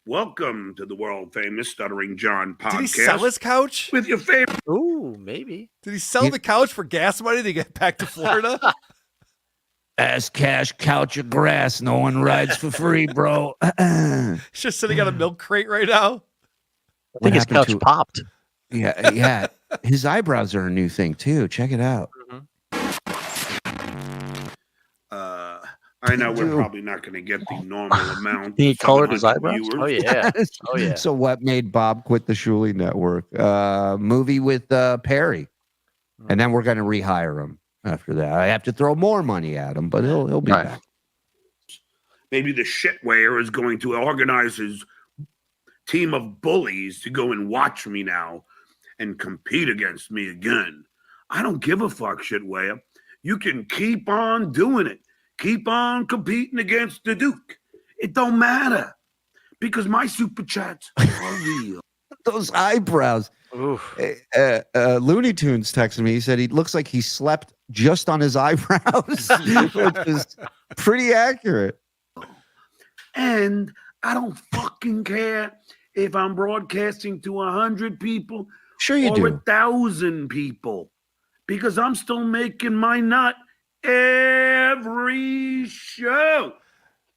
Welcome to the world famous Stuttering John Podcast. Did he sell his couch? With your favorite. Ooh, maybe. Did he sell the couch for gas money to get back to Florida? Ass, cash, couch, or grass. No one rides for free, bro. He's just sitting on a milk crate right now. I think his couch popped. Yeah. His eyebrows are a new thing too. Check it out. I know we're probably not going to get the normal amount. He colored his 700 eyebrows? viewers. Oh yeah. Oh yeah. So what made Bob quit the Shuli Network? Movie with Perry, and then we're going to rehire him after that. I have to throw more money at him, but he'll be back. Maybe the shitwayer is going to organize his team of bullies to go and watch me now and compete against me again. I don't give a fuck, shitwayer. You can keep on doing it. Keep on competing against the Duke. It don't matter because my super chats are real. Those eyebrows. Looney Tunes texted me. He said he looks like he slept just on his eyebrows, which is pretty accurate. And I don't fucking care if I'm broadcasting to 100 people Sure you or do. 1,000 people because I'm still making my nut every show.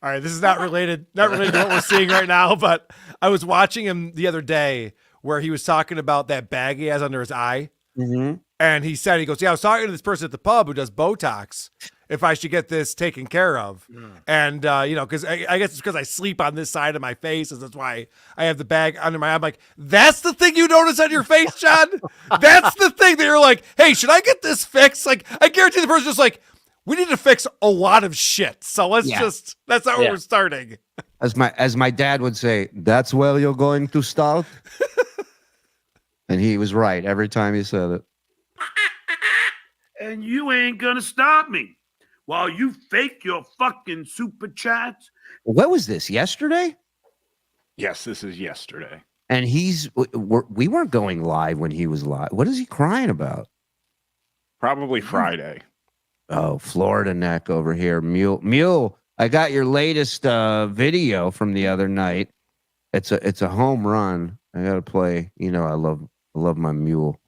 All right, this is not related to what we're seeing right now, but I was watching him the other day where he was talking about that bag he has under his eye. Mm-hmm. And he goes, "Yeah, I was talking to this person at the pub who does Botox, if I should get this taken care of." And, because I guess it's because I sleep on this side of my face, and that's why I have the bag under my eye. I'm like, that's the thing you notice on your face, John? That's the thing that you're like, hey, should I get this fixed? Like, I guarantee the person's just like, we need to fix a lot of shit. So let's that's not where we're starting. As my dad would say, that's where you're going to start. And he was right every time he said it. And you ain't gonna stop me while you fake your fucking super chats. What was this, yesterday? Yes, this is yesterday. And we weren't going live when he was live. What is he crying about? Probably Friday. Oh, Florida neck over here. Mule. I got your latest video from the other night. It's a home run. I gotta play. I love my mule.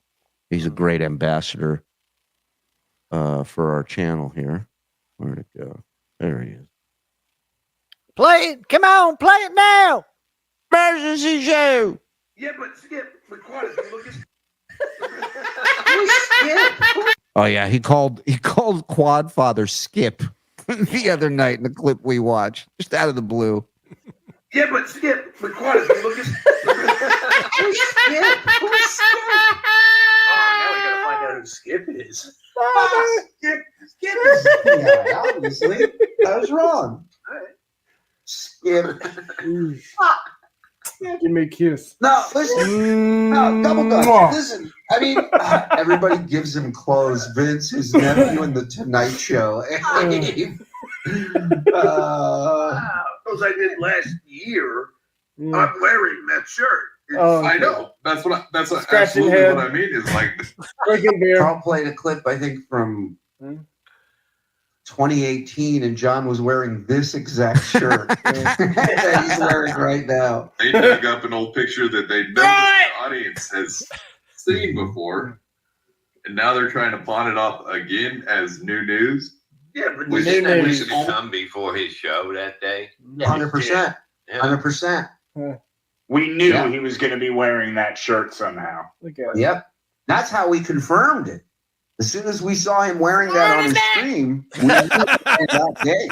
He's a great ambassador for our channel here. Where'd it go? There he is. Play it. Come on, play it now. Emergency show. Yeah, but Skip, look at Oh yeah, he called Quad Father Skip the other night in the clip we watched, just out of the blue. Yeah, but Cardiff, look at. Who's Skip? Oh, now we gotta find out who Skip is. Skip is the guy, obviously. I was wrong. Skip. Give me a kiss. No, listen. No, double dutch. Listen. I mean, everybody gives him clothes. Vince, his nephew in the Tonight Show. Those I did last year. I'm wearing that shirt. I know. That's Scratching absolutely head. what I mean. Is like Drinking beer. Carl played a clip, I think, from 2018, and John was wearing this exact shirt that he's wearing right now. they dug up an old picture that they know the audience has seen before, and now they're trying to pawn it off again as new news. Yeah, but Which Didn't that which used to come before his show that day? 100%. Yeah. 100%. We knew Yeah. he was going to be wearing that shirt somehow. Yep. That's how we confirmed it. As soon as we saw him wearing that on his stream, we knew that day.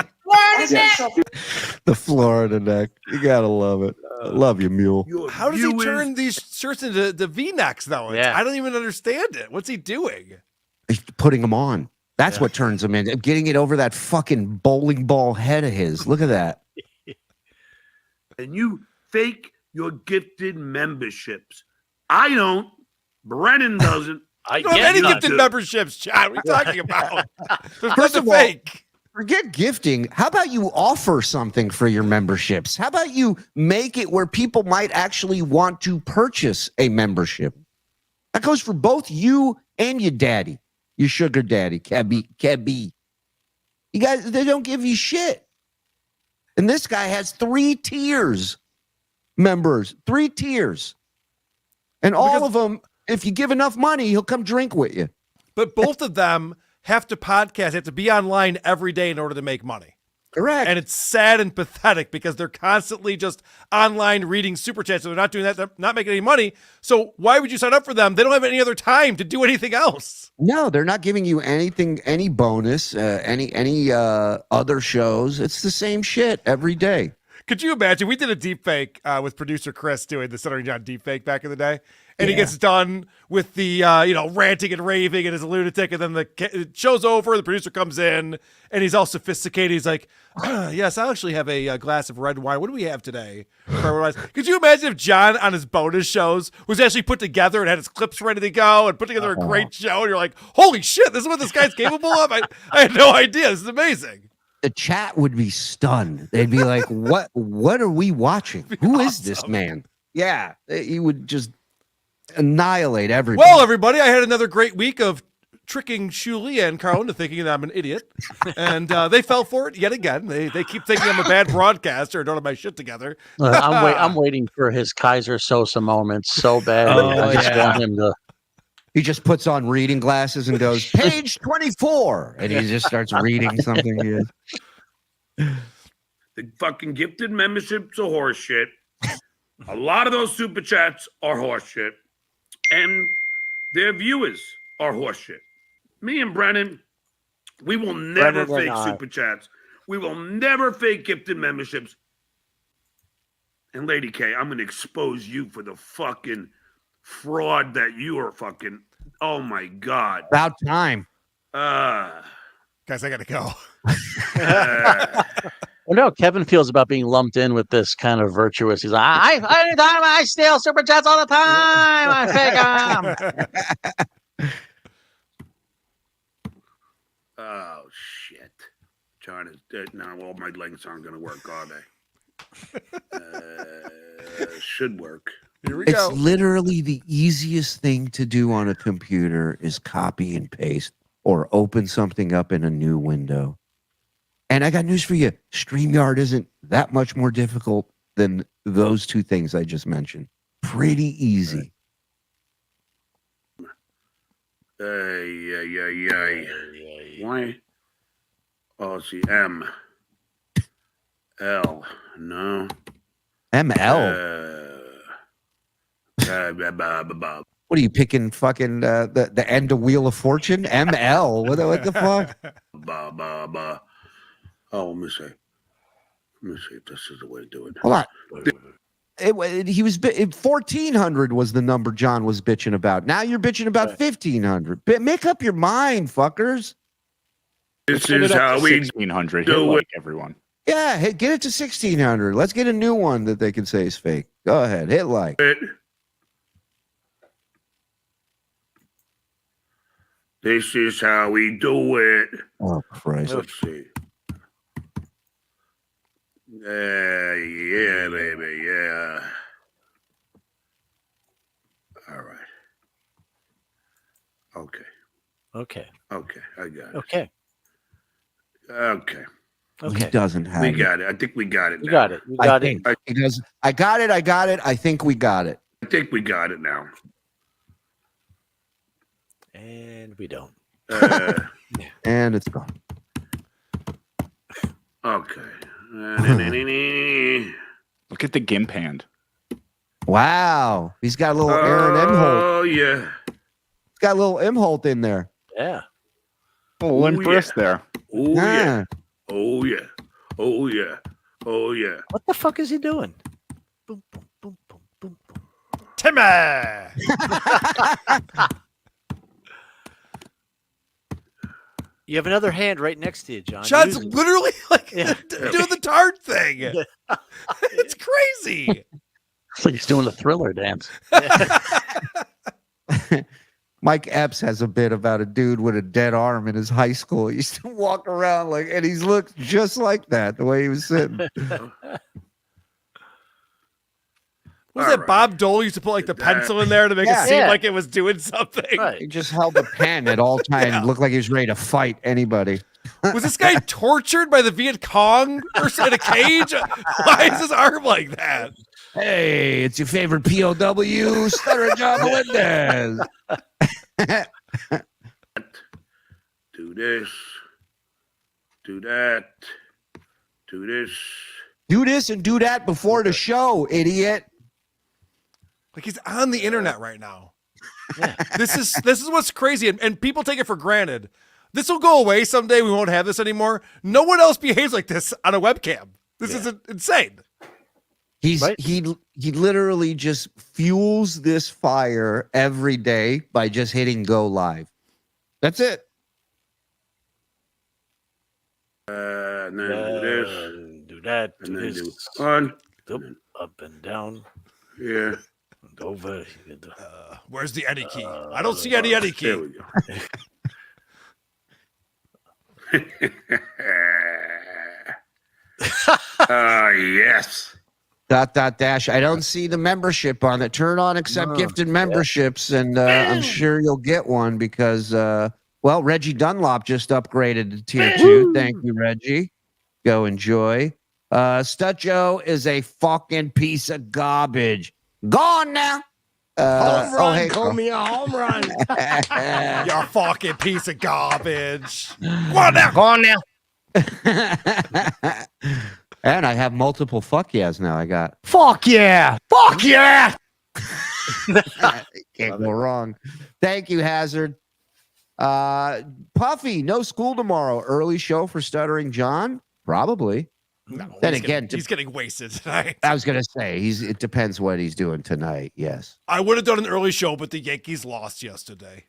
The Florida neck. You gotta love it. Love you, mule. How does he turn these shirts into the V-necks, though? I don't even understand it. What's he doing? He's putting them on. That's what turns him in. Getting it over that fucking bowling ball head of his. Look at that. And you fake your gifted memberships. I don't. Brennan doesn't. I don't have any gifted memberships, Chad. What are you talking about? There's First nothing of all, fake. forget gifting. How about you offer something for your memberships? How about you make it where people might actually want to purchase a membership? That goes for both you and your daddy, your sugar daddy, Cabby. You guys, they don't give you shit. And this guy has 3 tiers, members, 3 tiers. And all of them, if you give enough money, he'll come drink with you. But both of them have to podcast, have to be online every day in order to make money. Correct. And it's sad and pathetic because they're constantly just online reading super chats. So they're not doing that. They're not making any money. So why would you sign up for them? They don't have any other time to do anything else. No, they're not giving you anything, any bonus, any other shows. It's the same shit every day. Could you imagine? We did a deep fake with producer Chris doing the Stuttering John deep fake back in the day. And he gets done with the, ranting and raving and is a lunatic. And then the show's over. The producer comes in and he's all sophisticated. He's like, yes, I'll actually have a glass of red wine. What do we have today? Could you imagine if John on his bonus shows was actually put together and had his clips ready to go and put together a great show? And you're like, holy shit, this is what this guy's capable of? I had no idea. This is amazing. The chat would be stunned. They'd be like, what are we watching? Who is this man? Yeah, he would just annihilate everybody. Well, everybody, I had another great week of tricking Shuli and Karl into thinking that I'm an idiot. And they fell for it yet again. They keep thinking I'm a bad broadcaster and don't have my shit together. I'm waiting for his Kaiser Sosa moment so bad. I just want him to. He just puts on reading glasses and goes, page 24. And he just starts reading something. The fucking gifted memberships are horseshit. A lot of those super chats are horseshit. And their viewers are horseshit. Me and Brennan, we will never fake super chats. We will never fake gifted memberships. And Lady K, I'm going to expose you for the fucking fraud that you are fucking. Oh my God. About time. Guys, I got to go. Well, no, Kevin feels about being lumped in with this kind of virtuous. He's like, I steal super chats all the time. I fake them. Oh, shit. John is dead now. All my links aren't going to work, are they? Should work. Here we It's go. literally the easiest thing to do on a computer is copy and paste or open something up in a new window. And I got news for you. StreamYard isn't that much more difficult than those two things I just mentioned. Pretty easy. Why? Oh, see, M. L. No. ML. What are you picking? Fucking the end of Wheel of Fortune? ML. What the fuck? Oh, let me see. Let me see if this is the way to do it. Hold on. He was 1,400 was the number John was bitching about. Now you're bitching about 1,500. Make up your mind, fuckers. This is how we 1,600. do Hit it. like everyone. Yeah, hey, get it to 1,600. Let's get a new one that they can say is fake. Go ahead, hit like. This is how we do it. Oh Christ! Let's see. Yeah, baby, yeah. All right. Okay. Okay. Okay, I got it. Okay. Okay. He doesn't have We it. got it. I think we got it. We now. got it. We got it. He goes, I got it. I got it. I think we got it. I think we got it now. And we don't. And it's gone. Okay. Look at the gimp hand. Wow, he's got a little Aaron Emholt. Oh yeah. He's got a little Emholt in there. Yeah. A little limp wrist there. Oh Yeah. yeah. Oh yeah. Oh yeah. Oh yeah. What the fuck is he doing? Timmy. You have another hand right next to you, John. John's Use it. literally like Yeah. doing the tart thing. It's crazy. It's like he's doing the Thriller dance. Mike Epps has a bit about a dude with a dead arm in his high school. He used to walk around like, and he's looked just like that the way he was sitting. Was that Bob Dole used to put like the pencil in there to make it seem like it was doing something? He just held a pen at all times. Yeah. Looked like he was ready to fight anybody. Was this guy tortured by the Viet Cong or in a cage? Why is his arm like that? Hey, it's your favorite POW, Stuttering John Melendez. Do this. Do that. Do this. Do this and do that before the show, idiot. Like he's on the internet right now. This is what's crazy, and people take it for granted. This will go away someday. We won't have this anymore. No one else behaves like this on a webcam. This is insane. He literally just fuels this fire every day by just hitting go live. That's it. And then do this. Do that. And Do then this. do on. Up and down. Yeah. And over. Where's the Eddie key? I don't see any Eddie key. There we go. Yes. Dash. I don't see the membership on it. Turn on accept gifted memberships, and I'm sure you'll get one because, well, Reggie Dunlop just upgraded to tier 2. Thank you, Reggie. Go enjoy. Stut Joe is a fucking piece of garbage. Gone now. Home run, hey, call me a home run. You're a fucking piece of garbage. Go on now. Go on now. And I have multiple fuck yeahs now. I got Fuck yeah. Fuck yeah. can't go wrong. Thank you, Hazard. Puffy, no school tomorrow. Early show for Stuttering John? Probably. No, Then he's again, he's getting wasted tonight. I was gonna say it depends what he's doing tonight. Yes. I would have done an early show, but the Yankees lost yesterday.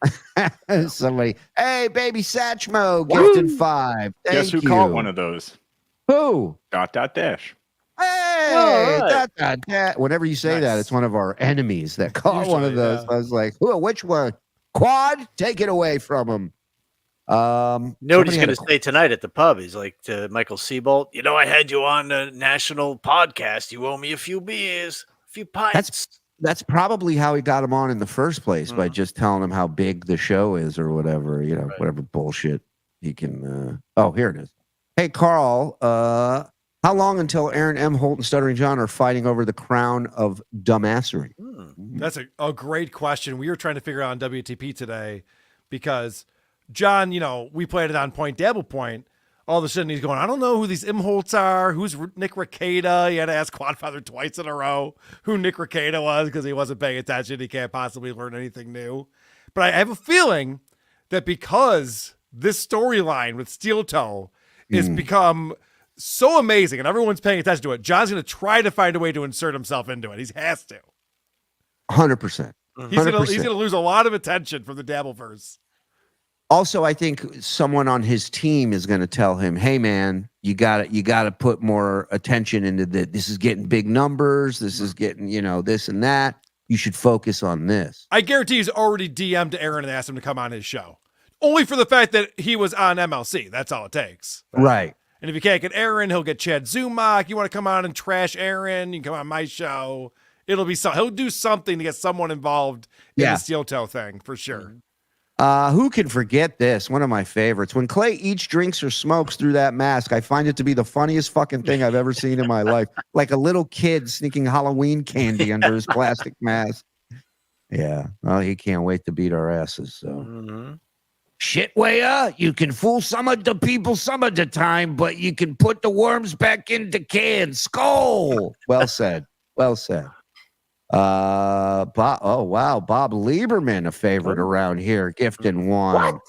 Somebody, hey, baby Satchmo, gifted 5. Guess who Thank caught you. one of those? Who? Dash. Hey, All right. whenever you say that, Nice. it's one of our enemies that caught one of Usually, those. yeah. I was like, which one? Quad? Take it away from him. You know what somebody he's had going to say tonight at the pub? He's like to Michael Seabolt, you know, I had you on the national podcast. You owe me a few beers, a few pints. That's probably how he got him on in the first place by just telling him how big the show is or whatever, whatever bullshit he can. Oh, here it is. Hey, Karl, how long until Aaron M. Holt and Stuttering John are fighting over the crown of dumbassery? That's a great question. We were trying to figure out on WATP today because John, we played it on Point Dabble Point. All of a sudden he's going, I don't know who these Imholtz are. Who's Nick Rekieta? He had to ask Quadfather twice in a row who Nick Rekieta was because he wasn't paying attention. He can't possibly learn anything new. But I have a feeling that because this storyline with Steel Toe is become so amazing, and everyone's paying attention to it. John's going to try to find a way to insert himself into it. He has to. 100%. He's going to lose a lot of attention from the Dabbleverse. Also, I think someone on his team is going to tell him, "Hey, man, you got to put more attention into that. This is getting big numbers. This is getting, this and that. You should focus on this." I guarantee he's already DM'd Aaron and asked him to come on his show, only for the fact that he was on MLC. That's all it takes. Right. And if you can't get Aaron, he'll get Chad Zumach. You want to come on and trash Aaron? You can come on my show. It'll be he'll do something to get someone involved in the steel toe thing for sure. Who can forget this? One of my favorites. When Clay eats, drinks, or smokes through that mask, I find it to be the funniest fucking thing I've ever seen in my life. Like a little kid sneaking Halloween candy under his plastic mask. Yeah. Well, he can't wait to beat our asses. So. Shitwaya, you can fool some of the people some of the time, but you can put the worms back into cans. Skull. Well said. Well said. Bob Lieberman, a favorite around here, gifting one.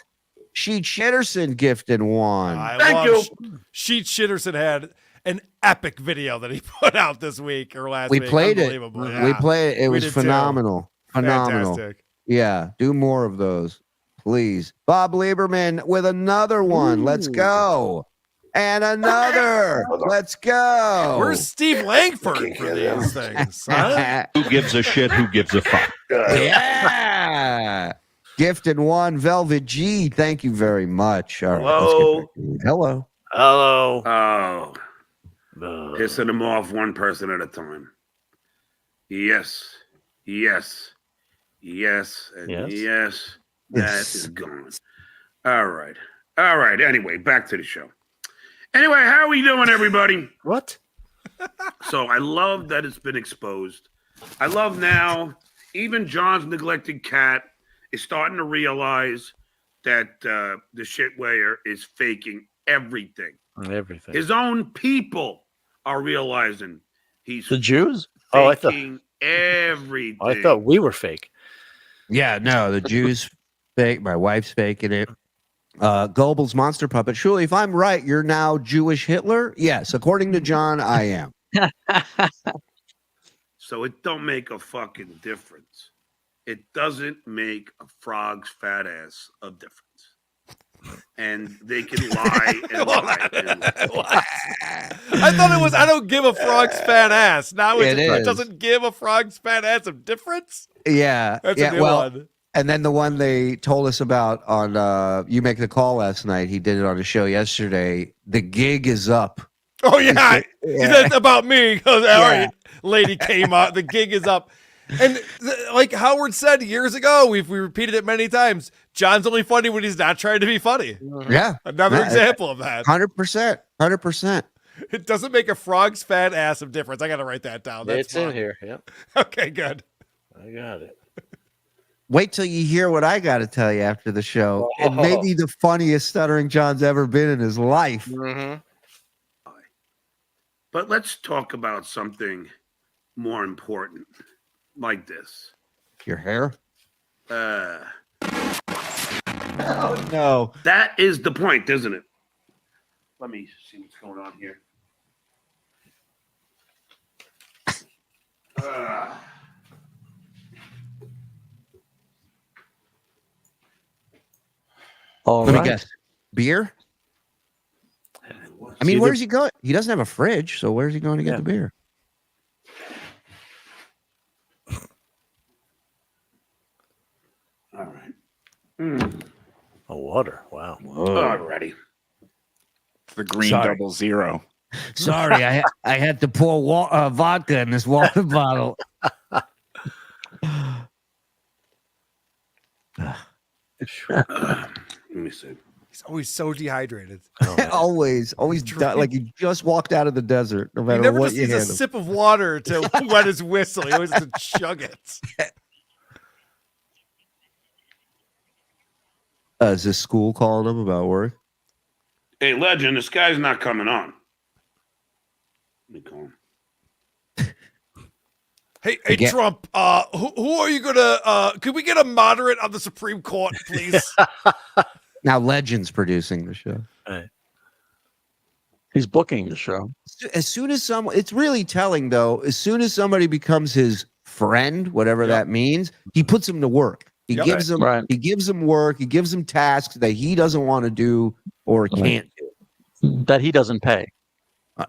Sheet Shitterson gifted one. Thank you. Sheet Shitterson had an epic video that he put out this week or last week. We played it. Yeah. We played it. It We was did too. phenomenal. Phenomenal. Fantastic. Yeah, do more of those, please. Bob Lieberman with another one. Let's go. And another. Let's go. Where's Steve Langford for these things? Huh? Who gives a shit? Who gives a fuck? Yeah. Gifted one, Velvet G. Thank you very much. All right, Hello. Hello. Hello. Oh. Pissing them off one person at a time. Yes. Yes. Yes. And yes. That is gone. All right. All right. Anyway, back to the show. Anyway, how are we doing, everybody? What? So I love that it's been exposed. I love now, even John's neglected cat is starting to realize that the shitwayer is faking everything. Everything. His own people are realizing he's The Jews? faking everything. I thought we were fake. Yeah, no, the Jews fake. My wife's faking it. Goebbels monster puppet. Shuli, if I'm right, you're now Jewish Hitler? Yes, according to John, I am. So it don't make a fucking difference. It doesn't make a frog's fat ass a difference. And they can lie and lie. I thought it was I don't give a frog's fat ass. Now It it is. doesn't give a frog's fat ass a difference? Yeah. That's yeah, a new one. And then the one they told us about on You Make the Call last night, he did it on a show yesterday. The gig is up. Oh, yeah. He Yeah. said about me. He goes, all right, lady came out. The gig is up. And like Howard said years ago, we repeated it many times. John's only funny when he's not trying to be funny. Yeah. Another example of that. 100%. 100%. It doesn't make a frog's fat ass of difference. I got to write that down. That's It's in fine. here. Yep. Okay, good. I got it. Wait till you hear what I got to tell you after the show. It may be the funniest Stuttering John's ever been in his life. Mm-hmm. But let's talk about something more important, like this. Your hair? Oh, no. That is the point, isn't it? Let me see what's going on here. Let me guess. Beer? I mean, where's he going? He doesn't have a fridge, so where's he going to get the beer? All right. Oh, water. Wow. Alrighty. The green Sorry. 00. Sorry, I had to pour vodka in this water bottle. Let me see. He's always so dehydrated. always like he just walked out of the desert. No He matter never what just you needs a hand him. sip of water to wet his whistle. He always has to chug it. Is this school calling him about work? Hey, Legend, this guy's not coming on. Let me call him. Hey, Again. Trump, who are you gonna could we get a moderate on the Supreme Court, please? Now Legend's producing the show. Right. He's booking the show. As soon as someone, it's really telling though. As soon as somebody becomes his friend, whatever that means, he puts him to work. He gives him, he gives him work. He gives him tasks that he doesn't want to do or can't do. That he doesn't pay.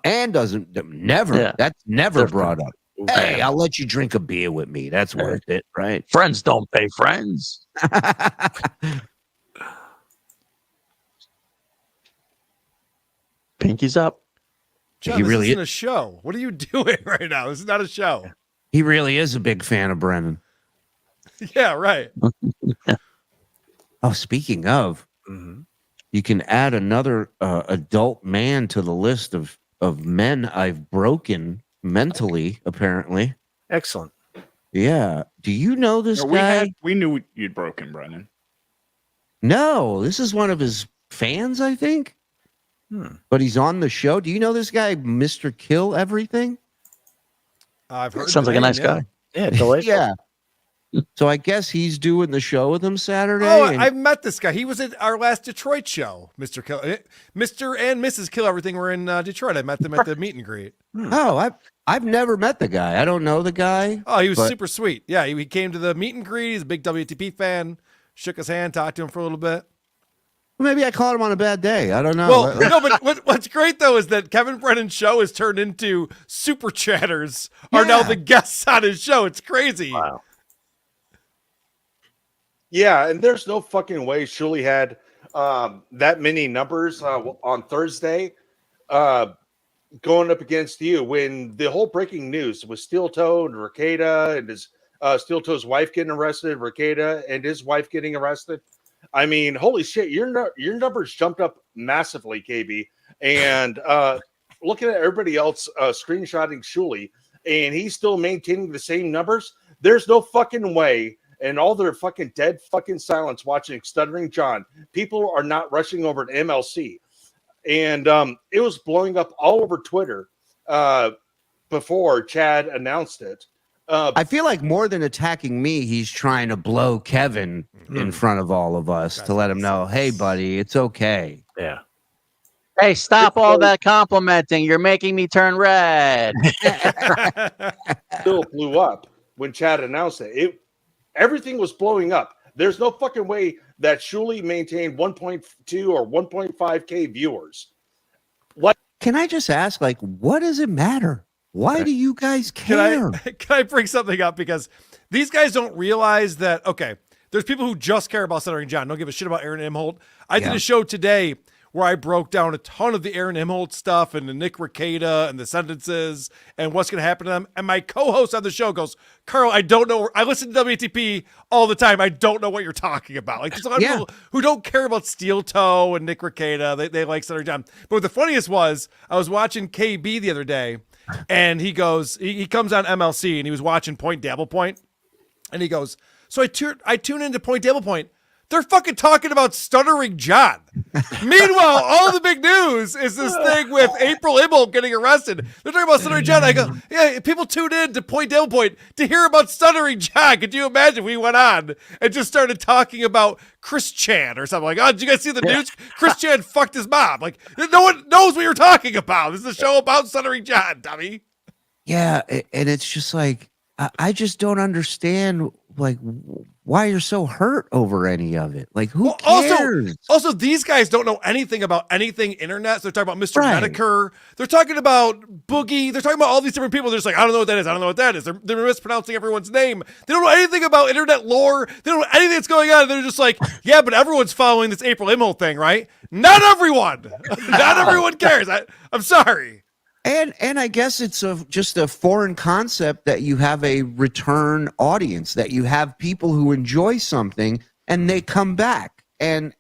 And doesn't never. Yeah. That's never Different. brought up. Hey, I'll let you drink a beer with me. That's worth it, right? Friends don't pay friends. Pinky's up. John, He this really isn't a show. What are you doing right now? This is not a show. He really is a big fan of Brennan. Yeah, right. Oh, speaking of, you can add another adult man to the list of men I've broken mentally, apparently. Excellent. Yeah. Do you know this guy? We knew you'd broken, Brennan. No, this is one of his fans, I think. But he's on the show. Do you know this guy, Mr. Kill Everything? I've heard. Sounds like a nice guy. Yeah, delightful. Yeah. So I guess he's doing the show with him Saturday. Oh, and- I've met this guy. He was at our last Detroit show. Mr. Kill, Mr. and Mrs. Kill Everything were in Detroit. I met them at the meet and greet. Oh, I've never met the guy. I don't know the guy. Oh, he was but- super sweet. Yeah, he came to the meet and greet. He's a big WATP fan. Shook his hand, talked to him for a little bit. Maybe I caught him on a bad day. I don't know. Well, no, but what's great though is that Kevin Brennan's show has turned into super chatters are now the guests on his show. It's crazy. Wow. Yeah, and there's no fucking way Shuli had that many numbers on Thursday going up against you when the whole breaking news was Steel Toe and Ricada and his Steel Toe's wife getting arrested, Ricada and his wife getting arrested. I mean, holy shit, your numbers jumped up massively, KB. And looking at everybody else screenshotting Shuli, and he's still maintaining the same numbers. There's no fucking way. And all their fucking dead fucking silence watching Stuttering John. People are not rushing over to MLC. And it was blowing up all over Twitter before Chad announced it. I feel like more than attacking me, he's trying to blow Kevin in front of all of us to let him know, hey, buddy, it's okay. Yeah. Hey, stop all that complimenting. You're making me turn red. Still blew up when Chad announced it. Everything was blowing up. There's no fucking way that Shuli maintained 1.2 or 1.5K viewers. What? Can I just ask, like, what does it matter? Why do you guys care? Can I bring something up? Because these guys don't realize that, okay, there's people who just care about Stuttering John, don't give a shit about Aaron Imholt. I did a show today where I broke down a ton of the Aaron Imholt stuff and the Nick Ricada and the sentences and what's going to happen to them. And my co-host on the show goes, Karl, I don't know. I listen to WATP all the time. I don't know what you're talking about. Like, there's a lot of people who don't care about Steel Toe and Nick Ricada. They like Stuttering John. But what the funniest was, I was watching KB the other day, and he goes, he comes on MLC, and he was watching Point Dabble Point, and he goes, so I tune into Point Dabble Point. They're fucking talking about Stuttering John. Meanwhile, all the big news is this thing with April Imholt getting arrested. They're talking about Stuttering John. I go, yeah, people tune in to Point Dabble Point to hear about Stuttering John. Could you imagine we went on and just started talking about Chris Chan or something like, oh, did you guys see the news? Chris Chan fucked his mom. Like, no one knows what you're talking about. This is a show about Stuttering John, dummy. Yeah, and it's just like, I just don't understand, like, why you're so hurt over any of it. Like, who cares? Also, these guys don't know anything about anything internet. So they're talking about Mr. Medicare. They're talking about Boogie. They're talking about all these different people. They're just like, I don't know what that is. I don't know what that is. They're mispronouncing everyone's name. They don't know anything about internet lore. They don't know anything that's going on. They're just like, yeah, but everyone's following this April Imholt thing, right? Not everyone. Not everyone cares. I'm sorry. And I guess it's just a foreign concept that you have a return audience, that you have people who enjoy something and they come back and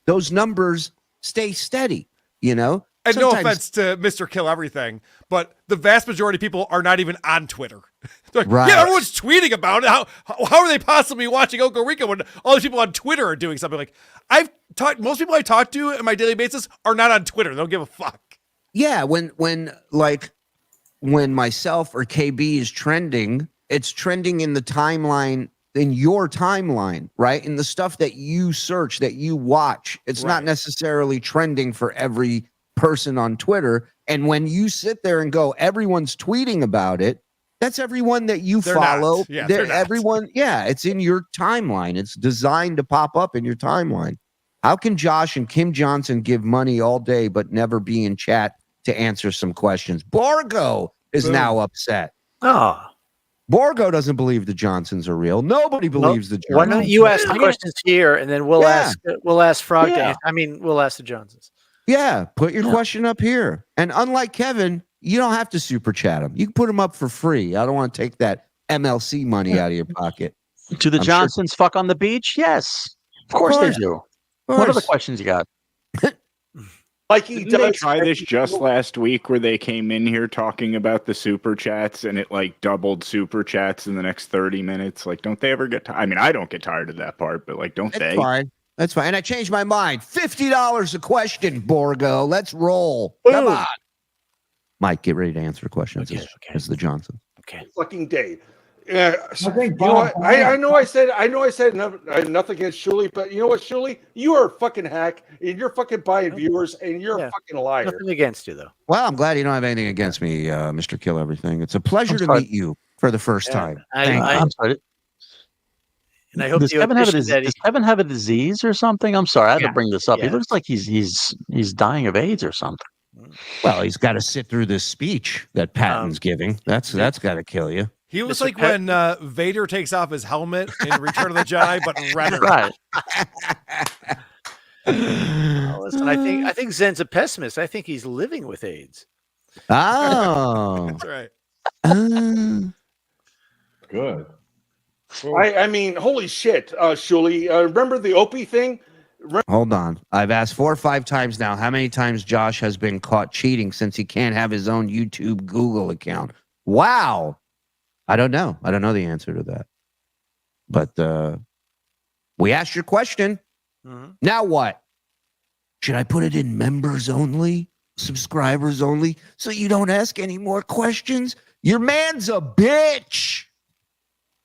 those numbers stay steady, you know? And no offense to Mr. Kill Everything, but the vast majority of people are not even on Twitter. Like, yeah, everyone's tweeting about it. How are they possibly watching Uncle Rico when all these people on Twitter are doing something? Like, most people I talk to on my daily basis are not on Twitter. They don't give a fuck. Yeah, when myself or KB is trending, it's trending in the timeline, in your timeline, right? In the stuff that you search, that you watch. It's not necessarily trending for every person on Twitter. And when you sit there and go, everyone's tweeting about it, that's everyone that you They're follow. not. Yeah, they're not. Everyone, yeah, it's in your timeline. It's designed to pop up in your timeline. How can Josh and Kim Johnson give money all day but never be in chat to answer some questions? Borgo is now upset. Oh. Borgo doesn't believe the Johnsons are real. Nobody believes the Johnsons. Why don't you ask the questions here, and then we'll ask Frog. Yeah. We'll ask the Johnsons. Yeah, put your question up here. And unlike Kevin, you don't have to super chat them. You can put them up for free. I don't want to take that MLC money out of your pocket. Do the Johnsons fuck on the beach? Yes, of course they do. What other questions you got? Like he Didn't they does. try this just last week where they came in here talking about the super chats and it like doubled super chats in the next 30 minutes? Like, don't they ever get tired? I mean, I don't get tired of that part, but like, don't they? Fine. That's fine. And I changed my mind. $50 a question, Borgo. Let's roll. Come on. Mike, get ready to answer questions. As the Johnson. Okay. Fucking day. I know I said nothing against Shuli, but you know what, Shuli? You are a fucking hack, and you're fucking buying viewers, and you're a fucking liar. Nothing against you, though. Well, I'm glad you don't have anything against me, Mr. Kill Everything. It's a pleasure to meet you for the first time. I'm sorry. And I hope does Kevin have a disease or something? I'm sorry, I had to bring this up. Yeah. He looks like he's dying of AIDS or something. Well, he's got to sit through this speech that Patton's giving. That's got to kill you. He looks like when Vader takes off his helmet in Return of the Jedi, but redder. Right. Listen, I think Zen's a pessimist. I think he's living with AIDS. Oh, That's right. Good. I mean, holy shit, Shuli. Remember the Opie thing? Hold on. I've asked 4 or 5 times now how many times Josh has been caught cheating since he can't have his own YouTube Google account. Wow. I don't know. I don't know the answer to that. But we asked your question. Mm-hmm. Now what? Should I put it in members only, subscribers only, so you don't ask any more questions? Your man's a bitch.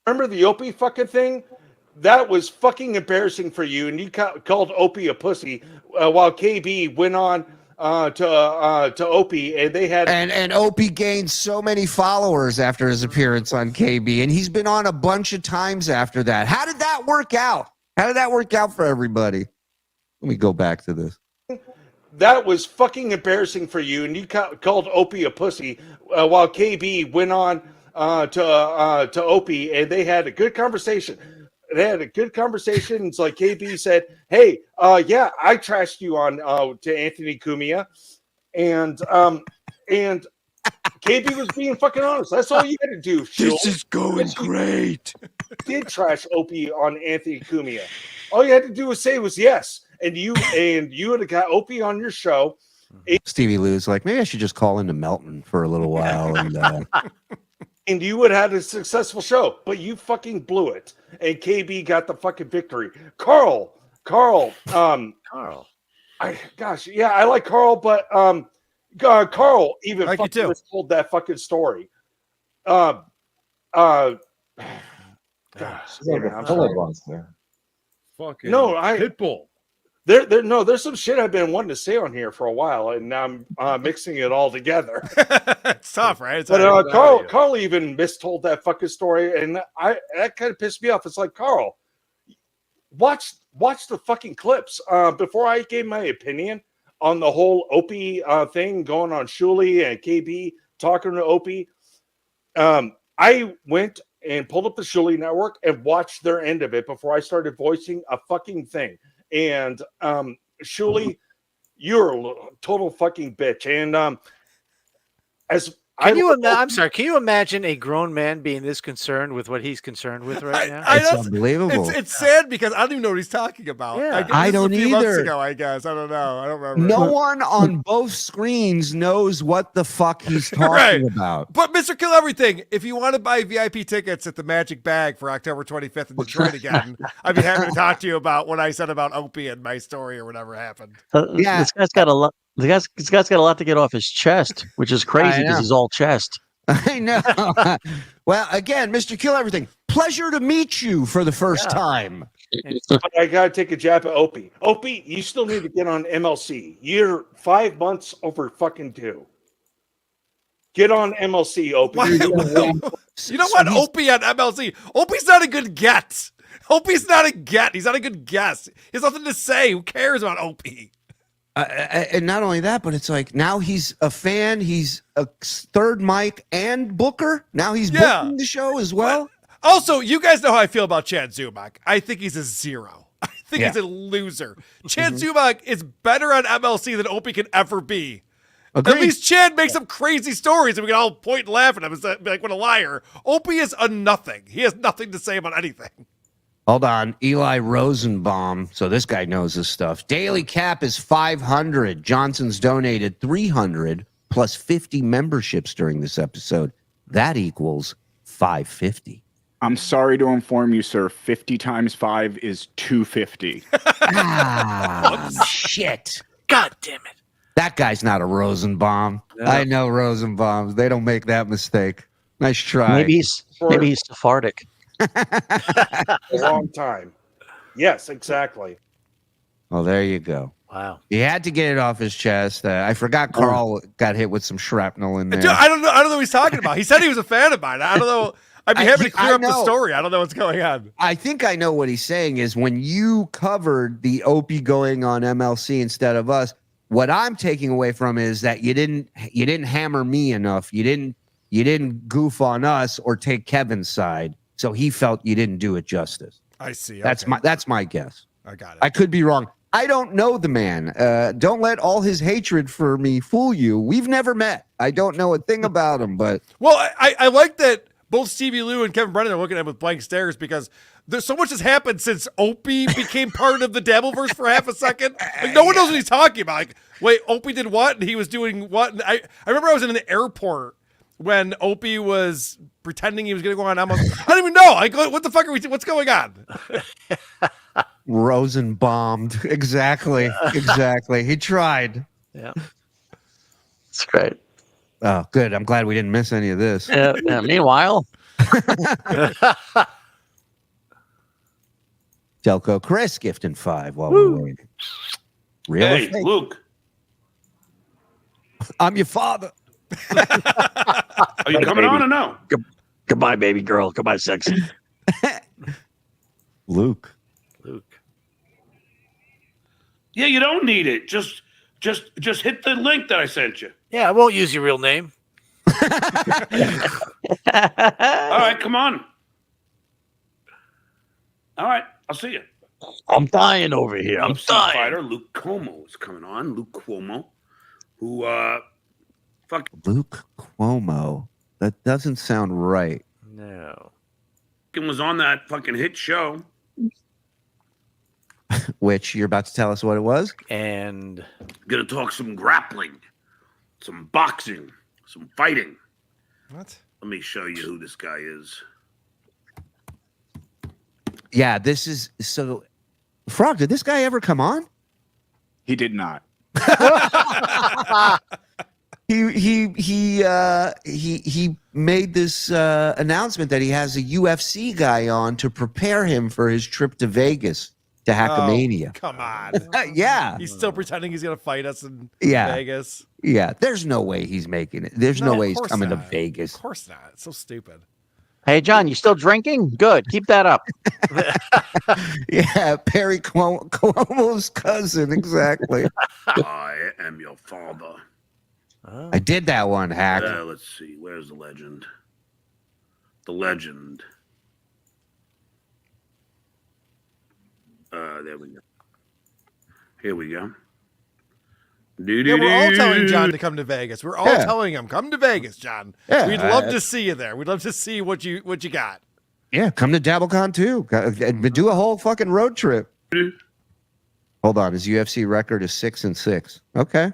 Remember the Opie fucking thing? That was fucking embarrassing for you, and you called Opie a pussy while KB went on to Opie, and they had and Opie gained so many followers after his appearance on KB, and he's been on a bunch of times after that. How did that work out? How did that work out for everybody? Let me go back to this. That was fucking embarrassing for you, and you called Opie a pussy while KB went on to Opie, and they had a good conversation. They had a good conversation. It's like KB said, "Hey, yeah, I trashed you on to Anthony Cumia," and KB was being fucking honest. That's all you had to do. This is going great. You did trash Opie on Anthony Cumia. All you had to do was say was yes, and you would have got Opie on your show. Stevie Lou's like, maybe I should just call into Melton for a little while, and you would have had a successful show, but you fucking blew it, and KB got the fucking victory. Karl. I like Karl, but Karl even like fucking told that fucking story. Gosh, damn it, I'm sorry. Fucking No, Pitbull. There's some shit I've been wanting to say on here for a while, and now I'm mixing it all together. It's tough, right? It's But Karl even mistold that fucking story, and that kind of pissed me off. It's like, Karl, watch the fucking clips before I gave my opinion on the whole Opie thing going on. Shuli and KB talking to Opie. I went and pulled up the Shuli Network and watched their end of it before I started voicing a fucking thing. And Shuli, you're a total fucking bitch. And I'm sorry. Can you imagine a grown man being this concerned with what he's concerned with right now? It's unbelievable. It's sad because I don't even know what he's talking about. Yeah. I don't a few months either. ago, I guess. I don't know. I don't remember. No one on both screens knows what the fuck he's talking Right. about. But Mr. Kill Everything, if you want to buy VIP tickets at the Magic Bag for October 25th in Detroit again, I'd be happy to talk to you about what I said about Opie and my story or whatever happened. This guy's got a lot. This guy's got a lot to get off his chest, which is crazy because he's all chest. I know. Well, again, Mr. Kill Everything, pleasure to meet you for the first time. But I gotta take a jab at Opie. Opie, you still need to get on MLC. You're 5 months over fucking due. Get on MLC, Opie. You don't want Opie on MLC. Opie's not a good get. Opie's not a get. He's not a good guest. He has nothing to say. Who cares about Opie? And not only that, but it's like now he's a fan. He's a third mic and booker. Now he's booking the show as well. Also, you guys know how I feel about Chad Zumock. I think he's a 0. I think he's a loser. Chad Zumock is better on MLC than Opie can ever be. Agreed. At least Chad makes some crazy stories and we can all point and laugh at him and be like, what a liar. Opie is a nothing. He has nothing to say about anything. Hold on. Eli Rosenbaum. So this guy knows his stuff. Daily cap is 500. Johnson's donated 300 plus 50 memberships during this episode. That equals 550. I'm sorry to inform you, sir. 50 times 5 is 250. Shit. God damn it. That guy's not a Rosenbaum. No. I know Rosenbaums. They don't make that mistake. Nice try. Maybe he's Sephardic. A long time. Yes, exactly. Well, there you go. Wow. He had to get it off his chest. I forgot Karl got hit with some shrapnel in there. Dude, I don't know what he's talking about. He said he was a fan of mine. I don't know. I'd be happy to clear up the story. I don't know what's going on. I think I know what he's saying is when you covered the Opie going on MLC instead of us, what I'm taking away from is that you didn't hammer me enough. You didn't goof on us or take Kevin's side. So he felt you didn't do it justice. I see. That's my guess. I got it. I could be wrong. I don't know the man. Don't let all his hatred for me fool you. We've never met. I don't know a thing about him, but well, I like that both Stevie Lou and Kevin Brennan are looking at him with blank stares because there's so much has happened since Opie became part of the Dabbleverse for half a second. Like no one knows what he's talking about. Like, wait, Opie did what? And he was doing what? And I remember I was in the airport when Opie was pretending he was going to go on Amazon. I don't even know. Like, what the fuck are we? What's going on? Rosenbombed. Exactly. He tried. Yeah. It's great. Oh, good. I'm glad we didn't miss any of this. Yeah. Meanwhile, Delco Chris gifting 5 while we're waiting. Real Hey, or fake? Luke. I'm your father. Are you coming on or no? Goodbye, baby girl. Goodbye, sexy. Luke. Yeah, you don't need it. Just hit the link that I sent you. Yeah, I won't use your real name. All right, come on. All right, I'll see you. I'm dying over here. I'm UFC dying. fighter Luke Como is coming on. Luke Cuomo, who Luke Cuomo. That doesn't sound right. No. was on that fucking hit show. Which you're about to tell us what it was? And Gonna talk some grappling, some boxing, some fighting. What? Let me show you who this guy is. Yeah, this is so. Frog, did this guy ever come on? He did not. He made this announcement that he has a UFC guy on to prepare him for his trip to Vegas to Hackamania. Oh, come on. Yeah. He's still pretending he's going to fight us in Yeah. Vegas. Yeah, there's no way he's making it. There's no way he's coming to Vegas. Of course not. It's so stupid. Hey, John, you still drinking? Good. Keep that up. Yeah, Perry Cuomo's cousin, exactly. I am your father. I did that one, Hack. Let's see. Where's the legend? The legend. There we go. Here we go. Yeah, we're all telling John to come to Vegas. We're all Yeah. telling him, come to Vegas, John. Yeah, We'd love to see you there. We'd love to see what you got. Yeah, come to DabbleCon too. Do a whole fucking road trip. Hold on, his UFC record is 6-6. Okay.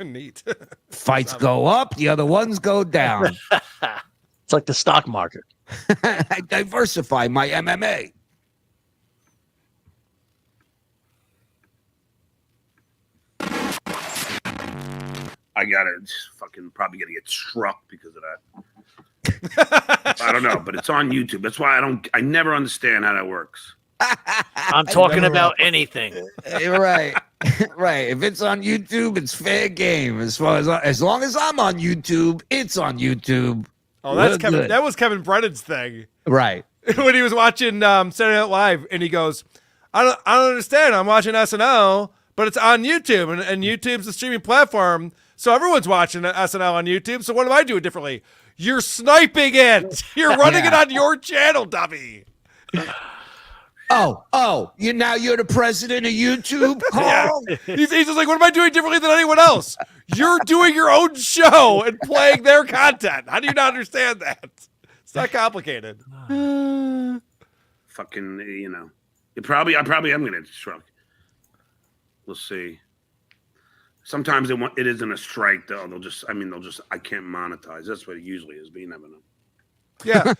Neat. Fights go up, the other ones go down. It's like the stock market. I diversify my MMA. I gotta fucking probably gonna get struck because of that. I don't know, but it's on YouTube. That's why I never understand how that works. I'm talking about anything. Right. Right. If it's on YouTube, it's fair game. As long as I'm on YouTube, it's on YouTube. Oh, that's We're Kevin. good. That was Kevin Brennan's thing. Right. When he was watching Saturday Night Live, and he goes, I don't understand. I'm watching SNL, but it's on YouTube, and YouTube's the streaming platform, so everyone's watching SNL on YouTube. So what am I doing differently? You're sniping it. You're running it on your channel, dummy. Oh, you're the president of YouTube, Karl? He's just like, what am I doing differently than anyone else? You're doing your own show and playing their content. How do you not understand that? It's not complicated. Fucking, you know, I probably am gonna get struck. We'll see. Sometimes it isn't a strike though. I can't monetize. That's what it usually is, but you never know. Yeah.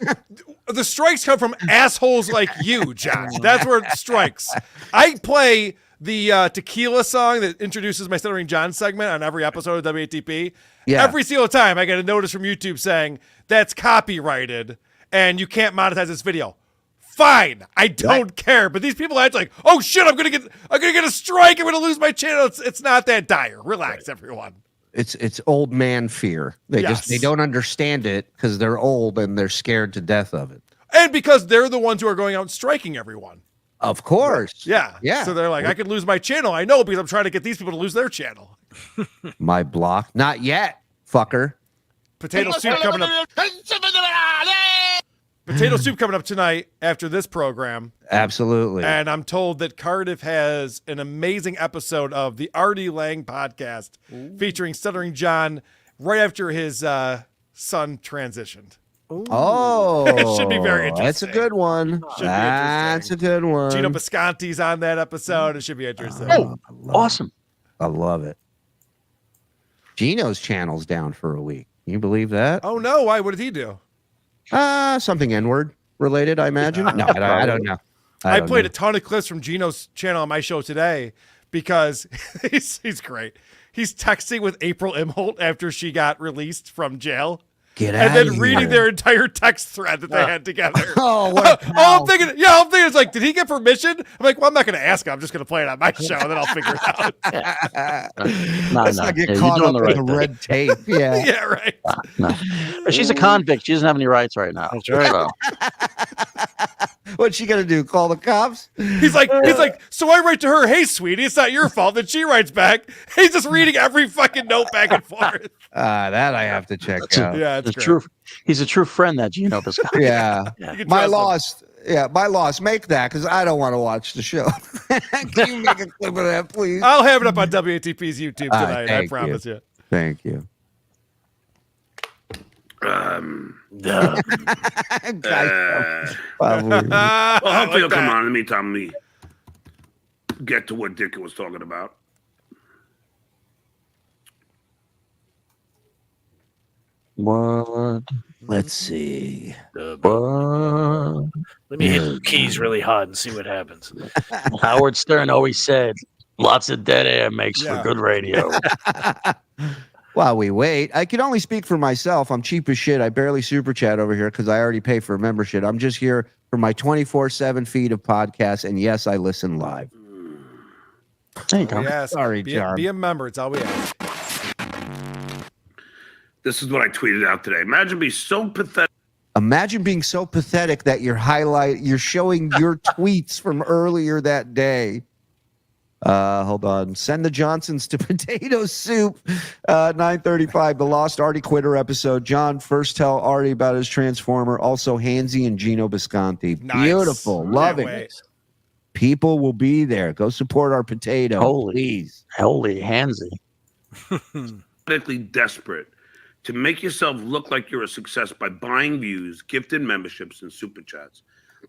The strikes come from assholes like you, Josh. That's where it strikes. I play the tequila song that introduces my Stuttering John segment on every episode of WATP. Yeah. Every single time I get a notice from YouTube saying that's copyrighted and you can't monetize this video. Fine, I don't care. But these people act like, oh shit, I'm gonna get a strike. I'm gonna lose my channel. It's not that dire. Relax, everyone. It's old man fear. They don't understand it because they're old and they're scared to death of it. And because they're the ones who are going out and striking everyone. Of course. Yeah. Yeah. So they're like, I could lose my channel. I know because I'm trying to get these people to lose their channel. My block. Not yet, fucker. Potato soup coming up. Potato soup coming up tonight after this program. Absolutely. And I'm told that Cardiff has an amazing episode of the Artie Lang podcast featuring Stuttering John right after his son transitioned. Oh, it should be very interesting. That's a good one. That's a good one. Gino Bisconti's on that episode. It should be interesting. Awesome. I love it. Gino's channel's down for a week. Can you believe that? Oh, no. Why? What did he do? Something N-word related, I imagine. No, I don't know. I played a ton of clips from Gino's channel on my show today because he's great. He's texting with April Imholt after she got released from jail. Get and out then of reading here. their entire text thread that they had together. Oh, what I'm thinking it's like, did he get permission? I'm like, well, I'm not going to ask him. I'm just going to play it on my show, and then I'll figure it out. Let's not get caught up in the red tape. Yeah. Yeah, right. No. But she's a convict. She doesn't have any rights right now. That's right. So. What's she going to do? Call the cops? He's like, so I write to her, hey, sweetie, it's not your fault. Then she writes back. He's just reading every fucking note back and forth. That I have to check out. Yeah, It's true. He's a true friend, that Gino Biscotti. Yeah. My loss. Yeah, my loss. Make that because I don't want to watch the show. Can you make a clip of that, please? I'll have it up on WATP's YouTube tonight. I promise you. Thank you. Well, hopefully he'll come on in the meantime. We get to what Dick was talking about. What? Let's see. Let me hit the keys really hard and see what happens. Howard Stern always said, lots of dead air makes for good radio. While we wait, I can only speak for myself. I'm cheap as shit. I barely super chat over here because I already pay for a membership. I'm just here for my 24/7 feed of podcasts. And yes, I listen live. There you go. Yes. Sorry, John. Be a member. It's all we ask. This is what I tweeted out today. Imagine being so pathetic. Imagine being so pathetic that you're showing your tweets from earlier that day. Hold on. Send the Johnsons to potato soup. 9:35. The Lost Artie Quitter episode. John first tell Artie about his transformer. Also Hansy and Gino Bisconti. Nice. Beautiful. Love Can't it. wait. People will be there. Go support our potato. Please. Holy Hansy. Pathetically desperate to make yourself look like you're a success by buying views, gifted memberships, and super chats.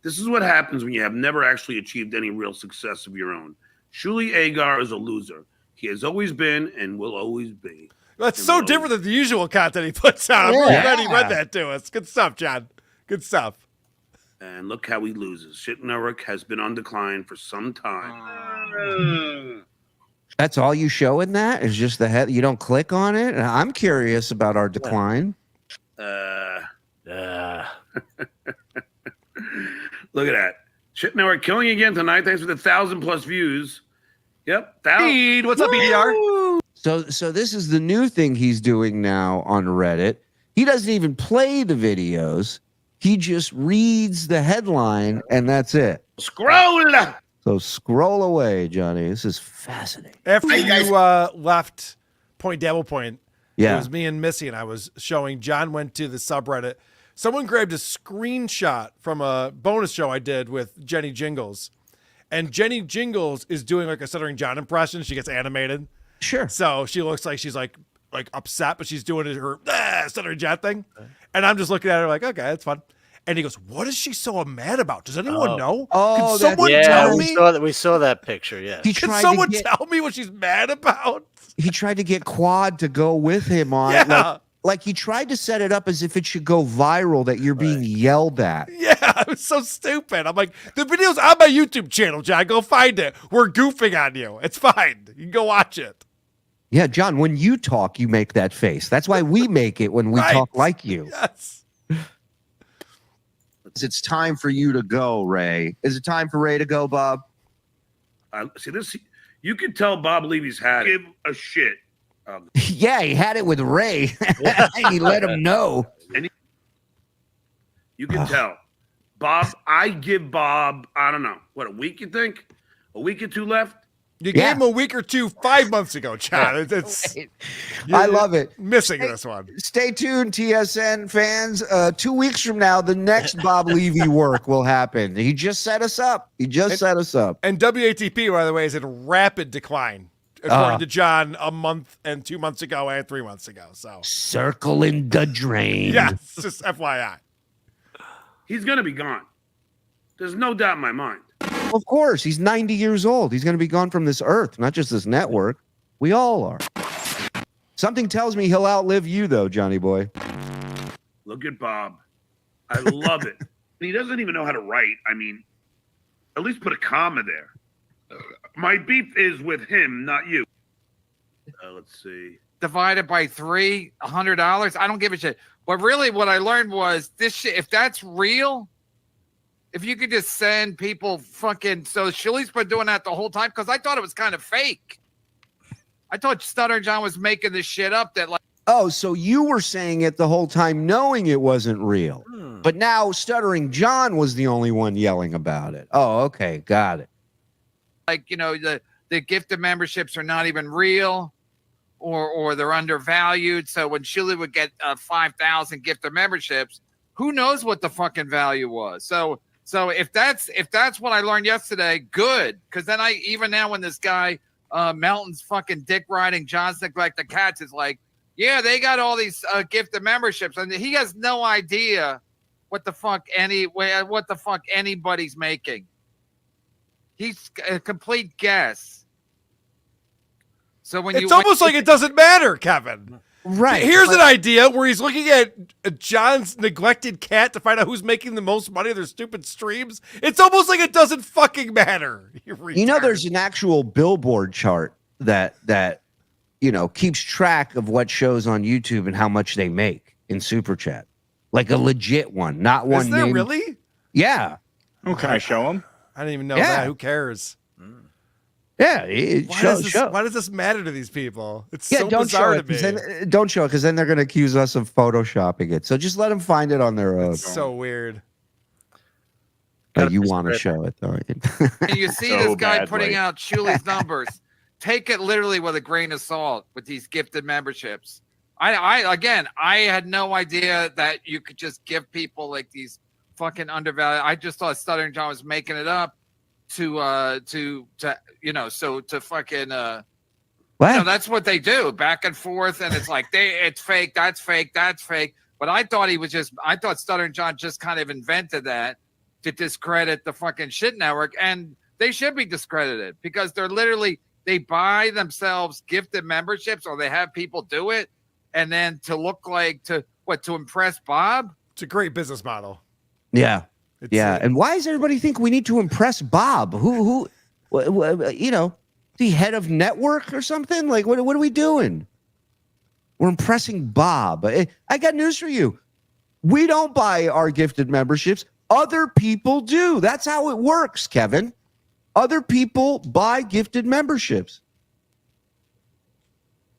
This is what happens when you have never actually achieved any real success of your own. Shuli Egar is a loser. He has always been and will always be. That's so different than the usual content he puts out. I'm really glad he read that to us. Good stuff, John. Good stuff. And look how he loses. Shit Network has been on decline for some time. That's all you show in that is just the head. You don't click on it. And I'm curious about our decline. Look at that. Shit Network killing again tonight. Thanks for the 1,000+ views. Yep. What's up, BDR? So this is the new thing he's doing now on Reddit. He doesn't even play the videos. He just reads the headline and that's it. Scroll. So scroll away, Johnny. This is fascinating. After you left Point Dabble Point, Yeah. it was me and Missy, and I was showing. John went to the subreddit. Someone grabbed a screenshot from a bonus show I did with Jenny Jingles, and Jenny Jingles is doing like a Stuttering John impression. She gets animated. Sure. So she looks like she's like upset, but she's doing her Stuttering John thing, and I'm just looking at her like, okay, that's fun. And he goes, "What is she so mad about? Does anyone know? Can someone tell me?" We saw that picture. Yeah. Can someone tell me what she's mad about? He tried to get Quad to go with him on it. Like he tried to set it up as if it should go viral that you're being yelled at. Yeah, it was so stupid. I'm like, the video's on my YouTube channel, John. Go find it. We're goofing on you. It's fine. You can go watch it. Yeah, John, when you talk, you make that face. That's why we make it when we talk like you. Yes. It's time for you to go, Ray. Is it time for Ray to go, Bob? See this. You could tell Bob Levy's had give a shit. Yeah, he had it with Ray. He let him know. And you can tell. Bob, I give Bob, I don't know, what, a week, you think? A week or two left? You gave him a week or two 5 months ago, John. I love it. Missing this one. Stay tuned, TSN fans. 2 weeks from now, the next Bob Levy work will happen. He just set us up. And WATP, by the way, is in rapid decline, according to John, a month and 2 months ago and 3 months ago. So circling the drain. Yes, just FYI. He's going to be gone. There's no doubt in my mind. Of course, he's 90 years old. He's going to be gone from this earth, not just this network. We all are. Something tells me he'll outlive you, though, Johnny boy. Look at Bob. I love it. He doesn't even know how to write. I mean, at least put a comma there. My beef is with him, not you. Let's see. Divided by $300. I don't give a shit. But really, what I learned was this shit. If that's real, if you could just send people fucking. So Shuli's been doing that the whole time because I thought it was kind of fake. I thought Stuttering John was making this shit up. That like. Oh, so you were saying it the whole time, knowing it wasn't real, but now Stuttering John was the only one yelling about it. Oh, okay, got it. Like the gifted memberships are not even real. Or they're undervalued. So when Shuli would get 5,000 gifted memberships, who knows what the fucking value was? So if that's what I learned yesterday, good. Because then even now when this guy Melton's fucking dick riding John's Neglect the Cats is like, yeah, they got all these gifted memberships, and he has no idea what the fuck anybody's making. He's a complete guess. So when it's almost like it doesn't matter, Kevin. Right. Here's an idea where he's looking at John's neglected cat to find out who's making the most money of their stupid streams. It's almost like it doesn't fucking matter. You know, there's an actual Billboard chart that keeps track of what shows on YouTube and how much they make in Super Chat. Like a legit one, not one. Is there really? Yeah. Oh, can I show him? I didn't even know that. Who cares? Yeah, why does this matter to these people? It's so don't bizarre show to me. it. Don't show it because then they're going to accuse us of photoshopping it. So just let them find it on their own. It's so weird. You want to show it, though. And you see this guy putting out Shuli's numbers. Take it literally with a grain of salt with these gifted memberships. I had no idea that you could just give people like these fucking undervalued. I just thought Stuttering John was making it up to fucking that's what they do back and forth, and it's like it's fake, that's fake, that's fake. But I thought Stuttering John just kind of invented that to discredit the fucking shit network, and they should be discredited because they buy themselves gifted memberships, or they have people do it, and then to look like to impress Bob. It's a great business model. Yeah. And why does everybody think we need to impress Bob? Who The head of network or something? Like, what are we doing? We're impressing Bob. I got news for you. We don't buy our gifted memberships. Other people do. That's how it works, Kevin. Other people buy gifted memberships.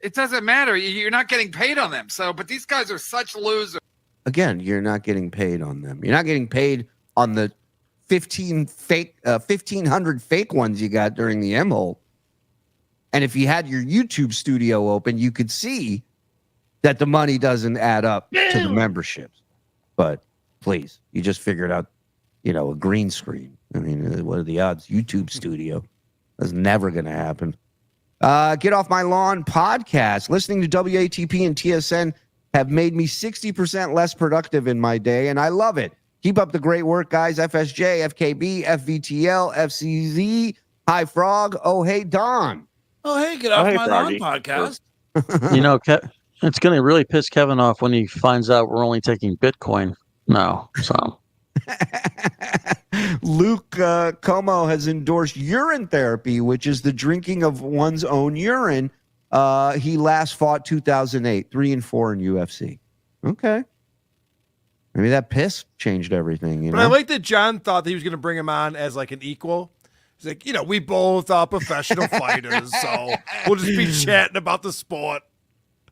It doesn't matter. You're not getting paid on them. So, but these guys are such losers. Again, you're not getting paid on them. You're not getting paid on the 1,500 fake ones you got during the M-hole. And if you had your YouTube studio open, you could see that the money doesn't add up to the memberships. But please, you just figured out, a green screen. I mean, what are the odds? YouTube studio. That's never going to happen. Get Off My Lawn podcast. Listening to WATP and TSN have made me 60% less productive in my day, and I love it. Keep up the great work, guys. FSJ, FKB, FVTL, FCZ, Hi Frog. Oh, hey, Don. Oh, hey, Get Off My Lawn podcast. It's going to really piss Kevin off when he finds out we're only taking Bitcoin now. So Luke Como has endorsed urine therapy, which is the drinking of one's own urine. He last fought 2008, 3-4 in UFC. Okay. Maybe that piss changed everything. But I like that John thought that he was going to bring him on as like an equal. He's like, we both are professional fighters, so we'll just be chatting about the sport.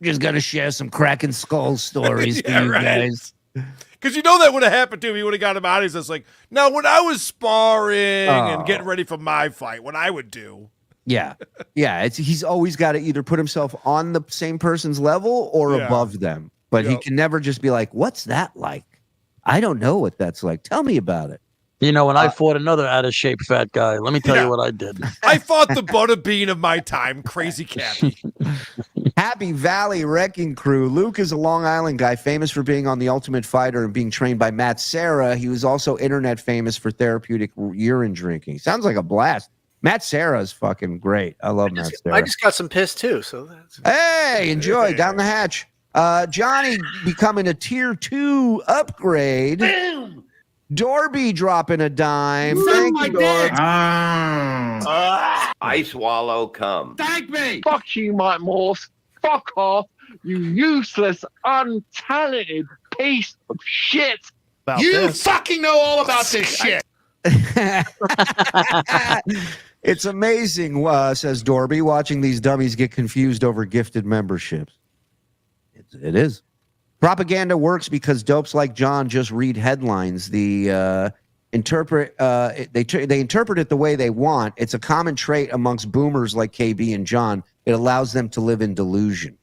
Just going to share some cracking skull stories for you guys. Because that would have happened to him. He would have got him out. He's just like, no, when I was sparring and getting ready for my fight, what I would do. Yeah. Yeah. He's always got to either put himself on the same person's level or above them. But he can never just be like, what's that like? I don't know what that's like. Tell me about it. When I fought another out-of-shape fat guy, let me tell you what I did. I fought the butterbean of my time, Crazy Cappy. Happy Valley Wrecking Crew. Luke is a Long Island guy famous for being on The Ultimate Fighter and being trained by Matt Serra. He was also internet famous for therapeutic urine drinking. Sounds like a blast. Matt Serra is fucking great. I love Matt Serra. I just got some piss too. So that's hey, enjoy. Down the hatch. Johnny becoming a tier 2 upgrade. Boom. Dorby dropping a dime. Thank you, Dorby. I swallow cum. Thank me. Fuck you, Mike Morse. Fuck off, you useless, untalented piece of shit. You fucking know all about this shit. It's amazing, says Dorby, watching these dummies get confused over gifted memberships. It is. Propaganda works because dopes like John just read headlines. They interpret it the way they want. It's a common trait amongst boomers like KB and John. It allows them to live in delusion.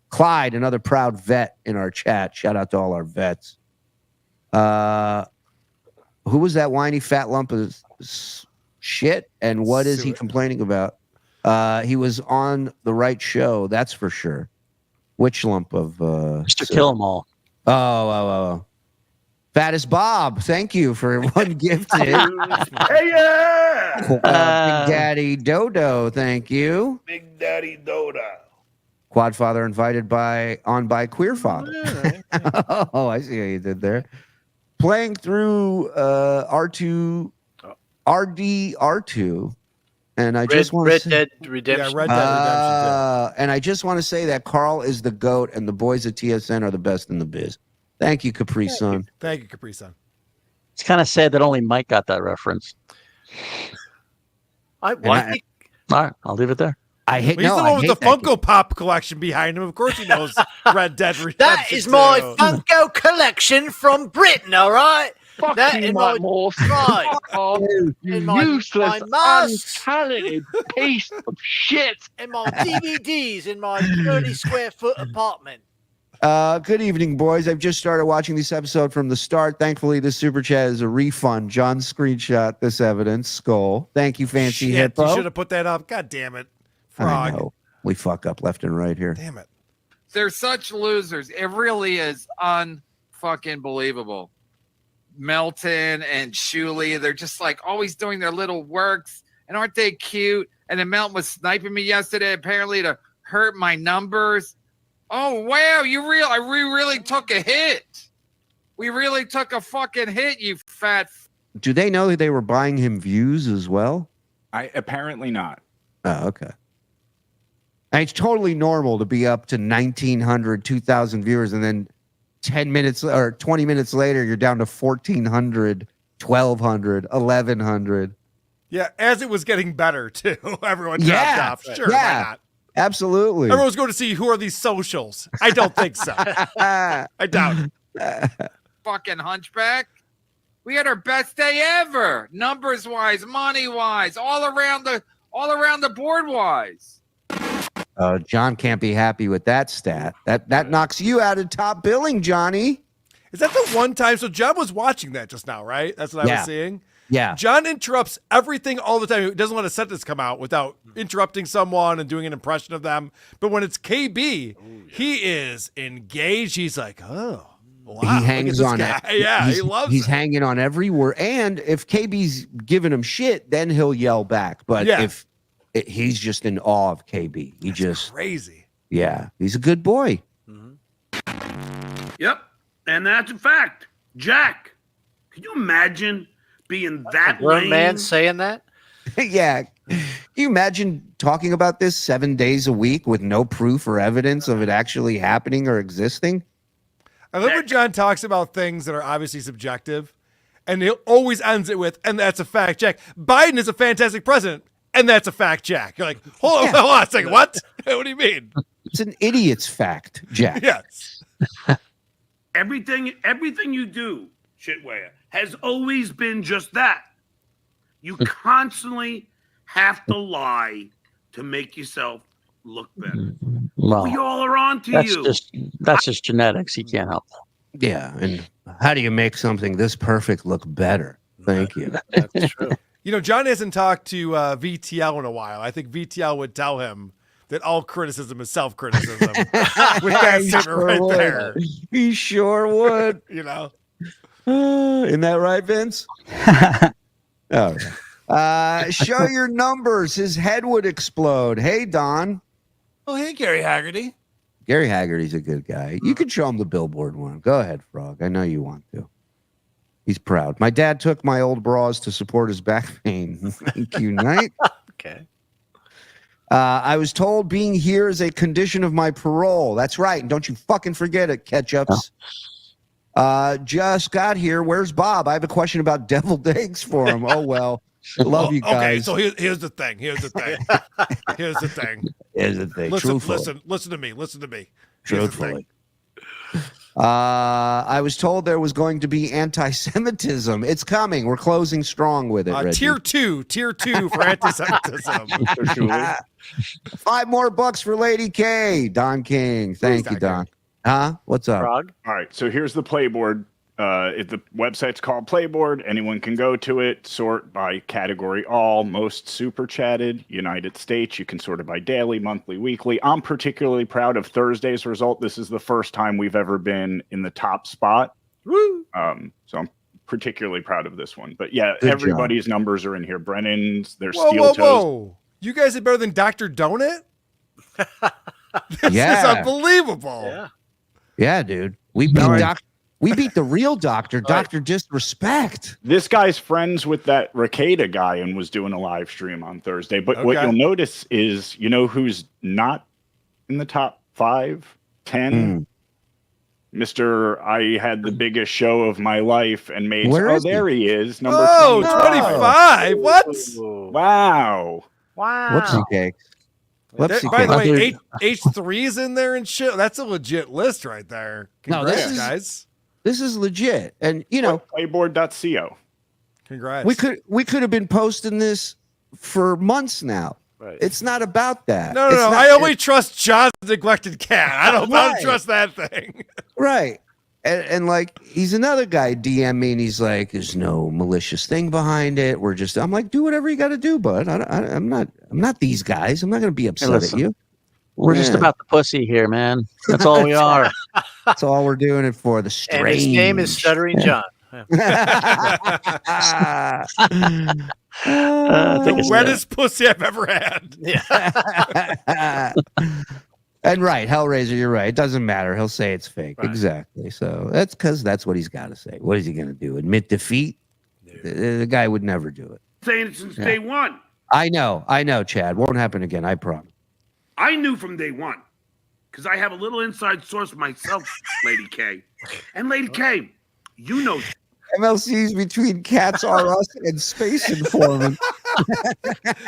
Clyde, another proud vet in our chat. Shout out to all our vets. Who was that whiny fat lump of shit? And what is he complaining about? He was on the right show, that's for sure. Which lump of Mr. Kill 'em all. Oh. Fattest Bob, thank you for one gifted. Hey, yeah. Big Daddy Dodo, thank you. Big Daddy Dodo. Quadfather invited by Queer Father. Oh, I see how you did there. Playing through R2 RDR2. And I just want to say, Red Dead Redemption. Yeah, Red Dead Redemption. And I just want to say that Karl is the GOAT and the boys at TSN are the best in the biz. Thank you, Capri Sun. Thank you, Capri Sun. It's kind of sad that only Mike got that reference. All right, I'll leave it there. He's the one with the Funko Pop collection behind him. Of course he knows Red Dead Redemption. That is my Funko collection from Britain, all right? Fuck that you, in Mike my Morse. right. You in my useless, masks. untalented piece of shit. In my DVDs in my 30 square foot apartment. Good evening, boys. I've just started watching this episode from the start. Thankfully, this super chat is a refund. John screenshot this evidence. Skull. Thank you, Fancy Shit, Hippo. you should have put that up. God damn it. I Frog. know. We fuck up left and right here. Damn it. They're such losers. It really is unfucking believable. Melton and Shuli, they're just like always doing their little works. And aren't they cute? And then Melton was sniping me yesterday, apparently to hurt my numbers. Oh, wow. We really took a hit. We really took a fucking hit, you fat. Do they know that they were buying him views as well? Apparently not. Oh, okay. And it's totally normal to be up to 1,900, 2,000 viewers, and then 10 minutes or 20 minutes later, you're down to 1,400, 1,200, 1,100. Yeah, as it was getting better too. Everyone dropped off. Sure, why not? Absolutely. Everyone's going to see who are these socials. I don't think so. I doubt it. Fucking hunchback. We had our best day ever, numbers wise, money wise, all around the board wise. John can't be happy with that stat. That knocks you out of top billing, Johnny. Is that the one time? So John was watching that just now, right? That's what I was seeing. Yeah. John interrupts everything all the time. He doesn't let a sentence come out without interrupting someone and doing an impression of them. But when it's KB, he is engaged. He's like, oh, wow. He hangs on it. Yeah, he loves He's it. hanging on every word. And if KB's giving him shit, then he'll yell back. But if he's just in awe of KB, That's crazy. Yeah, he's a good boy. Yep. And that's a fact. Jack, can you imagine being that grown lame? man saying that? Yeah. Can you imagine talking about this 7 days a week with no proof or evidence of it actually happening or existing? I love when John talks about things that are obviously subjective, and he always ends it with, and that's a fact, Jack. Biden is a fantastic president, and that's a fact, Jack. You're like, hold on a second, what? What do you mean? It's an idiot's fact, Jack. Yes. Everything you do, shitware, has always been just that. You constantly have to lie to make yourself look better. Well, We all are on to that's you. that's just genetics. He can't help that. Yeah. And how do you make something this perfect look better? Thank you. That's true. You know, John hasn't talked to VTL in a while. I think VTL would tell him that all criticism is self-criticism. With that He statement sure right would. there. He sure would. You know? Isn't that right, Vince? All right. Show your numbers. His head would explode. Hey, Don. Oh, hey, Gary Haggerty. Gary Haggerty's a good guy. You can show him the billboard one. Go ahead, Frog. I know you want to. He's proud. My dad took my old bras to support his back pain. Thank you, Knight. Okay. I was told being here is a condition of my parole. That's right. And don't you fucking forget it, Ketchups. Just got here. Where's Bob? I have a question about deviled eggs for him. Oh, well. Love you guys. Okay, so here's the thing. Here's the thing. Here's the thing. Here's the thing. Listen to me. Here's the thing. Truthfully. I was told there was going to be anti-Semitism. It's coming. We're closing strong with it. Tier two for anti-Semitism. 5 more bucks for Lady K. Don King. Thank you, Don. Huh? What's up? All right. So here's the playboard. The website's called Playboard. Anyone can go to it. Sort by category all. Most super chatted. United States. You can sort it by daily, monthly, weekly. I'm particularly proud of Thursday's result. This is the first time we've ever been in the top spot. Woo! So I'm particularly proud of this one. But yeah, Good everybody's numbers are in here. Brennan's. There's Whoa, steel whoa, toes. whoa. You guys are better than Dr. Donut? This is unbelievable. Yeah. Yeah, dude. We beat the real doctor, Dr. Disrespect. This guy's friends with that Ricada guy and was doing a live stream on Thursday. But what you'll notice is, you know who's not in the top 5, 10? Mr. I had the biggest show of my life and made. There he is. Number 25. What? Wow. Whoopsie cakes. By the way, H3's in there and shit. That's a legit list right there. Congrats, guys. This is legit. And you know, playboard.co. Congrats. We could have been posting this for months now. Right. It's not about that. No. I only trust John's neglected cat. I don't trust that thing. Right. And like, he's another guy DM me and he's like, there's no malicious thing behind it. I'm like, do whatever you got to do, bud. I'm not these guys. I'm not going to be upset at you. We're just about the pussy here, man. That's all we are. That's all we're doing it for. The strange. And his name is Stuttering John. The wettest pussy I've ever had. Yeah. And right, Hellraiser, you're right. It doesn't matter. He'll say it's fake. Right. Exactly. So that's because that's what he's got to say. What is he going to do? Admit defeat? The guy would never do it. Saying it since day one. I know, Chad. Won't happen again. I promise. I knew from day one because I have a little inside source myself, Lady K. And Lady K, you know. MLC's between Cats R Us and Space Informant.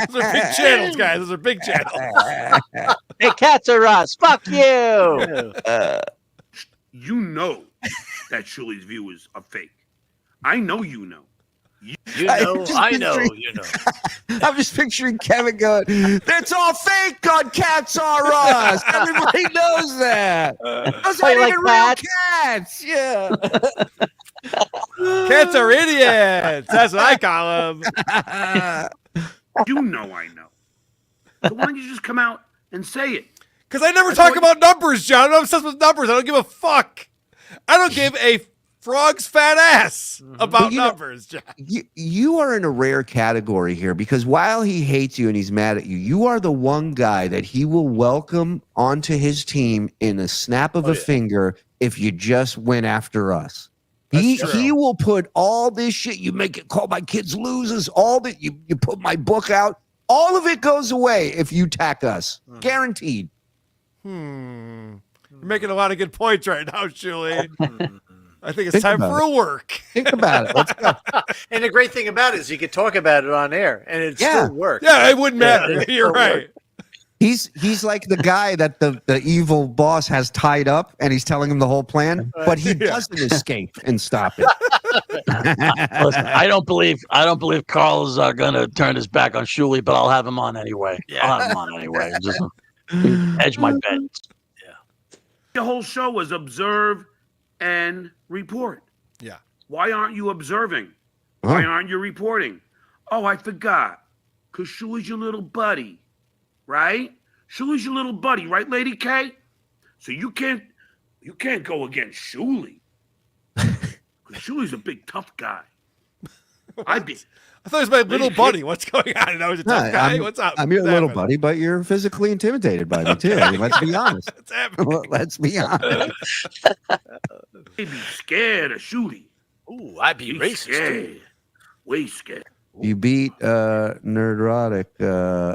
Those are big channels, guys. Those are big channels. Hey, Cats R Us. Fuck you. You know that Shuli's view is a fake. I know you know. You know, I know, you know. I'm just picturing Kevin going, "That's all fake on Cats R Us. Everybody knows that. Those aren't even real cats." Yeah. Cats are idiots. That's what I call them. You know I know. So why don't you just come out and say it? Because I never talk about numbers, John. I'm obsessed with numbers. I don't give a fuck. I don't give a frog's fat ass about numbers, John. You are in a rare category here because while he hates you and he's mad at you, you are the one guy that he will welcome onto his team in a snap of a finger if you just went after us. He will put all this shit. You make it call my kids losers. All that you put my book out. All of it goes away if you tack us. Guaranteed. You're making a lot of good points right now, Shuli. I think it's time for a work. Think about it. Let's go. And the great thing about it is you could talk about it on air and it still works. Yeah, it wouldn't matter. You're right. He's like the guy that the evil boss has tied up and he's telling him the whole plan, but he doesn't escape and stop it. Listen, I don't believe Karl is gonna turn his back on Shuli, but I'll have him on anyway. I'll have him on anyway. Just edge my bet. The whole show was observe and report. Yeah. Why aren't you observing? Why aren't you reporting? Oh, I forgot. Because Shuli's your little buddy, right? Shuli's your little buddy, right, Lady K? So you can't go against Shuli. Because Shuli's a big tough guy. I thought it was my little buddy. What's going on? I was a tough guy. What's up? I'm your little buddy, but you're physically intimidated by me too. I mean, let's be honest. Let's be honest. They'd be scared of Shuli. Ooh, I'd be racist. Scared. Way scared. You beat Nerdrotic.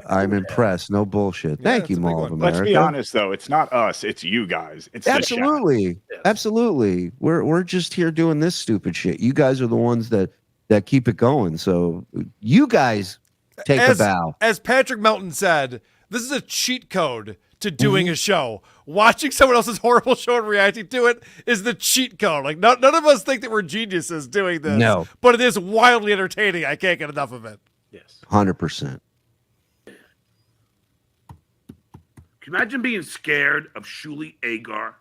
I'm impressed. No bullshit. Thank you, Mall of America. Let's be honest, though. It's not us. It's you guys. It's absolutely, absolutely. We're just here doing this stupid shit. You guys are the ones that keep it going. So you guys take a bow. As Patrick Melton said, this is a cheat code to doing a show. Watching someone else's horrible show and reacting to it is the cheat code. Like none of us think that we're geniuses doing this. No. But it is wildly entertaining. I can't get enough of it. Yes. 100%. Can you imagine being scared of Shuli Egar?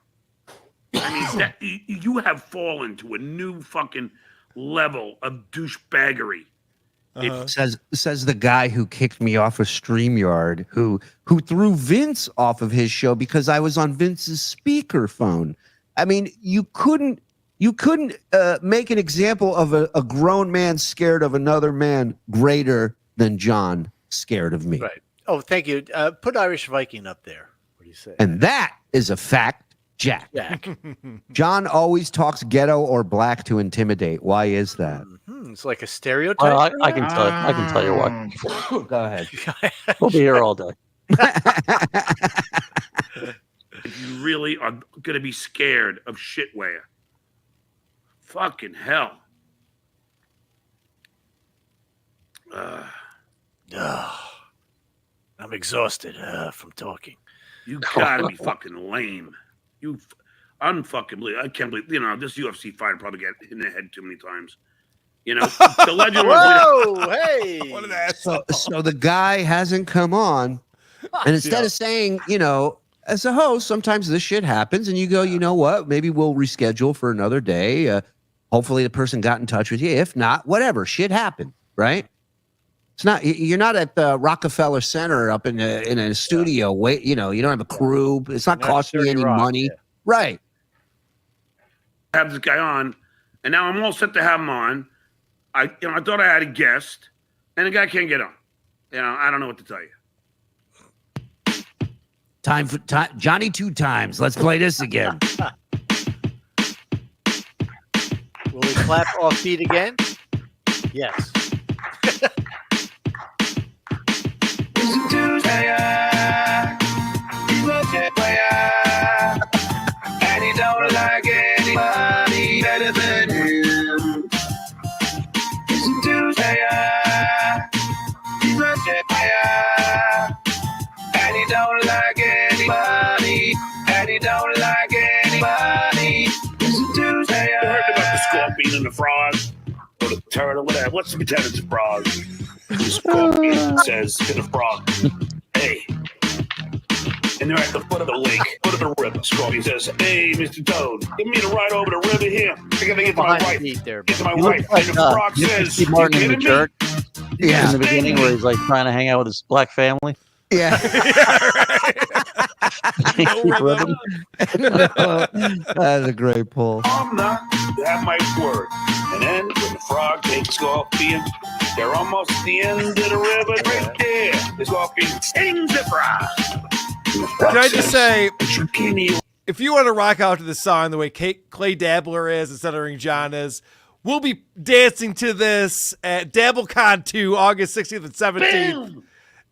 I mean, you have fallen to a new fucking level of douchebaggery. Says the guy who kicked me off of StreamYard, who threw Vince off of his show because I was on Vince's speakerphone. I mean, you couldn't make an example of a grown man scared of another man greater than John scared of me. Right. Oh, thank you. Put Irish Viking up there. What do you say? And that is a fact. Jack. John always talks ghetto or black to intimidate. Why is that? It's like a stereotype. I can tell you what. Go ahead. We'll be here all day. If you really are going to be scared of shitware, fucking hell. I'm exhausted from talking. You gotta be fucking lame. You unfucking believe. I can't believe. You know, this UFC fighter probably got hit in the head too many times. You know, the legend was. Whoa, hey! What an ass. So the guy hasn't come on, and instead of saying, you know, as a host, sometimes this shit happens, and you go, you know what? Maybe we'll reschedule for another day. Hopefully, the person got in touch with you. If not, whatever. Shit happened, right? It's not. You're not at the Rockefeller Center up in a studio. Wait, you know, you don't have a crew. It's not costing you any money, right? Have this guy on, and now I'm all set to have him on. I thought I had a guest, and the guy can't get on. You know, I don't know what to tell you. Time for Johnny 2 times. Let's play this again. Will we clap off beat again? Yes. the frog or the turtle, whatever. Let's pretend it's a frog. The scorpion says to the frog, hey. And they're at the foot of the lake, foot of the river. Scorpion says, hey, Mr. Toad, give me the ride over the river here. I gotta get to my wife. Get to my wife. And the frog says, Steve you Martin in the kidding me? jerk. Yeah. In the beginning, where he's like trying to hang out with his black family. Yeah. That's a great pull. I'm not to have my word. And then when the frog takes off being, they're almost at the end of the river right there. The scorpion stings the frog. Can I just say, if you want to rock out to the song the way Clay Dabbler is and Stuttering John is, we'll be dancing to this at DabbleCon 2, August 16th and 17th.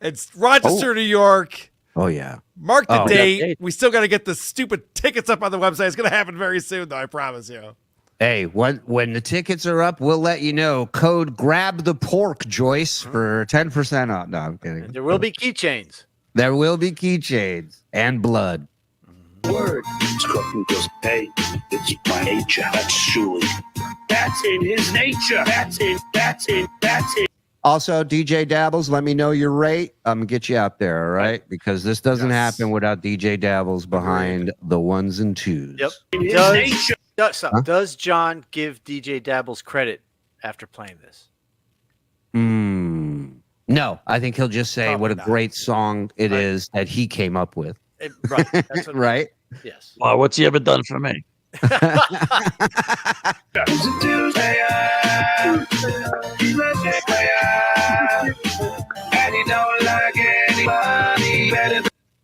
It's Rochester, New York. Oh, yeah. Mark the date. We still got to get the stupid tickets up on the website. It's going to happen very soon, though, I promise you. Hey, when the tickets are up, we'll let you know. Code grab the pork, Joyce, for 10% off. No, I'm kidding. There will be keychains. There will be keychains and blood. Word. Scorpion goes, hey, it's my nature. That's Shuli. That's in his nature. That's it. Also, DJ Dabbles, let me know your rate. I'm going to get you out there, all right? Because this doesn't happen without DJ Dabbles behind the ones and twos. Yep. Does John give DJ Dabbles credit after playing this? No, I think he'll just say what a great song it is that he came up with. Right. That's what right? Yes. Well, what's he ever done for me?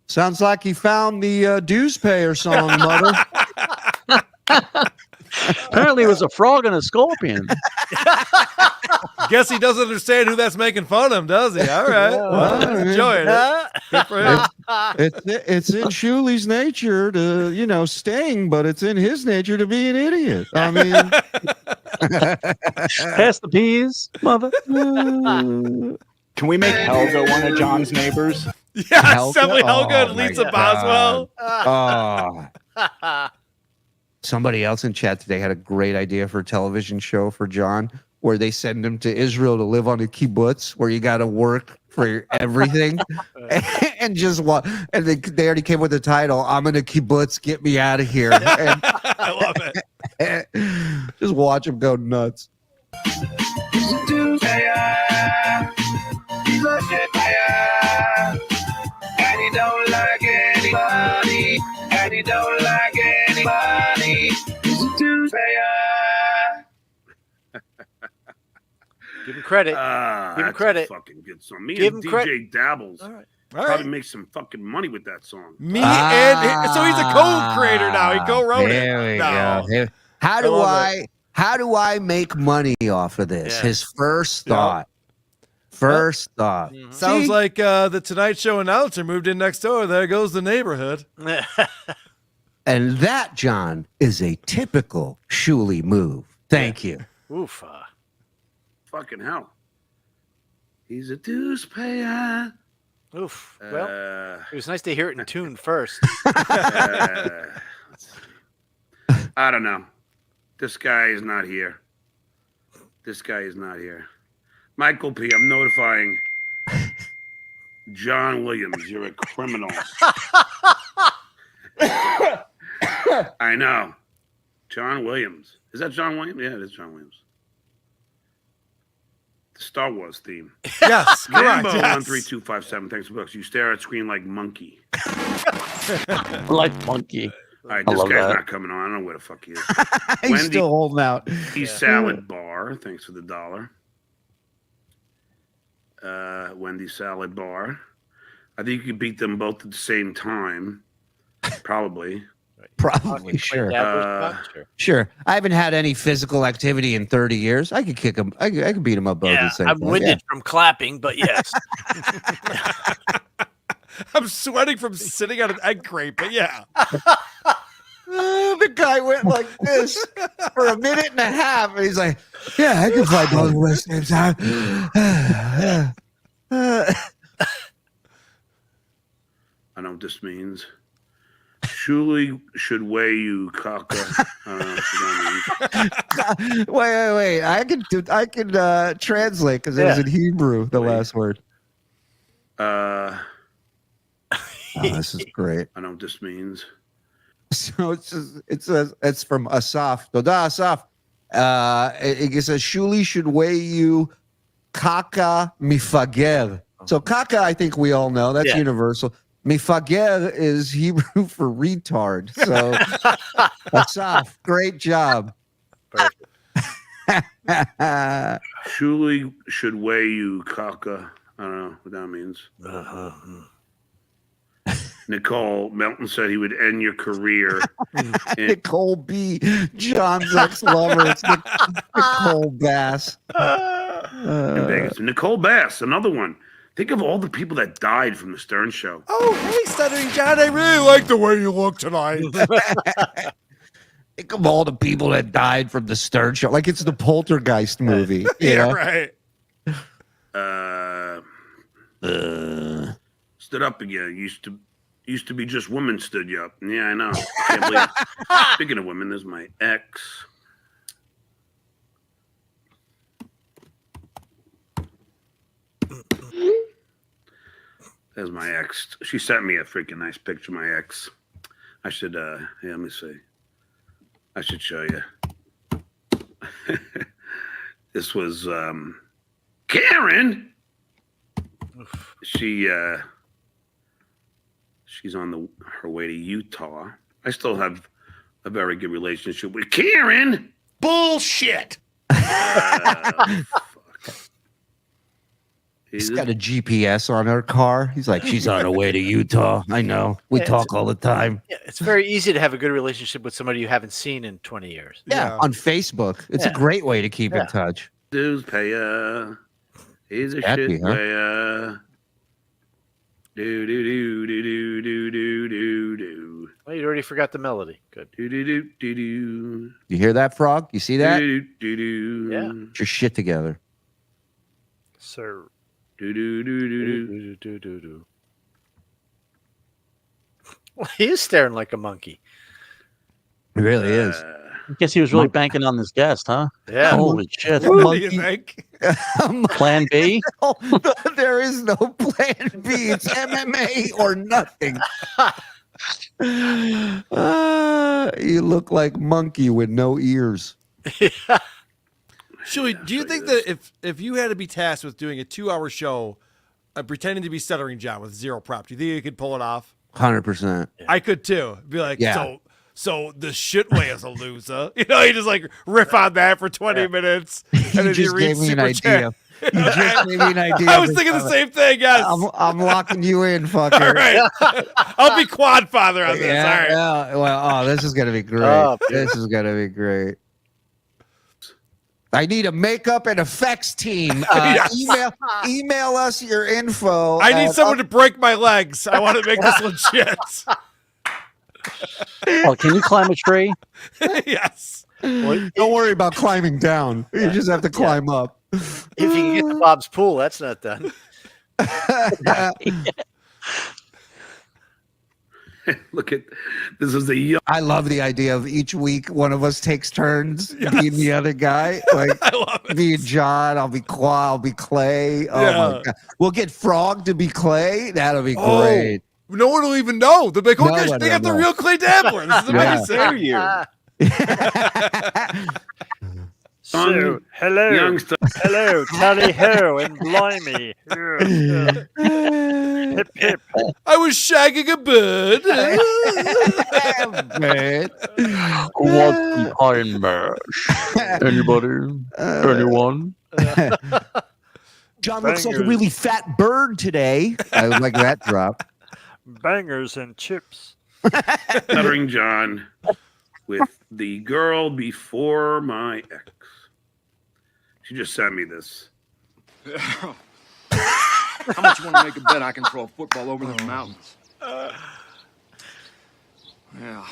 Sounds like he found the dues payer song, mother. Apparently, it was a frog and a scorpion. Guess he doesn't understand who that's making fun of him, does he? All right. Well, he's enjoying it. Good for him. It's in Shuli's nature to, sting, but it's in his nature to be an idiot. I mean, pass the peas, mother. Can we make Helga one of John's neighbors? Yeah, Assembly Helga and Lisa Boswell. Somebody else in chat today had a great idea for a television show for John, where they send him to Israel to live on a kibbutz, where you got to work for everything, and just and they already came with the title, "I'm in a kibbutz, get me out of here." And I love it. Just watch him go nuts. And he don't like anybody. And he don't like anybody. He's a Tuesdayer. Give him credit. Give him credit. Fucking good song. Me Give and him DJ Dabbles. All right. Probably make some fucking money with that song. And so he's a co-creator now. He co-wrote There it. we go. How do I make money off of this? Yeah. His first thought. First thought. Sounds like the Tonight Show announcer moved in next door. There goes the neighborhood. And that, John, is a typical Shuli move. Thank you. Oof. Fucking hell. He's a dues payer. Oof. Well, it was nice to hear it in tune first. I don't know. This guy is not here. Michael P., I'm notifying John Williams. You're a criminal. I know. John Williams. Is that John Williams? Yeah, it is John Williams. The Star Wars theme. Yes, correct. Mambo Yes. 13257. Thanks for books. You stare at screen like monkey. Like monkey. All right, I this love guy's that. not coming on. I don't know where the fuck he is. He's still holding out. Wendy's Salad Bar. Thanks for the $1. Wendy's Salad Bar. I think you could beat them both at the same time. Probably. Probably, sure. Sure. Sure. I haven't had any physical activity in 30 years. I could kick him. I could beat him up both at Yeah, the same I'm time. winded from clapping, but yes. I'm sweating from sitting on an egg crate, but yeah. The guy went like this for a minute and a half, and he's like, "Yeah, I can fight both at the same time." I know what this means. Shuli should weigh you, caca. Wait. I can translate because it was in Hebrew. The last word. Oh, this is great. I know what this means. So it's from Asaf. Toda Asaf. It says Shuli should weigh you, caca mifager. So caca, I think we all know that's universal. Mifager is Hebrew for retard. So Asaf, great job. Shuli should weigh you, caca. I don't know what that means. Nicole Melton said he would end your career. Nicole B, John's ex-lover. It's Nicole Bass. In Vegas. Nicole Bass, another one. Think of all the people that died from the Stern Show. Oh, hey, Stuttering John, I really like the way you look tonight. Think of all the people that died from the Stern Show. Like it's the Poltergeist movie. You know? Right. Stood up again. Used to be just women stood you up. Yeah, I know. Can't believe. Speaking of women, there's my ex. There's my ex. She sent me a freaking nice picture of my ex. I should, let me see. I should show you. This was Karen. She's on her way to Utah. I still have a very good relationship with Karen. Bullshit. He's got a GPS on her car. He's like, she's on her way to Utah. I know. We talk all the time. Yeah, it's very easy to have a good relationship with somebody you haven't seen in 20 years. Yeah, on Facebook. It's a great way to keep in touch. Dudes pay he's a Happy, shit huh? way do do do do do do do do do. Well, you already forgot the melody. Good. Do do do do do. You hear that, Frog? You see that? Do do do. Yeah. Get your shit together. Sir. Do do do do do do do do. Well, he is staring like a monkey. It really is. I guess he was really banking on this guest, huh? Yeah. Holy shit. What do you think? Plan B? There is no plan B. It's MMA or nothing. You look like monkey with no ears. Shuli, do you think that if you had to be tasked with doing a 2-hour show, pretending to be Stuttering John with zero prop, do you think you could pull it off? 100%. I could too. Be like, Yeah. so the shit way is a loser. You know, you just like riff on that for 20 minutes. And You then just you read gave me an Super idea. Chat. You just gave me an idea. I was thinking the same thing, yes. I'm locking you in, fucker. All right. I'll be quad father on this. Yeah, All right. yeah. Well, this is going to be great. Oh, This is going to be great. I need a makeup and effects team. Yes. Email us your info. I need someone to break my legs. I want to make this legit. Oh, can you climb a tree? Yes. Don't worry about climbing down. You just have to climb up. If you can get to Bob's pool, that's not done. Look at this is the young. I love the idea of each week one of us takes turns being the other guy. Like I love it. being John, I'll be Qua, I'll be Clay. Oh my God. We'll get Frog to be Clay. That'll be great. No one will even know. They'll be like, oh, No gosh, one they will got the know. real Clay Dabbler. This is amazing. So, hello, youngster. hello, tally ho, and blimey. Hip hip. I was shagging a bird. Man. What's the iron mash? Anybody? Anyone? John looks like a really fat bird today. I like that drop. Bangers and chips. Stuttering John with the girl before my ex. She just sent me this. How much you want to make a bet I can throw a football over the mountains? Yeah.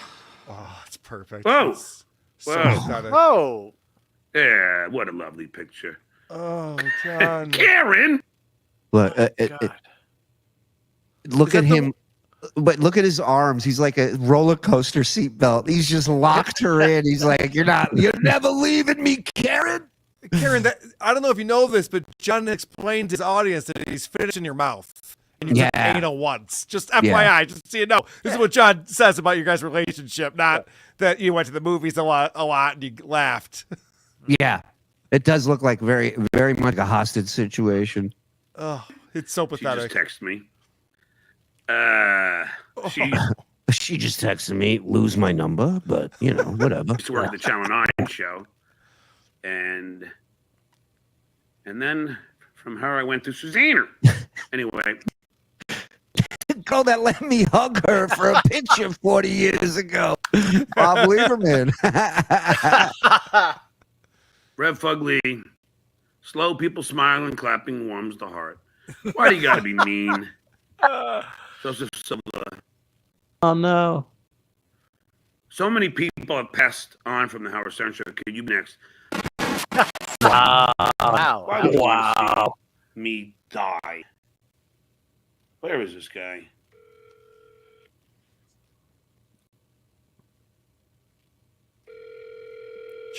Oh, it's perfect. Whoa. It's so Whoa. pathetic. Whoa. Yeah, what a lovely picture. Oh, John. Karen. Look, look Is at that him. But look at his arms. He's like a roller coaster seatbelt. He's just locked her in. He's like, you're never leaving me, Karen. Karen, I don't know if you know this, but John explained to his audience that he's finished in your mouth. And you took anal once. Just FYI, just so you know. This is what John says about your guys' relationship, not that you went to the movies a lot and you laughed. Yeah. It does look like very, very much a hostage situation. Oh, it's so pathetic. She just texted me. She just texted me, lose my number, but whatever. Used to work at the Channel 9 show. And then from her I went to Susanna. Anyway. Girl that let me hug her for a picture 40 years ago. Bob Lieberman. Rev Fugly. Slow people smiling, clapping warms the heart. Why do you gotta be mean? Oh no. So many people have passed on from the Howard Stern show. Could you be next? Wow. Why would you wanna Wow. see me die? Where is this guy?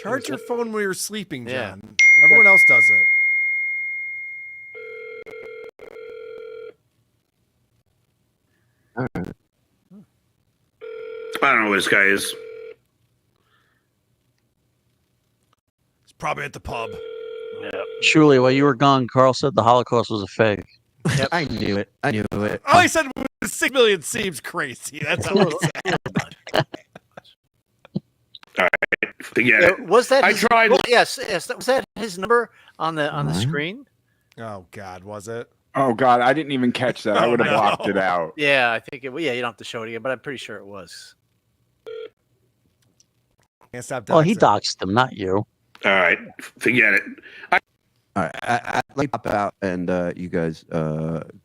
Charge your phone when you're sleeping, John. Yeah. Everyone else does it. I don't know who this guy is. It's probably at the pub. Yeah. Shuli, while you were gone, Karl said the Holocaust was a fake. Yep. I knew it. All he said was 6 million seems crazy. That's all he said. All right, forget it. Was that? I tried. Well, yes. Was that his number on the screen? Oh God, was it? Oh God, I didn't even catch that. I would have blocked it out. Yeah, I think it. Well, yeah, you don't have to show it again, but I'm pretty sure it was. Can't stop. Well, he doxed them, not you. All right, forget it. All right, let me pop out and you guys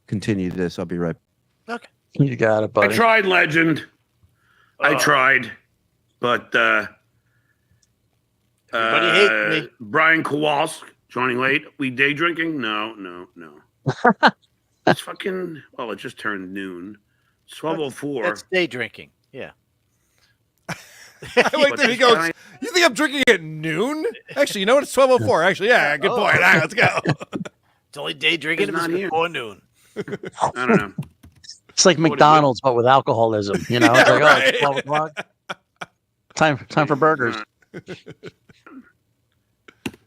continue this. I'll be right. Okay. You got it, buddy. I tried Legend. I tried, but Everybody hates me. Brian Kowalsk joining late. We day drinking? No. It's fucking. Well, it just turned noon. It's 12:04. That's day drinking. Yeah. I like that he goes, you think I'm drinking at noon? Actually, you know what? It's 12:04. Actually, yeah, good point. All right, let's go. It's only day drinking. It's It's not here. before noon. I don't know. It's like McDonald's, but with alcoholism. You know, it's like, oh, it's 12 o'clock. Time for burgers. What the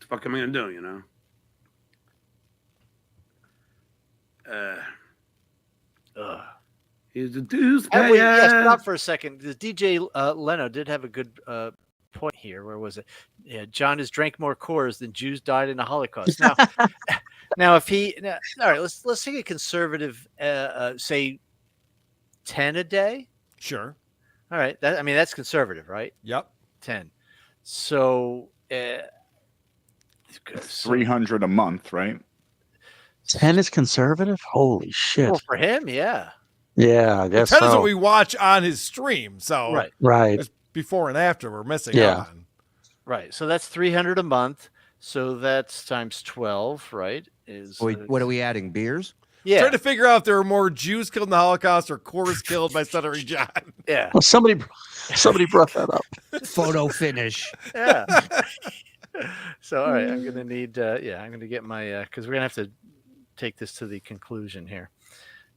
fuck am I gonna do? You know. He's the deuce. Stop for a second. The DJ Leno did have a good point here. Where was it? Yeah, John has drank more Coors than Jews died in the Holocaust. Now, now if he, all right, let's take a conservative, say, 10 a day. Sure. All right. That's conservative, right? Yep. 10. So, 300 a month, right? 10 is conservative? Holy shit. Well, for him, yeah. Yeah, I guess 10 is so. what we watch on his stream. So Right. it's before and after we're missing out on. Right. So that's 300 a month. So that's times 12, right? What are we adding? Beers? Yeah. Trying to figure out if there were more Jews killed in the Holocaust or Coors killed by Stuttering John. Yeah. Well, somebody brought that up. Photo finish. Yeah. So, all right, I'm going to need, I'm going to get my, because we're going to have to take this to the conclusion here.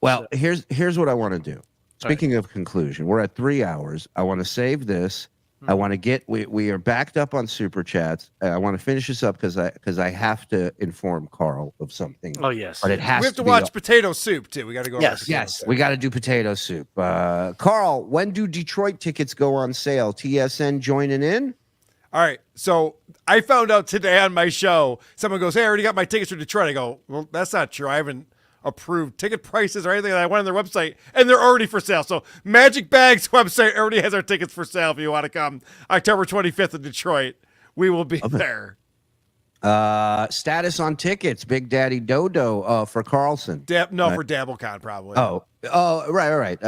Well, here's what I want to do. Speaking of conclusion, we're at 3 hours. I want to save this. I want to get. We are backed up on super chats. I want to finish this up because I have to inform Karl of something. Oh yes, but it has. We have to be watch potato soup too. We got to go. Yes, we got to do potato soup. Karl, when do Detroit tickets go on sale? TSN joining in. All right. So I found out today on my show. Someone goes, "Hey, I already got my tickets for Detroit." I go, "Well, that's not true. I haven't approved ticket prices or anything." I went on their website and they're already for sale. So Magic Bag's website already has our tickets for sale. If you want to come October 25th in Detroit, we will be there. Status on tickets, Big Daddy Dodo for Carlson. For DabbleCon probably. Right.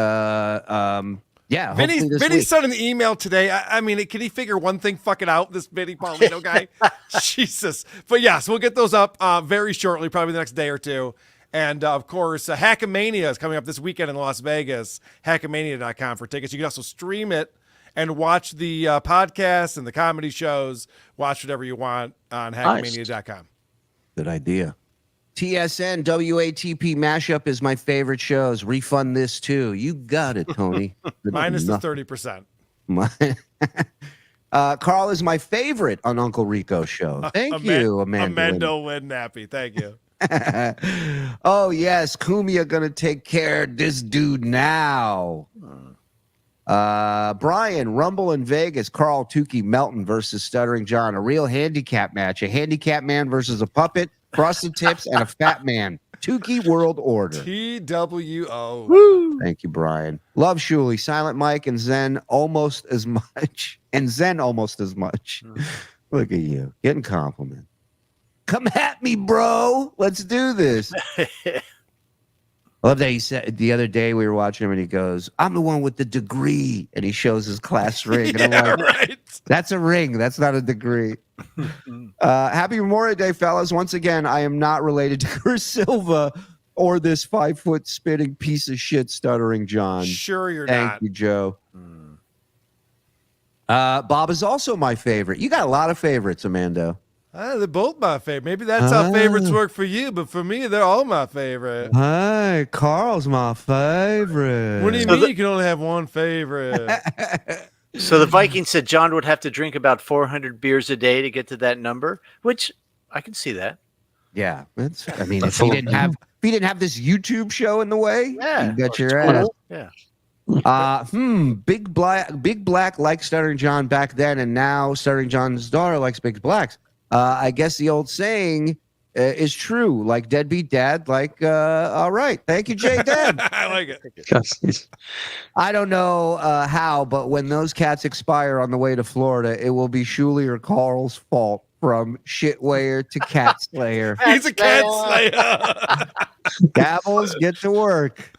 Yeah. Vinny's sent an email today. I mean, can he figure one thing fucking out, this Vinny Paulino guy? Jesus. But yes, we'll get those up very shortly, probably the next day or two. And of course, Hackamania is coming up this weekend in Las Vegas. Hackamania.com for tickets. You can also stream it and watch the podcasts and the comedy shows. Watch whatever you want on Hackamania.com. Good idea. TSN WATP mashup is my favorite shows. Refund this too. You got it, Tony. Minus the 30%. Karl is my favorite on Uncle Rico Show. Thank you, Amanda Lynn-Nappy. Thank you. Oh, yes. Cumia going to take care of this dude now. Brian, Rumble in Vegas, Karl, Tookie, Melton versus Stuttering John. A real handicap match. A handicap man versus a puppet, frosted tips, and a fat man. Tookie World Order. TWO. Woo. Thank you, Brian. Love Shuli, Silent Mike, and Zen almost as much. Look at you. Getting compliment. Come at me, bro. Let's do this. I love that he said the other day we were watching him and he goes, I'm the one with the degree. And he shows his class ring. And I'm like, right. That's a ring. That's not a degree. Happy Memorial Day, fellas. Once again, I am not related to Chris Silva or this 5-foot spitting piece of shit Stuttering John. Sure you're Thank not. you, Joe. Bob is also my favorite. You got a lot of favorites, Amanda. They're both my favorite. Maybe that's how favorites work for you, but for me, they're all my favorite. Hi, Karl's my favorite. What do you mean you can only have one favorite? So the Vikings said John would have to drink about 400 beers a day to get to that number, which I can see that. Yeah, if he didn't have this YouTube show in the way, Yeah, you got your ass. Yeah. Big Black liked Stuttering John back then, and now Stuttering John's daughter likes Big Blacks. I guess the old saying is true. Like deadbeat dad, all right. Thank you, Jay Dad. I like it. I don't know how, but when those cats expire on the way to Florida, it will be Shuli or Karl's fault from shitweigher to cat slayer. He's a cat slayer. Dabbles, get to work.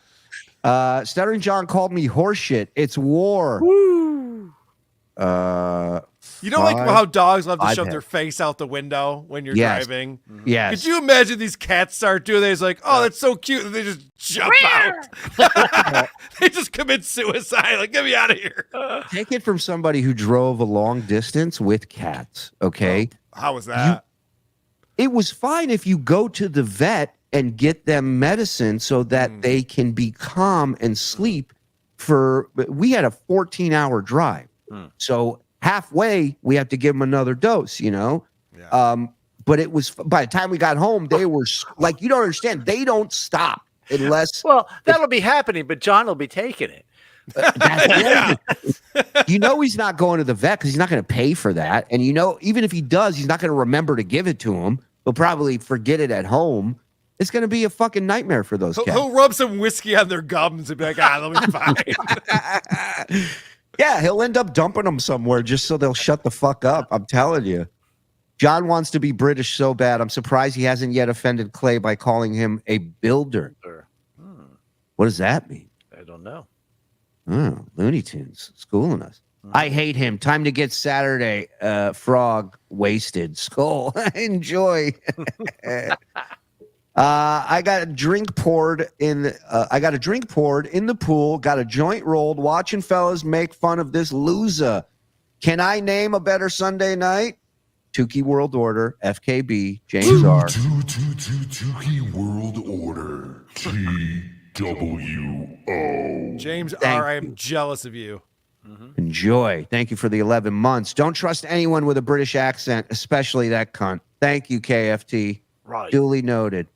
Stuttering John called me horseshit. It's war. Woo. You know, like how dogs love to shove their face out the window when you're driving? Yes. Could you imagine these cats start doing that? It's like, oh, that's so cute. And they just jump out. They just commit suicide. Like, get me out of here. Take it from somebody who drove a long distance with cats, okay? How was that? It was fine if you go to the vet and get them medicine so that they can be calm and sleep we had a 14-hour drive. So halfway, we have to give them another dose, you know? Yeah. But it was, by the time we got home, they were like, you don't understand. They don't stop unless. Well, that'll be happening, but John will be taking it. You know, he's not going to the vet because he's not going to pay for that. And, you know, even if he does, he's not going to remember to give it to him. He'll probably forget it at home. It's going to be a fucking nightmare for those cats. He'll rub some whiskey on their gums and be like, they'll be fine. Yeah, he'll end up dumping them somewhere just so they'll shut the fuck up. I'm telling you. John wants to be British so bad. I'm surprised he hasn't yet offended Clay by calling him a builder. What does that mean? I don't know. Oh, Looney Tunes schooling us. I hate him. Time to get Saturday frog wasted. Skull. Enjoy. I got a drink poured in the pool. Got a joint rolled. Watching fellas make fun of this loser. Can I name a better Sunday night? Tookie World Order, FKB, James R. Tookie World Order, TWO. James R. I am jealous of you. Enjoy. Thank you for the 11 months. Don't trust anyone with a British accent, especially that cunt. Thank you, KFT. Right. Duly noted.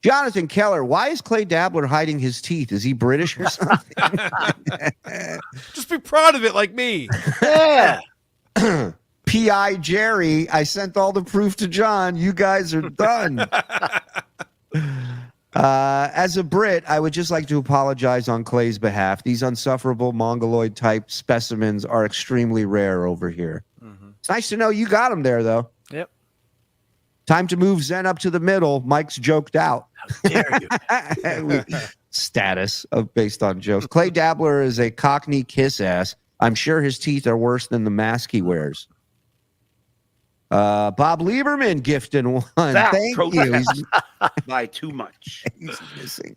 Jonathan Keller, why is Clay Dabbler hiding his teeth? Is he British or something? Just be proud of it like me. Yeah. P.I. Jerry, I sent all the proof to John. You guys are done. As a Brit, I would just like to apologize on Clay's behalf. These unsufferable mongoloid type specimens are extremely rare over here. It's nice to know you got them there, though. Yep. Time to move Zen up to the middle. Mike's joked out. How dare you? Status based on jokes. Clay Dabbler is a Cockney kiss ass. I'm sure his teeth are worse than the mask he wears. Bob Lieberman gifted one. Thank you. by too much. He's missing.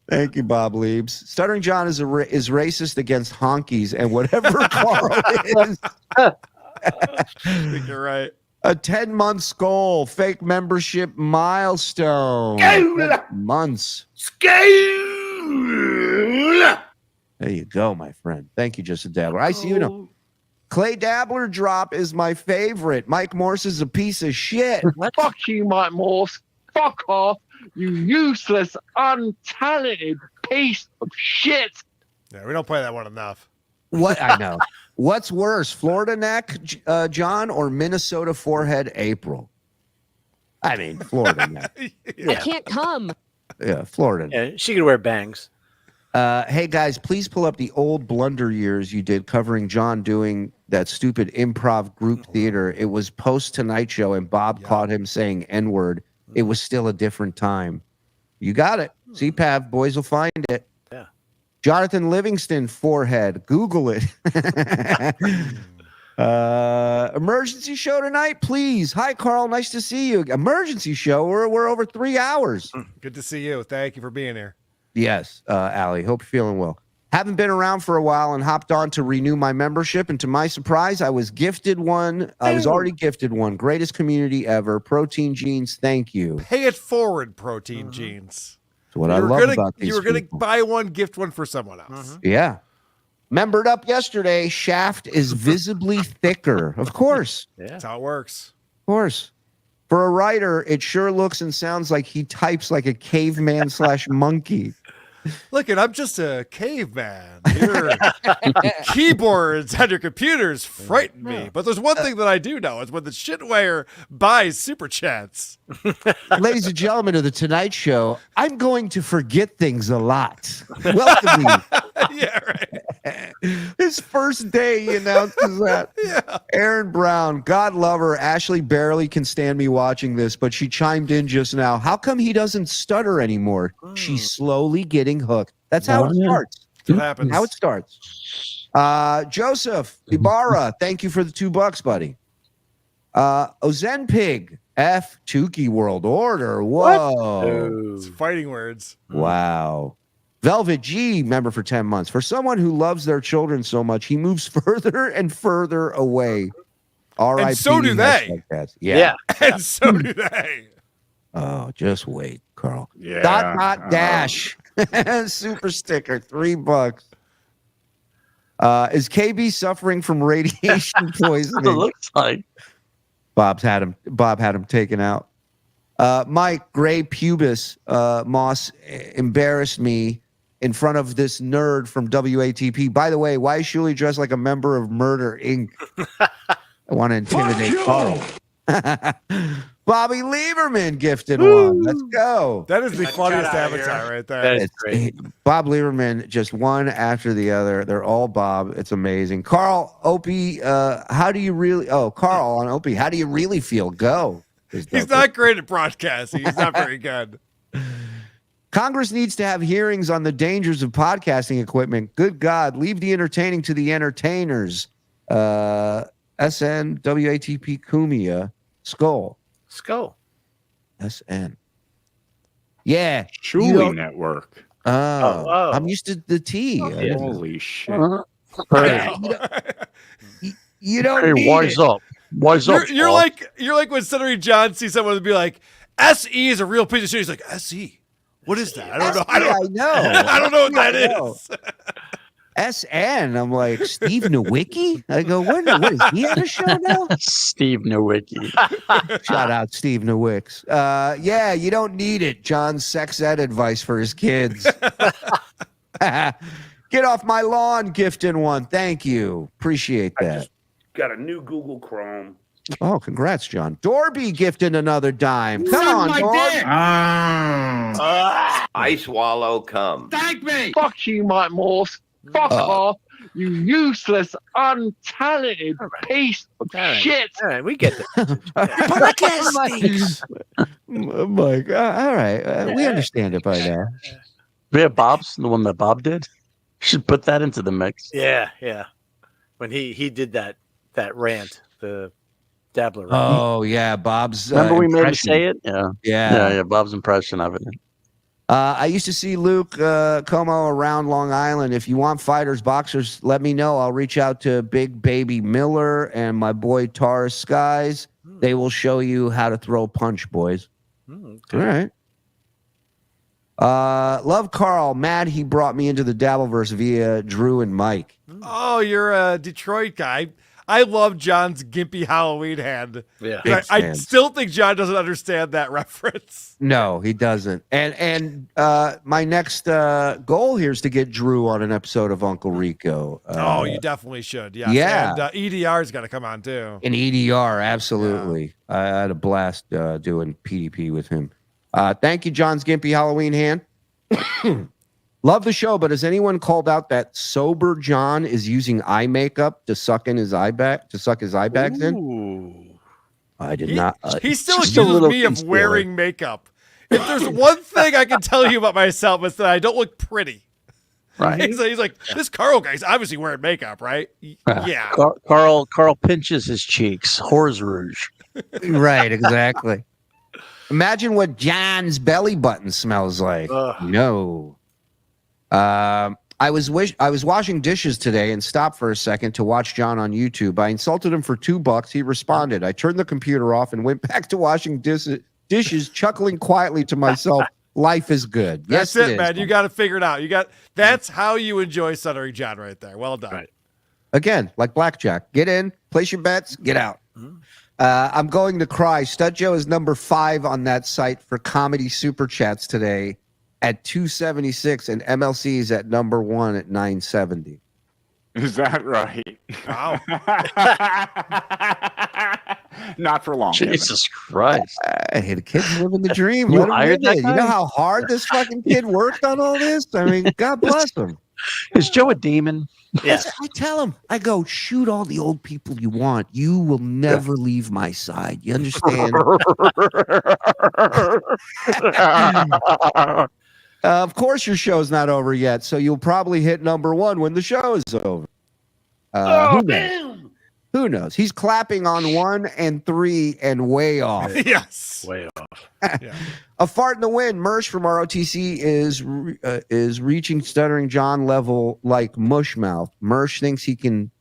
Thank you, Bob Leibs. Stuttering John is is racist against honkies and whatever Karl is. I think you're right. A 10-month skull, fake membership milestone. Months. Scale. There you go, my friend. Thank you, Just a Dabbler. I see you know. Clay Dabbler drop is my favorite. Mike Morse is a piece of shit. Fuck you, Mike Morse. Fuck off, you useless, untalented piece of shit. Yeah, we don't play that one enough. What I know. What's worse, Florida neck, John, or Minnesota forehead, April? I mean, Florida neck. I can't come. Yeah, Florida. Yeah, she could wear bangs. Hey guys, please pull up the old blunder years you did covering John doing that stupid improv group theater. It was post Tonight Show, and Bob caught him saying N-word. It was still a different time. You got it. CPAV, boys will find it. Yeah. Jonathan Livingston forehead. Google it. Emergency show tonight, please. Hi, Karl. Nice to see you. Emergency show. We're over 3 hours. Good to see you. Thank you for being here. Yes, Allie. Hope you're feeling well. Haven't been around for a while and hopped on to renew my membership. And to my surprise, I was gifted one. I was already gifted one. Greatest community ever. Protein Jeans. Thank you. Pay it forward, Protein Jeans. That's what I love about these You were going to people. buy one, gift one for someone else. Yeah. Membered up yesterday. Shaft is visibly thicker. Of course. Yeah. That's how it works. Of course. For a writer, it sure looks and sounds like he types like a caveman / monkey. Look, I'm just a caveman. Your keyboards on your computers frighten me. But there's one thing that I do know is when the shitware buys super chats. Ladies and gentlemen of the Tonight Show, I'm going to forget things a lot. Welcome me. Yeah, right. His first day, he announces that. Yeah. Aaron Brown, God love her. Ashley barely can stand me watching this, but she chimed in just now. How come he doesn't stutter anymore? She's slowly getting hooked. That's how it starts. What happens? How it starts. Joseph Ibarra, thank you for the $2, buddy. Ozempic, F Tookie World Order. Whoa. It's fighting words. Wow. Velvet G, member for 10 months. For someone who loves their children so much, he moves further and further away. R.I.P. And so do they. Yeah. And so do they. Oh, just wait, Karl. Yeah. Dash. Super sticker, $3. Is KB suffering from radiation poisoning? It looks like. Bob had him taken out. Mike Gray Pubis Moss embarrassed me in front of this nerd from WATP. By the way, why is Shuli dressed like a member of Murder Inc? I want to intimidate Karl. Bobby Lieberman gifted one. Let's go. That is the funniest avatar right there. That is great. Bob Lieberman, just one after the other. They're all Bob. It's amazing. Karl, Opie, how do you really? Oh, Karl on Opie, how do you really feel? Go. He's not great at broadcasting. He's not very good. Congress needs to have hearings on the dangers of podcasting equipment. Good God, leave the entertaining to the entertainers. SN, WATP, Cumia, Skull. SN. Yeah. Shuli Network. Oh, I'm used to the T. Holy shit. You don't Hey, need wise it. up. Wise up. You're like when Stuttering John sees someone and be like, SE is a real piece of shit. He's like, SE. What is that? I don't know. I know. I don't know what that is. SN. I'm like, Steve Nowicki? I go, what is he on a show now? Steve Nowicki. Shout out Steve Nowicks. Yeah, you don't need it. John's sex ed advice for his kids. Get off my lawn, gifting one. Thank you. Appreciate that. Got a new Google Chrome. Oh, congrats, John. Dorby gifting another dime. Come on, Dorby. I swallow cum. Thank me. Fuck you, Mike Morse. Fuck off, you useless, untalented piece of shit. All right, we get that. Mike, all right. We understand it by now. We have Bob's, the one that Bob did. Should put that into the mix. Yeah. When he did that rant, the Dabbler. Oh yeah, Bob's. Remember we made him impression. say it? Yeah. Yeah. Bob's impression of it. I used to see Luke Como around Long Island. If you want fighters, boxers, let me know. I'll reach out to Big Baby Miller and my boy Taurus Skies. They will show you how to throw a punch, boys. Okay. All right. Love Karl. Mad he brought me into the Dabbleverse via Drew and Mike. Oh, you're a Detroit guy. I love John's gimpy Halloween hand. Yeah. I still think John doesn't understand that reference. No, he doesn't. And my next goal here is to get Drew on an episode of Uncle Rico. Oh, you definitely should. Yes. Yeah. And EDR's got to come on too. An EDR, absolutely. I had a blast doing PDP with him. Thank you, John's gimpy Halloween hand. Love the show, but has anyone called out that sober John is using eye makeup to suck his eye bags in? I did not. He still just a accuses little me of concealer. wearing makeup. If there's one thing I can tell you about myself, it's that I don't look pretty. Right. He's like, this Karl guy's obviously wearing makeup, right? Yeah. Karl pinches his cheeks. Hors rouge. Right, exactly. Imagine what John's belly button smells like. No. I was washing dishes today and stopped for a second to watch John on YouTube. I insulted him for $2. He responded. I turned the computer off and went back to washing dishes, chuckling quietly to myself. Life is good. That's Yes, it, man. You got to figure it out. That's how you enjoy Stuttering John right there. Well done. Right. Again, like blackjack. Get in, place your bets, get out. I'm going to cry. Stud Joe is number 5 on that site for comedy super chats today at 276, and MLC is at number 1 at 970. Is that right? Wow. Not for long. Jesus Christ. Hey, the kid's living the dream. You Let him hired live that it. guy? You know how hard this fucking kid worked on all this? I mean, God bless him. Is Joe a demon? Yeah. I tell him, I go, shoot all the old people you want. You will never leave my side. You understand? Of course, your show's not over yet, so you'll probably hit number 1 when the show is over. Who knows? Who knows? He's clapping on 1 and 3 and way off. Yes. Way off. Yeah. A fart in the wind. Mersh from ROTC is reaching Stuttering John level like mush mouth. Mersh thinks he can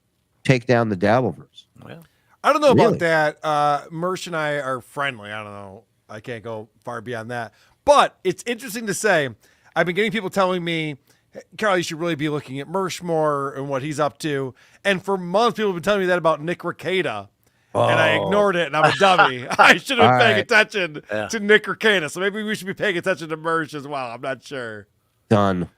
take down the Dabbleverse. Well, I don't know Really? about that. Mersh and I are friendly. I don't know. I can't go far beyond that. But it's interesting to say, I've been getting people telling me, hey, Karl, you should really be looking at Mersh more and what he's up to. And for months, people have been telling me that about Nick Rekieta. And I ignored it, and I'm a dummy. I should have been paying attention to Nick Rekieta. So maybe we should be paying attention to Mersh as well. I'm not sure. Done.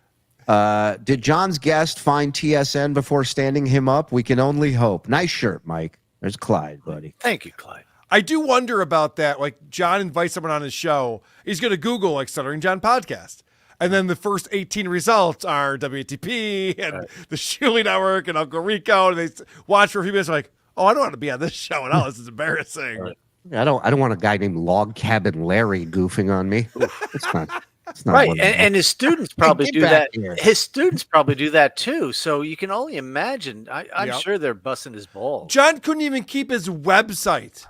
Did John's guest find TSN before standing him up? We can only hope. Nice shirt, Mike. There's Clyde, buddy. thank you, Clyde. I do wonder about that. Like, John invites someone on his show. He's going to Google, like, Stuttering John Podcast. And then the first 18 results are WATP and the Shuli Network and Uncle Rico. And they watch for a few minutes, like, oh, I don't want to be on this show at all. This is embarrassing. Right. I don't want a guy named Log Cabin Larry goofing on me. It's not. It's not Right. one And his students probably Get do back that. here. His students probably do that too. So you can only imagine. I'm Yep. sure they're busting his balls. John couldn't even keep his website.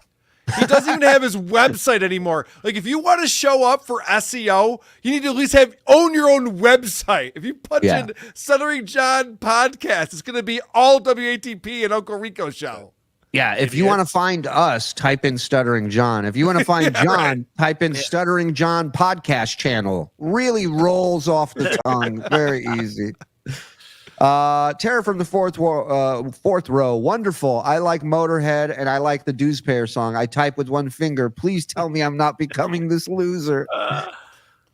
He doesn't even have his website anymore. Like, if you want to show up for SEO, you need to at least own your own website. If you punch in Stuttering John Podcast, it's going to be all WATP and Uncle Rico Show. Yeah, if you want to find us, type in Stuttering John. If you want to find John, type in Stuttering John Podcast Channel. Really rolls off the tongue. Very easy. Tara from the fourth row. Wonderful. I like Motorhead and I like the Dues Pair song. I type with one finger. Please tell me I'm not becoming this loser.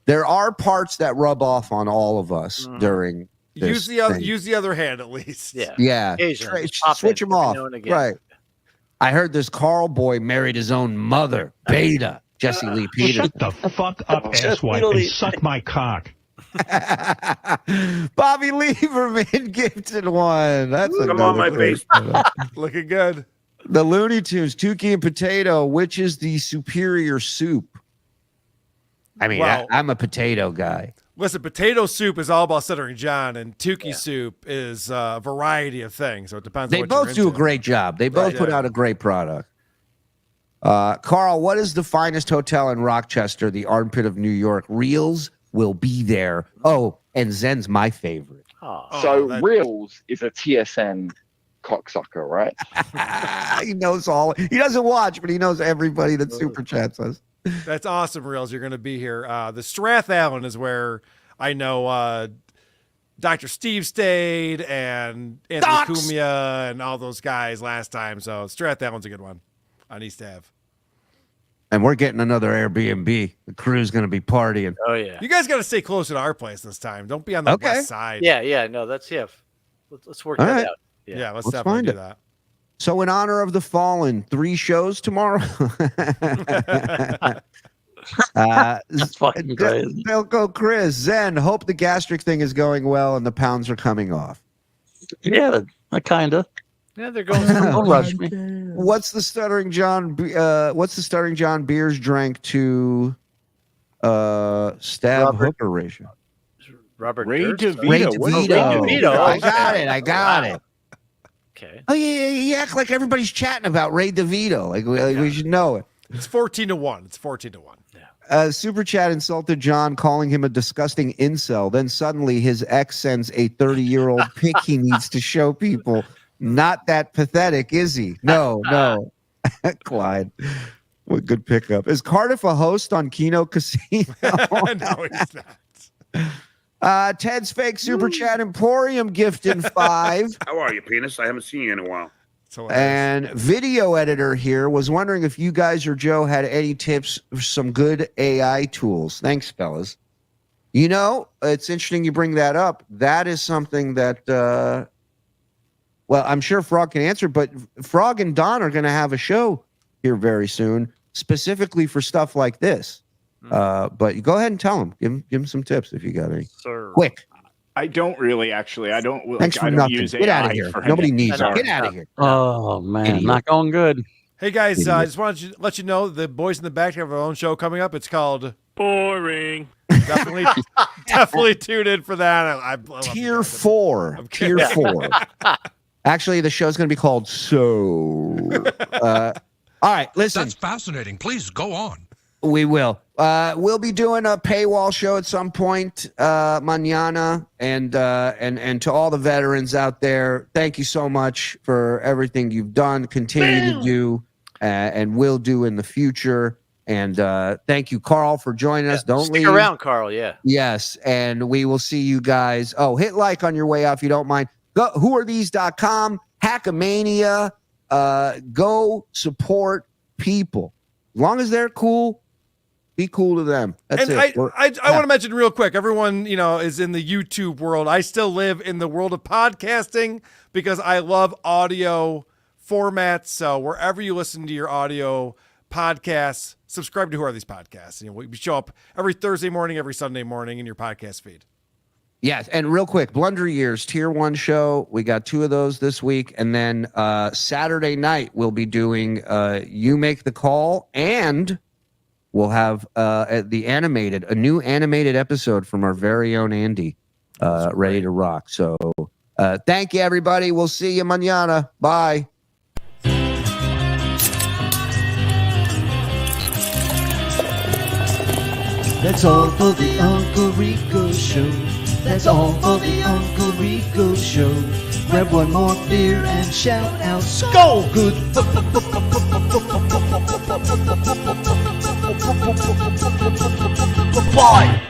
There are parts that rub off on all of us during this Use the other hand at least. Yeah. Yeah. Occasionally, pop Switch in them off. every now and again. Right. I heard this Carl boy married his own mother, Beta, Jesse Lee Peters. Shut the fuck up, asswipe, and suck my cock. Bobby Lieberman gifted one. That's Come on, my face. Looking good. The Looney Tunes, Tookie and Potato. Which is the superior soup? I mean, Well- I'm a potato guy. Listen, potato soup is all about Stuttering John, and Tookie soup is a variety of things. So it depends. They on what both you're do a into. great job. They both Right, put yeah. out a great product. Karl, what is the finest hotel in Rochester, the armpit of New York? Reels will be there. Oh, and Zen's my favorite. So Reels is a TSN cocksucker, right? He knows all. He doesn't watch, but he knows everybody that super chats us. That's awesome, Reels. You're going to be here. The Strath Allen is where I know Dr. Steve stayed and Anthony Cumia and all those guys last time. So Strath Allen's a good one on East Ave. And we're getting another Airbnb. The crew's going to be partying. Oh, yeah. You guys got to stay closer to our place this time. Don't be on the west side. Yeah. No, that's, Let's work All that right. out. Yeah, let's Let's definitely find do it. that. So in honor of the fallen, 3 shows tomorrow. That's fucking crazy. Delco Chris, Zen, hope the gastric thing is going well and the pounds are coming off. Yeah, I kind of. Yeah, they're going. Don't rush me. What's the Stuttering John beers drank to stab hooker ratio? Robert Ray Durst? DeVito. Ray What's DeVito. Ray DeVito. I got it. Okay. Oh yeah, you act like everybody's chatting about Ray DeVito. Like we should know it. It's 14-1. It's 14-1. Super chat insulted John, calling him a disgusting incel. Then suddenly his ex sends a 30-year-old pic he needs to show people. Not that pathetic, is he? No. Clyde. What good pickup. Is Cardiff a host on Keno Casino? No, he's not. Ted's fake super chat Emporium gift in 5. How are you, penis? I haven't seen you in a while. And video editor here was wondering if you guys or Joe had any tips for some good AI tools. Thanks, fellas. You know, it's interesting you bring that up. That is something that, well, I'm sure Frog can answer, but Frog and Don are going to have a show here very soon, specifically for stuff like this. But go ahead and tell them. Give them some tips if you got any. Sir. Quick. I don't really actually. I don't. Thanks for I don't nothing. use Get out of AI here. for Nobody anything. needs it. Get out of here. Oh man, Idiot. not going good. Hey guys, I just wanted to let you know the boys in the back have our own show coming up. It's called Boring. Definitely tune in for that. I love Tier 4. Tier 4. Actually, the show's going to be called So. All right, listen. That's fascinating. Please go on. We will. We'll be doing a paywall show at some point, mañana, and to all the veterans out there, thank you so much for everything you've done, continue to do, and will do in the future. And thank you, Karl, for joining us. Don't Stick leave around, Karl. Yeah. Yes, and we will see you guys. Oh, hit like on your way out if you don't mind. Go whoarethese.com, Hackamania. Go support people. As long as they're cool, be cool to them. That's and it. I want to mention real quick, everyone, is in the YouTube world. I still live in the world of podcasting because I love audio formats. So wherever you listen to your audio podcasts, subscribe to Who Are These Podcasts. We show up every Thursday morning, every Sunday morning in your podcast feed. Yes, and real quick, Blunder Years Tier 1 show. We got 2 of those this week, and then Saturday night we'll be doing You Make the Call, and we'll have a new animated episode from our very own Andy, ready to rock. So thank you, everybody. We'll see you mañana. Bye. That's all for the Uncle Rico Show. That's all for the Uncle Rico Show. Grab one more beer and shout out, Skull! Good. Bye.